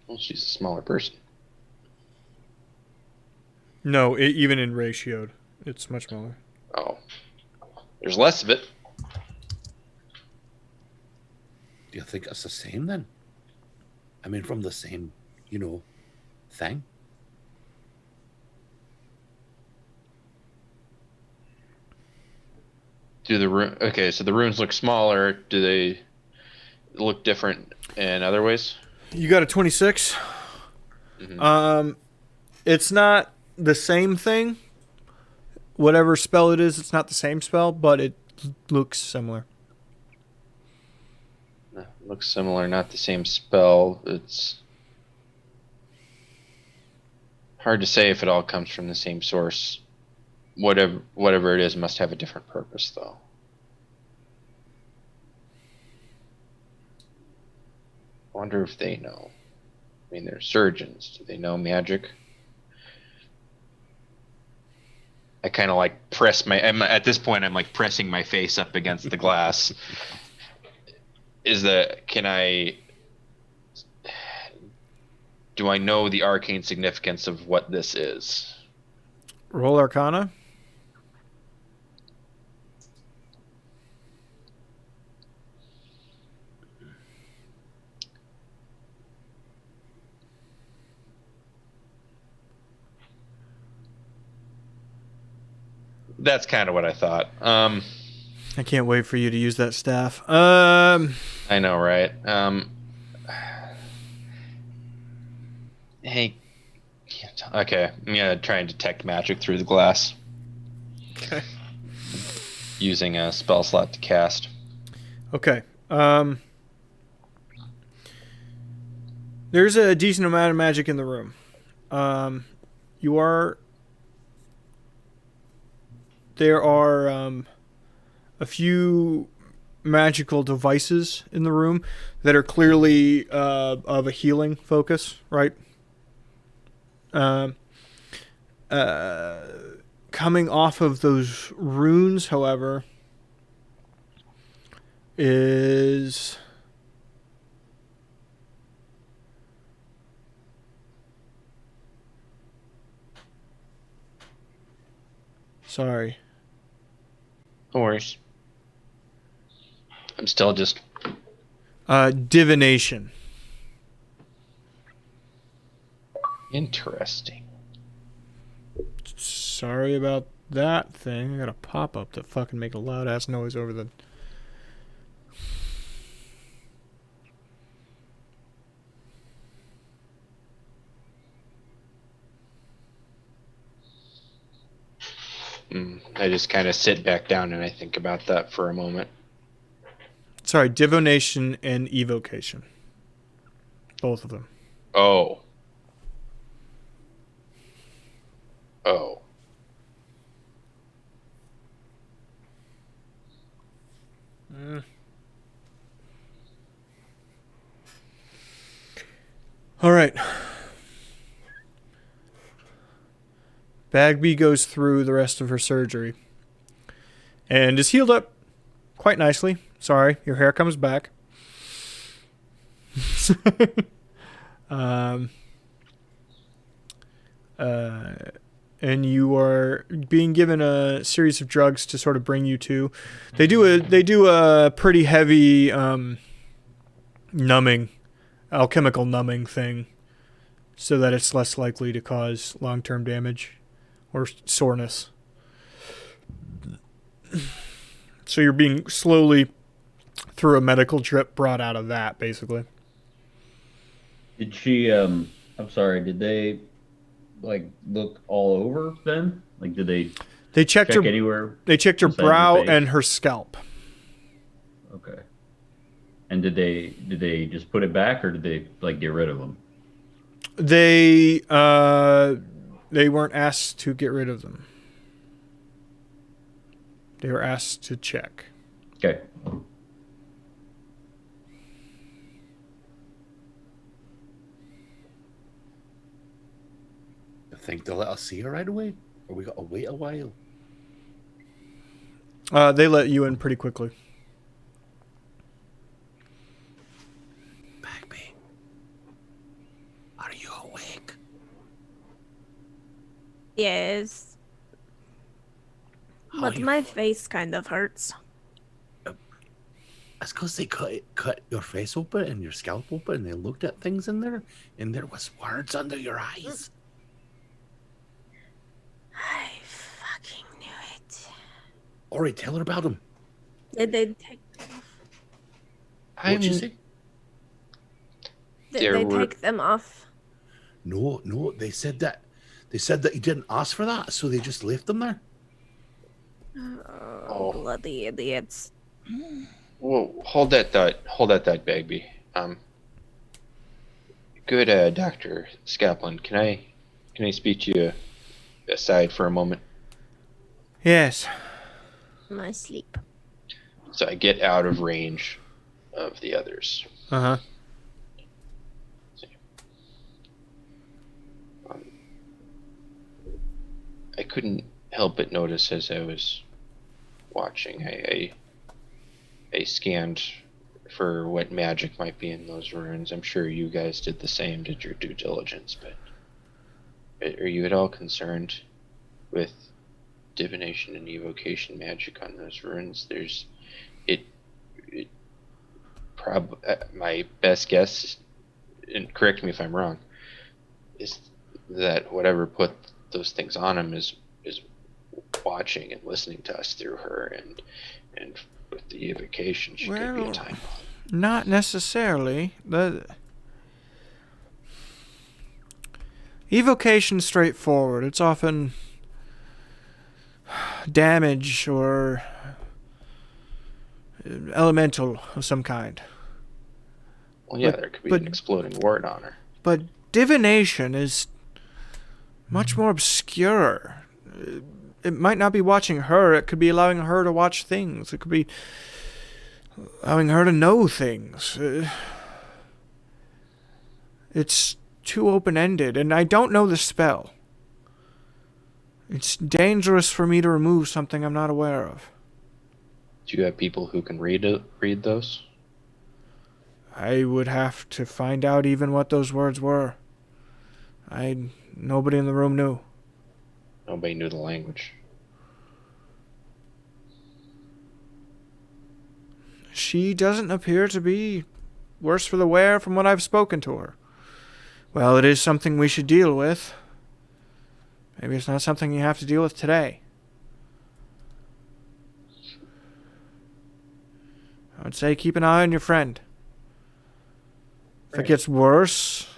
[SPEAKER 3] Well, she's a smaller person.
[SPEAKER 2] No, even in ratioed, it's much smaller.
[SPEAKER 3] Oh. There's less of it.
[SPEAKER 1] Do you think it's the same then? I mean, from the same, thing?
[SPEAKER 3] Okay, so the runes look smaller. Do they look different in other ways?
[SPEAKER 2] You got a 26?
[SPEAKER 3] Mhm.
[SPEAKER 2] It's not the same thing. Whatever spell it is, it's not the same spell, but it looks similar.
[SPEAKER 3] No, looks similar, not the same spell. It's hard to say if it all comes from the same source. Whatever it is must have a different purpose, though. Wonder if they know. I mean, they're surgeons. Do they know magic? I kind of like press at this point, I'm like pressing my face up against the glass. Do I know the arcane significance of what this is?
[SPEAKER 2] Roll Arcana.
[SPEAKER 3] That's kind of what I thought.
[SPEAKER 2] I can't wait for you to use that staff.
[SPEAKER 3] I know, right? Hey, okay, I'm gonna try and detect magic through the glass.
[SPEAKER 2] Okay.
[SPEAKER 3] Using a spell slot to cast.
[SPEAKER 2] Okay. There's a decent amount of magic in the room. There are a few magical devices in the room that are clearly of a healing focus, right? Coming off of those runes, however, is Sorry.
[SPEAKER 3] No worries. I'm still just...
[SPEAKER 2] Divination.
[SPEAKER 3] Interesting.
[SPEAKER 2] Sorry about that thing. I got a pop-up that fucking make a loud-ass noise over the...
[SPEAKER 3] I just kind of sit back down and I think about that for a moment.
[SPEAKER 2] Sorry, divination and evocation. Both of them.
[SPEAKER 3] Oh.
[SPEAKER 2] All right. Bagby goes through the rest of her surgery and is healed up quite nicely. Sorry, your hair comes back. And you are being given a series of drugs to sort of bring you to. They do a pretty heavy numbing, alchemical numbing thing, so that it's less likely to cause long-term damage or soreness. So you're being slowly, through a medical drip, brought out of that, basically.
[SPEAKER 4] Did she, I'm sorry, did they, like, look all over then? Like, did they
[SPEAKER 2] checked
[SPEAKER 4] check
[SPEAKER 2] her
[SPEAKER 4] anywhere?
[SPEAKER 2] They checked her
[SPEAKER 4] inside your
[SPEAKER 2] brow
[SPEAKER 4] face?
[SPEAKER 2] and her scalp.
[SPEAKER 4] Okay. And did they just put it back, or did they, like, get rid of them?
[SPEAKER 2] They weren't asked to get rid of them. They were asked to check.
[SPEAKER 4] Okay.
[SPEAKER 1] I think they'll let us see her right away, or we gotta wait a while.
[SPEAKER 2] They let you in pretty quickly.
[SPEAKER 1] Bagby, are you awake?
[SPEAKER 5] Yes.
[SPEAKER 1] How
[SPEAKER 5] But
[SPEAKER 1] you
[SPEAKER 5] my
[SPEAKER 1] f-
[SPEAKER 5] face kind of hurts.
[SPEAKER 1] That's because they cut your face open and your scalp open, and they looked at things in there, and there was words under your eyes.
[SPEAKER 5] I fucking knew it.
[SPEAKER 1] Ori, tell her about them.
[SPEAKER 5] Did they take
[SPEAKER 1] What'd you say?
[SPEAKER 3] There were-
[SPEAKER 5] take them off?
[SPEAKER 1] No, they said that you didn't ask for that, so they just left them there.
[SPEAKER 5] Oh, bloody idiots.
[SPEAKER 3] Whoa, hold that thought, Bagby. Good, Dr. Scapland, can I speak to you aside for a moment?
[SPEAKER 2] Yes.
[SPEAKER 5] My sleep.
[SPEAKER 3] So I get out of range of the others.
[SPEAKER 2] Uh-huh.
[SPEAKER 3] I couldn't help but notice as I was watching. I scanned for what magic might be in those runes. I'm sure you guys did the same, did your due diligence, but are you at all concerned with divination and evocation magic on those runes? My best guess, and correct me if I'm wrong, is that whatever put those things on them is watching and listening to us through her, and with the evocation she could be a time bomb.
[SPEAKER 2] Not necessarily. The evocation's straightforward. It's often damage or elemental of some kind.
[SPEAKER 3] Well, yeah,
[SPEAKER 2] But-
[SPEAKER 3] there could be
[SPEAKER 2] but-
[SPEAKER 3] an exploding word on her.
[SPEAKER 2] But divination is much more obscure. It might not be watching her. It could be allowing her to watch things. It could be allowing her to know things. It's too open-ended, and I don't know the spell. It's dangerous for me to remove something I'm not aware of.
[SPEAKER 3] Do you have people who can read those?
[SPEAKER 2] I would have to find out even what those words were. Nobody in the room knew.
[SPEAKER 3] Nobody knew the language.
[SPEAKER 2] she doesn't appear to be worse for the wear from what I've spoken to her. Well, it is something we should deal with. Maybe it's not something you have to deal with today. I would say keep an eye on your friend. If it gets worse,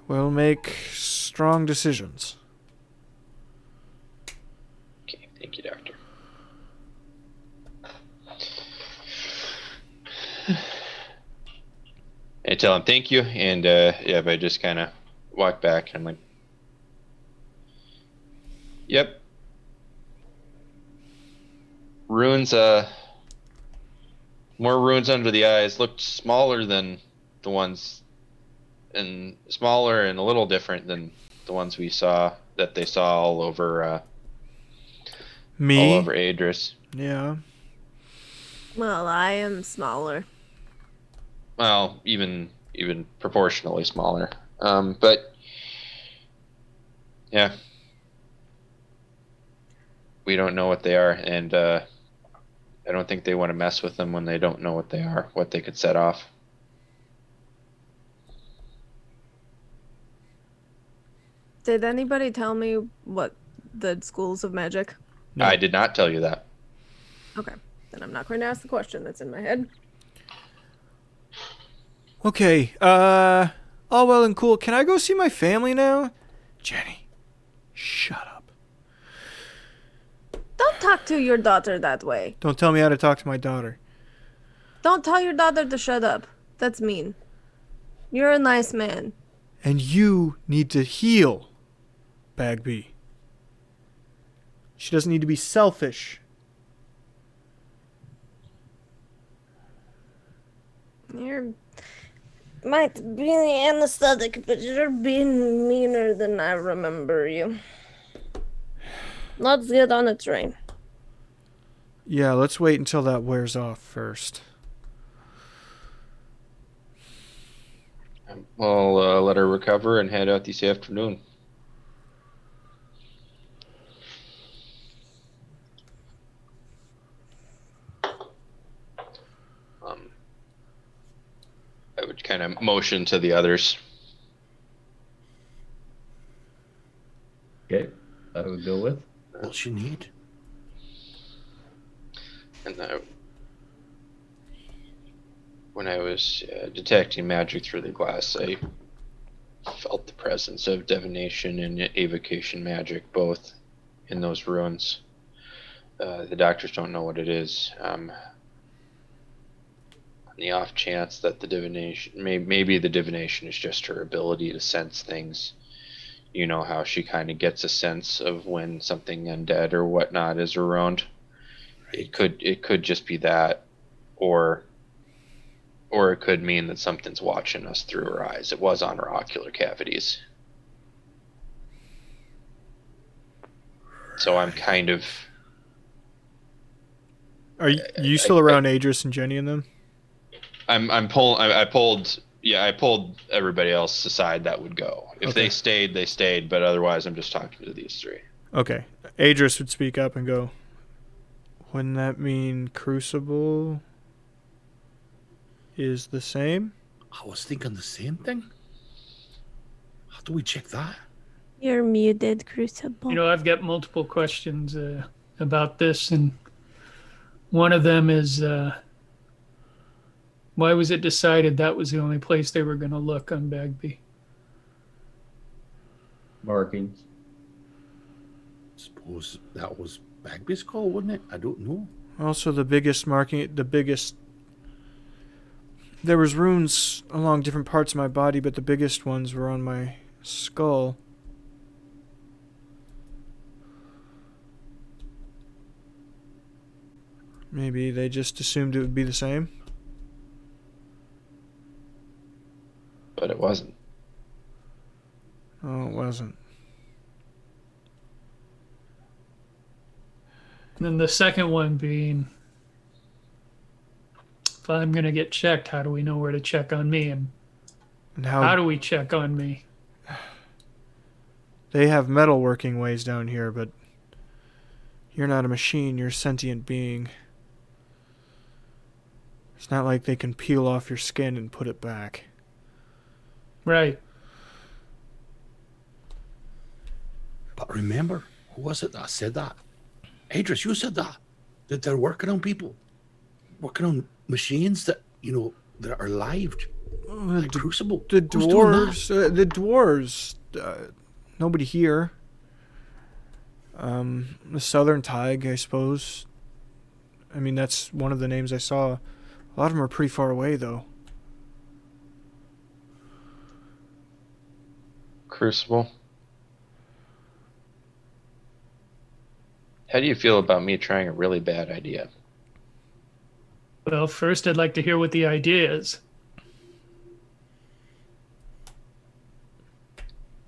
[SPEAKER 2] we'll make strong decisions.
[SPEAKER 3] Okay, thank you, Doctor. I tell him thank you, and but I just kind of walk back. I'm like, yep. Runes, more runes under the eyes, looked smaller than the ones, and smaller and a little different than the ones we saw, that they saw all over Aedrys.
[SPEAKER 2] Yeah.
[SPEAKER 5] Well, I am smaller.
[SPEAKER 3] Well, even proportionally smaller. But yeah, we don't know what they are, and I don't think they want to mess with them when they don't know what they are, what they could set off.
[SPEAKER 5] Did anybody tell me what the schools of magic?
[SPEAKER 2] No.
[SPEAKER 3] I did not tell you that.
[SPEAKER 5] Okay, then I'm not going to ask the question that's in my head.
[SPEAKER 2] Okay, all well and cool. Can I go see my family now? Jenny, shut up.
[SPEAKER 5] Don't talk to your daughter that way.
[SPEAKER 2] Don't tell me how to talk to my daughter.
[SPEAKER 5] Don't tell your daughter to shut up. That's mean. You're a nice man.
[SPEAKER 2] And you need to heal, Bagby. She doesn't need to be selfish.
[SPEAKER 5] You might be the anesthetic, but you're being meaner than I remember you. Let's get on a train.
[SPEAKER 2] Yeah, let's wait until that wears off first.
[SPEAKER 3] We'll let her recover and head out this afternoon. I would kind of motion to the others.
[SPEAKER 4] Okay, that would go with.
[SPEAKER 1] What you need?
[SPEAKER 3] And when I was detecting magic through the glass, I felt the presence of divination and evocation magic, both in those ruins. The doctors don't know what it is. On the off chance that the divination, maybe the divination is just her ability to sense things. You know how she kind of gets a sense of when something undead or whatnot is around. It could just be that, or it could mean that something's watching us through her eyes. It was on her ocular cavities. So I'm kind of.
[SPEAKER 2] Are you still around Aedrys and Jenny and them?
[SPEAKER 3] I pulled everybody else aside that would go. If they stayed, they stayed, but otherwise I'm just talking to these three.
[SPEAKER 2] Okay. Aedrys would speak up and go, wouldn't that mean Crucible is the same?
[SPEAKER 1] I was thinking the same thing. How do we check that?
[SPEAKER 5] You're muted, Crucible.
[SPEAKER 6] You know, I've got multiple questions about this, and one of them is why was it decided that was the only place they were going to look on Bagby?
[SPEAKER 4] Markings.
[SPEAKER 1] Suppose that was Bagby's call, wasn't it? I don't know.
[SPEAKER 2] Also, there was runes along different parts of my body, but the biggest ones were on my skull. Maybe they just assumed it would be the same.
[SPEAKER 3] But it wasn't.
[SPEAKER 2] Oh, it wasn't.
[SPEAKER 6] And then the second one being, if I'm going to get checked, how do we know where to check on me? And how do we check on me?
[SPEAKER 2] They have metalworking ways down here, but you're not a machine, you're a sentient being. It's not like they can peel off your skin and put it back.
[SPEAKER 6] Right.
[SPEAKER 1] But remember, who was it that said that? Aedrys, you said that. That they're working on people. Working on machines that, that are live. Like Crucible.
[SPEAKER 2] The
[SPEAKER 1] Who's doing that?
[SPEAKER 2] dwarves. Nobody here. The Southern Tig, I suppose. I mean, that's one of the names I saw. A lot of them are pretty far away, though.
[SPEAKER 3] Crucible. How do you feel about me trying a really bad idea?
[SPEAKER 6] Well, first I'd like to hear what the idea is.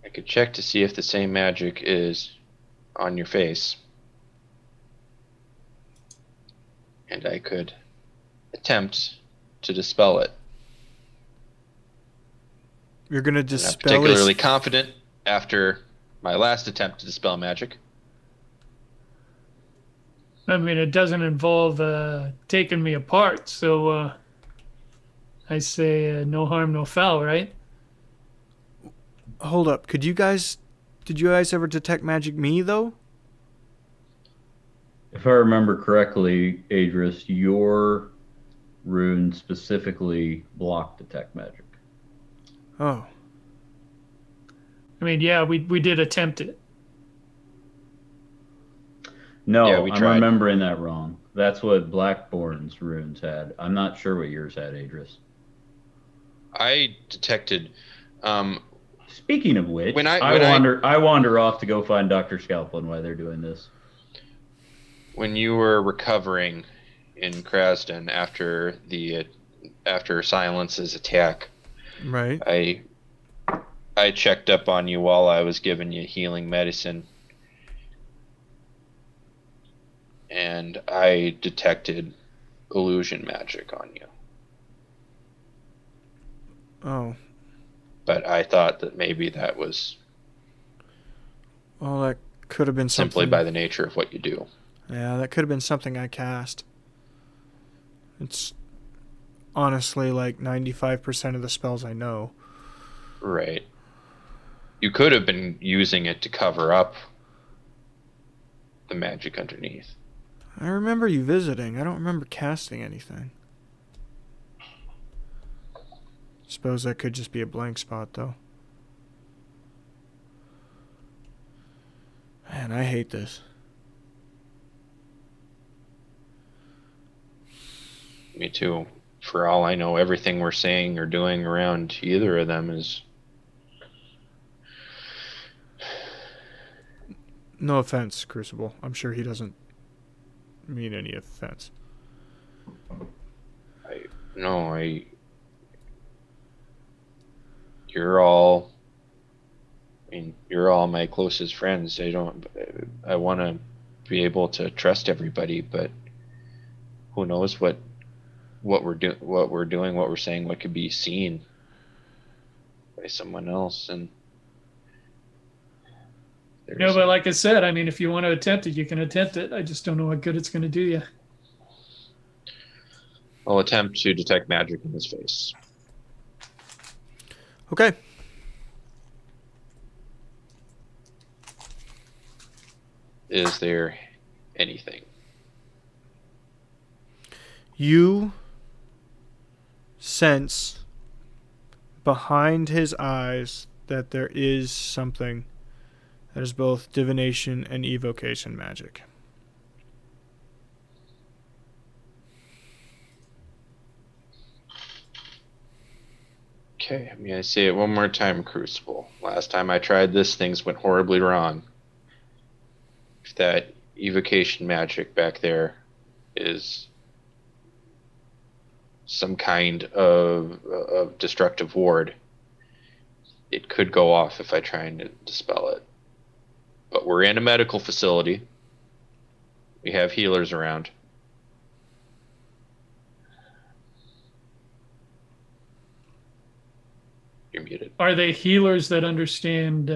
[SPEAKER 3] I could check to see if the same magic is on your face. And I could attempt to dispel it.
[SPEAKER 2] You're gonna
[SPEAKER 3] I'm
[SPEAKER 2] dispel
[SPEAKER 3] particularly confident after my last attempt to dispel magic.
[SPEAKER 6] I mean, it doesn't involve taking me apart, so I say no harm, no foul, right?
[SPEAKER 2] Hold up. Did you guys ever detect magic me, though?
[SPEAKER 4] If I remember correctly, Aedrys, your rune specifically block detect magic.
[SPEAKER 2] Oh.
[SPEAKER 6] I mean, yeah, we did attempt it.
[SPEAKER 4] No,
[SPEAKER 3] Yeah, we
[SPEAKER 4] I'm
[SPEAKER 3] tried.
[SPEAKER 4] remembering that wrong. That's what Blackborn's runes had. I'm not sure what yours had, Aedrys.
[SPEAKER 3] I detected.
[SPEAKER 4] Speaking of which,
[SPEAKER 3] When I
[SPEAKER 4] I wander off to go find Dr. Scalpelin while they're doing this.
[SPEAKER 3] When you were recovering in Krasden after Silence's attack,
[SPEAKER 2] Right.
[SPEAKER 3] I checked up on you while I was giving you healing medicine, and I detected illusion magic on you.
[SPEAKER 2] Oh.
[SPEAKER 3] But I thought that maybe that was
[SPEAKER 2] Well, that could have been something.
[SPEAKER 3] simply by the nature of what you do.
[SPEAKER 2] Yeah, that could have been something I cast. It's honestly like 95% of the spells I know.
[SPEAKER 3] Right. You could have been using it to cover up the magic underneath.
[SPEAKER 2] I remember you visiting. I don't remember casting anything. Suppose that could just be a blank spot, though. Man, I hate this.
[SPEAKER 3] Me too. For all I know, everything we're saying or doing around either of them is...
[SPEAKER 2] No offense, Crucible. I'm sure he doesn't mean any offense.
[SPEAKER 3] You're all... I mean, you're all my closest friends. I want to be able to trust everybody, but who knows what we're doing, what we're saying, what could be seen by someone else. And
[SPEAKER 6] No, but like I said, I mean, if you want to attempt it, you can attempt it. I just don't know what good it's going to do you.
[SPEAKER 3] I'll attempt to detect magic in his face.
[SPEAKER 2] Okay.
[SPEAKER 3] Is there anything?
[SPEAKER 2] You sense behind his eyes that there is something that is both divination and evocation magic.
[SPEAKER 3] Okay, I'm going to say it one more time, Crucible. Last time I tried this, things went horribly wrong. If that evocation magic back there is some kind of destructive ward, it could go off if I try and dispel it. But we're in a medical facility. We have healers around. You're muted.
[SPEAKER 6] Are they healers that understand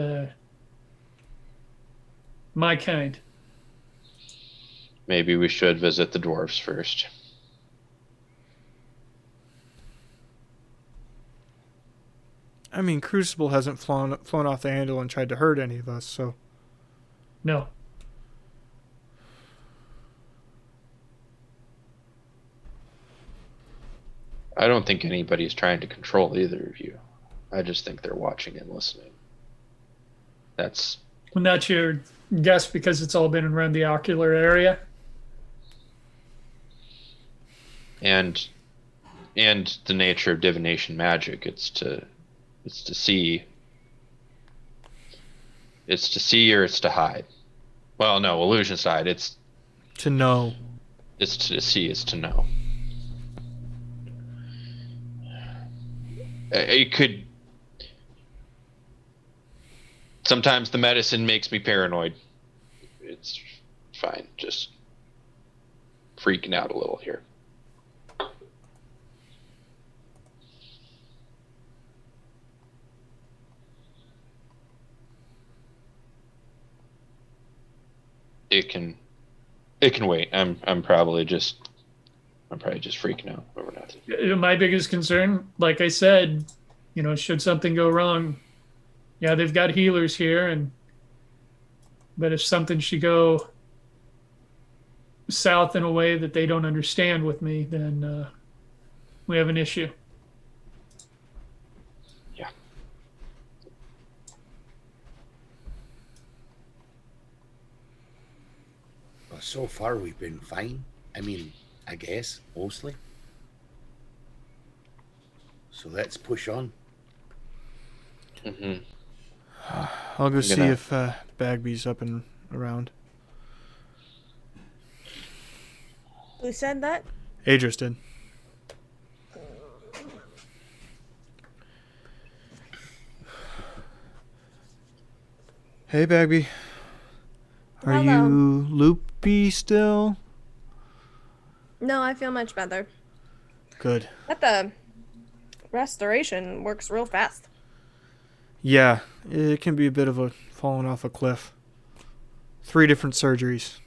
[SPEAKER 6] my kind?
[SPEAKER 3] Maybe we should visit the dwarves first.
[SPEAKER 2] I mean, Crucible hasn't flown off the handle and tried to hurt any of us, so...
[SPEAKER 6] No.
[SPEAKER 3] I don't think anybody's trying to control either of you. I just think they're watching and listening. That's
[SPEAKER 6] Well, that's your guess because it's all been around the ocular area.
[SPEAKER 3] and the nature of divination magic. It's to see. It's to see or it's to hide. Well, no, illusion side. It's
[SPEAKER 2] To know.
[SPEAKER 3] It's to see. It's to know. It could. Sometimes the medicine makes me paranoid. It's fine. Just freaking out a little here. It can wait. I'm probably just freaking out over nothing.
[SPEAKER 6] My biggest concern, like I said, should something go wrong, yeah, they've got healers here, but if something should go south in a way that they don't understand with me, then we have an issue.
[SPEAKER 3] Yeah.
[SPEAKER 1] Well, so far we've been fine. I mean, I guess, mostly. So let's push on.
[SPEAKER 3] Mm-hmm.
[SPEAKER 2] I'll go
[SPEAKER 3] I'm
[SPEAKER 2] see
[SPEAKER 3] gonna-
[SPEAKER 2] if Bagby's up and around.
[SPEAKER 5] Who said that?
[SPEAKER 2] Aedrys did. Hey, Bagby. Are
[SPEAKER 5] Hello.
[SPEAKER 2] you loopy still?
[SPEAKER 5] No, I feel much better.
[SPEAKER 2] Good.
[SPEAKER 5] But the restoration works real fast.
[SPEAKER 2] Yeah, it can be a bit of a falling off a cliff. 3 different surgeries.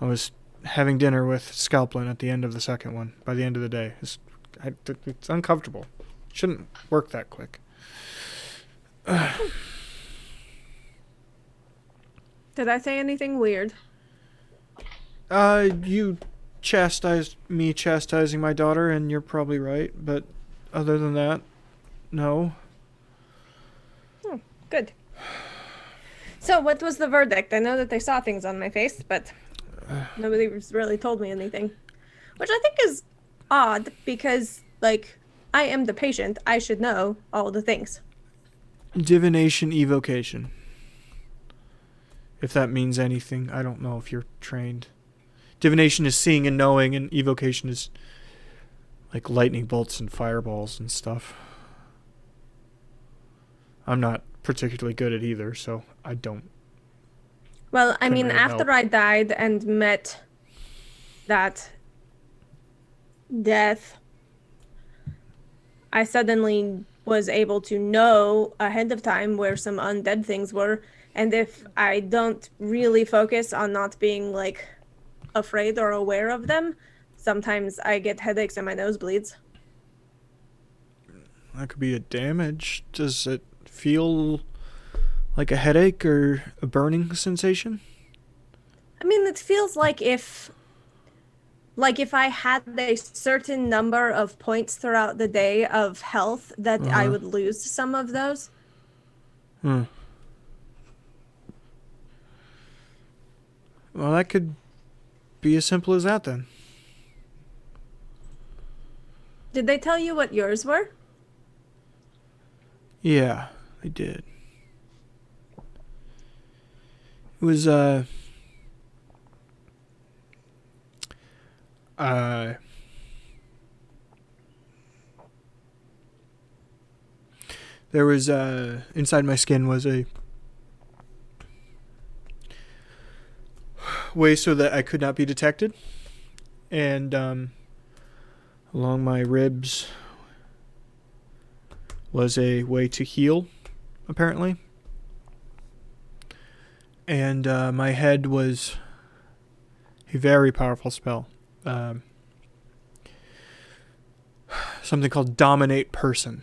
[SPEAKER 2] I was having dinner with Scalplin at the end of the second one, by the end of the day. It's uncomfortable. Shouldn't work that quick.
[SPEAKER 5] Did I say anything weird?
[SPEAKER 2] You chastised me chastising my daughter, and you're probably right, but other than that, no.
[SPEAKER 5] Good. So, what was the verdict? I know that they saw things on my face, but nobody's really told me anything. Which I think is odd because, I am the patient. I should know all the things.
[SPEAKER 2] Divination evocation. If that means anything, I don't know if you're trained. Divination is seeing and knowing, and evocation is like lightning bolts and fireballs and stuff. I'm not particularly good at either, so I don't.
[SPEAKER 5] Well, I
[SPEAKER 2] Couldn't
[SPEAKER 5] mean,
[SPEAKER 2] really
[SPEAKER 5] after
[SPEAKER 2] help.
[SPEAKER 5] I died and met that death, I suddenly was able to know ahead of time where some undead things were. And if I don't really focus on not being, afraid or aware of them, sometimes I get headaches and my nose bleeds.
[SPEAKER 2] That could be a damage. Does it feel like a headache or a burning sensation?
[SPEAKER 5] I mean, it feels like if I had a certain number of points throughout the day of health, that I
[SPEAKER 2] Uh-huh.
[SPEAKER 5] would lose some of those.
[SPEAKER 2] Hmm. Well, that could be as simple as that then.
[SPEAKER 5] Did they tell you what yours were?
[SPEAKER 2] Yeah, they did. It was, there was, inside my skin was a way so that I could not be detected. And, along my ribs was a way to heal, apparently. And my head was a very powerful spell. Something called Dominate Person.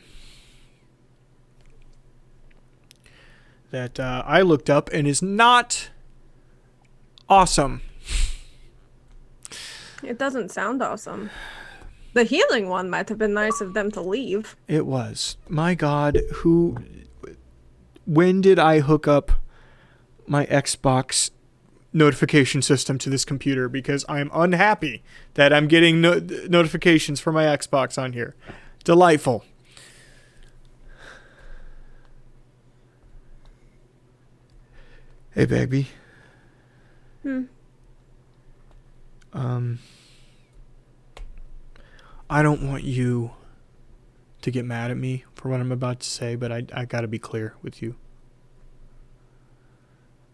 [SPEAKER 2] that I looked up and is not awesome.
[SPEAKER 5] It doesn't sound awesome. The healing one might have been nice of them to leave.
[SPEAKER 2] It was. My God, when did I hook up my Xbox notification system to this computer? Because I'm unhappy that I'm getting notifications for my Xbox on here. Delightful. Hey, baby. I don't want you to get mad at me for what I'm about to say, but I gotta be clear with you.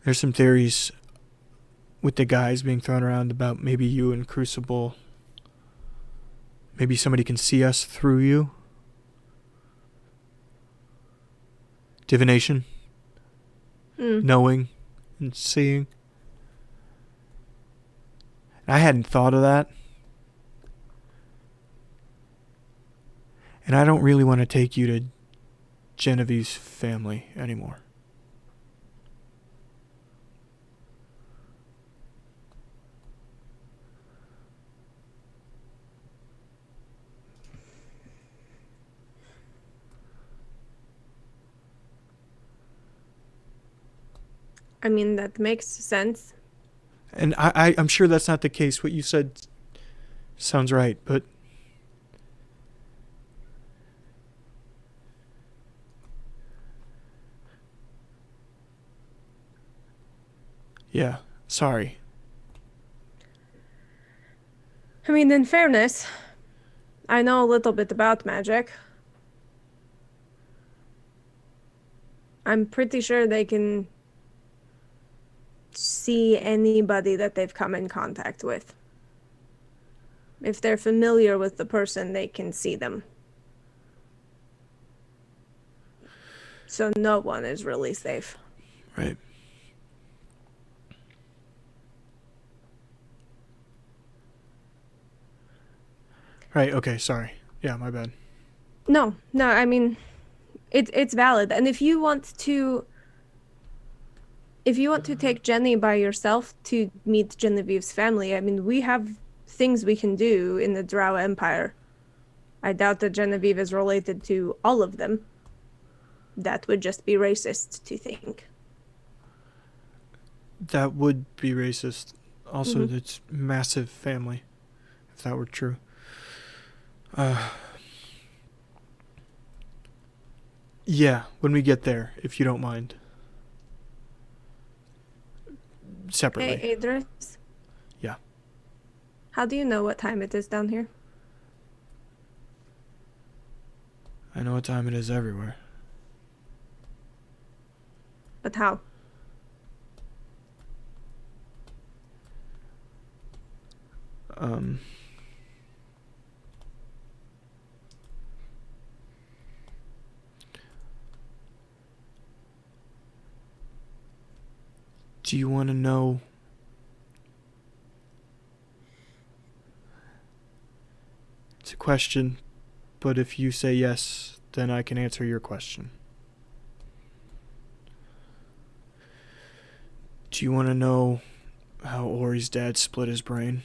[SPEAKER 2] There's some theories with the guys being thrown around about maybe you and Crucible. Maybe somebody can see us through you. Divination. Knowing and seeing. I hadn't thought of that. And I don't really want to take you to Genevieve's family anymore.
[SPEAKER 5] I mean, that makes sense.
[SPEAKER 2] And I'm sure that's not the case. What you said sounds right, but yeah, sorry.
[SPEAKER 5] I mean, in fairness, I know a little bit about magic. I'm pretty sure they can see anybody that they've come in contact with. If they're familiar with the person, they can see them. So no one is really safe.
[SPEAKER 2] Right. Right, okay, sorry. Yeah, my bad.
[SPEAKER 5] No, I mean, it's valid. And if you want to take Jenny by yourself to meet Genevieve's family, I mean, we have things we can do in the Drow Empire. I doubt that Genevieve is related to all of them. That would just be racist to think.
[SPEAKER 2] That would be racist. Also, it's massive family, if that were true. Yeah, when we get there, if you don't mind. Separately.
[SPEAKER 5] Hey, Aedrys?
[SPEAKER 2] Yeah.
[SPEAKER 5] How do you know what time it is down here?
[SPEAKER 2] I know what time it is everywhere.
[SPEAKER 5] But how?
[SPEAKER 2] Do you want to know? It's a question, but if you say yes, then I can answer your question. Do you want to know how Ori's dad split his brain?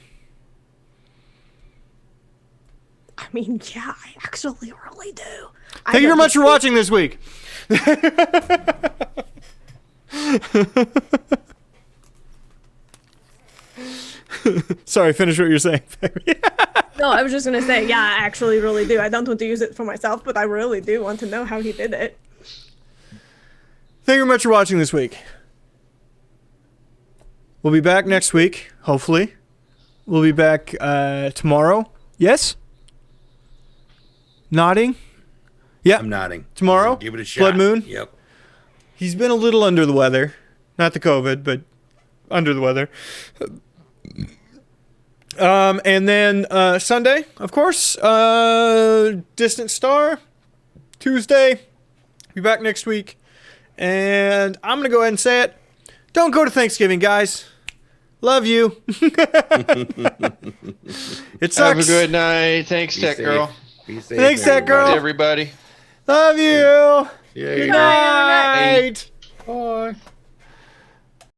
[SPEAKER 5] I mean, yeah, I actually really do.
[SPEAKER 2] Thank you very much for watching this week. Sorry, finish what you're saying.
[SPEAKER 5] No, I was just going to say, yeah, I actually really do. I don't want to use it for myself, but I really do want to know how he did it.
[SPEAKER 2] Thank you very much for watching this week. We'll be back next week, hopefully. We'll be back tomorrow. Yes? Nodding? Yeah.
[SPEAKER 1] I'm nodding.
[SPEAKER 2] Tomorrow?
[SPEAKER 1] Give it a shot.
[SPEAKER 2] Blood Moon?
[SPEAKER 1] Yep.
[SPEAKER 2] He's been a little under the weather. Not the COVID, but under the weather. And then Sunday, of course. Distant Star. Tuesday. Be back next week. And I'm going to go ahead and say it. Don't go to Thanksgiving, guys. Love you. It sucks.
[SPEAKER 3] Have a good night. Thanks,
[SPEAKER 1] Be
[SPEAKER 3] Tech
[SPEAKER 1] safe.
[SPEAKER 3] Girl.
[SPEAKER 1] Be safe,
[SPEAKER 2] Thanks, Tech Girl.
[SPEAKER 3] Everybody.
[SPEAKER 2] Love you.
[SPEAKER 1] Yeah,
[SPEAKER 2] Good night.
[SPEAKER 3] Bye.
[SPEAKER 6] Bye.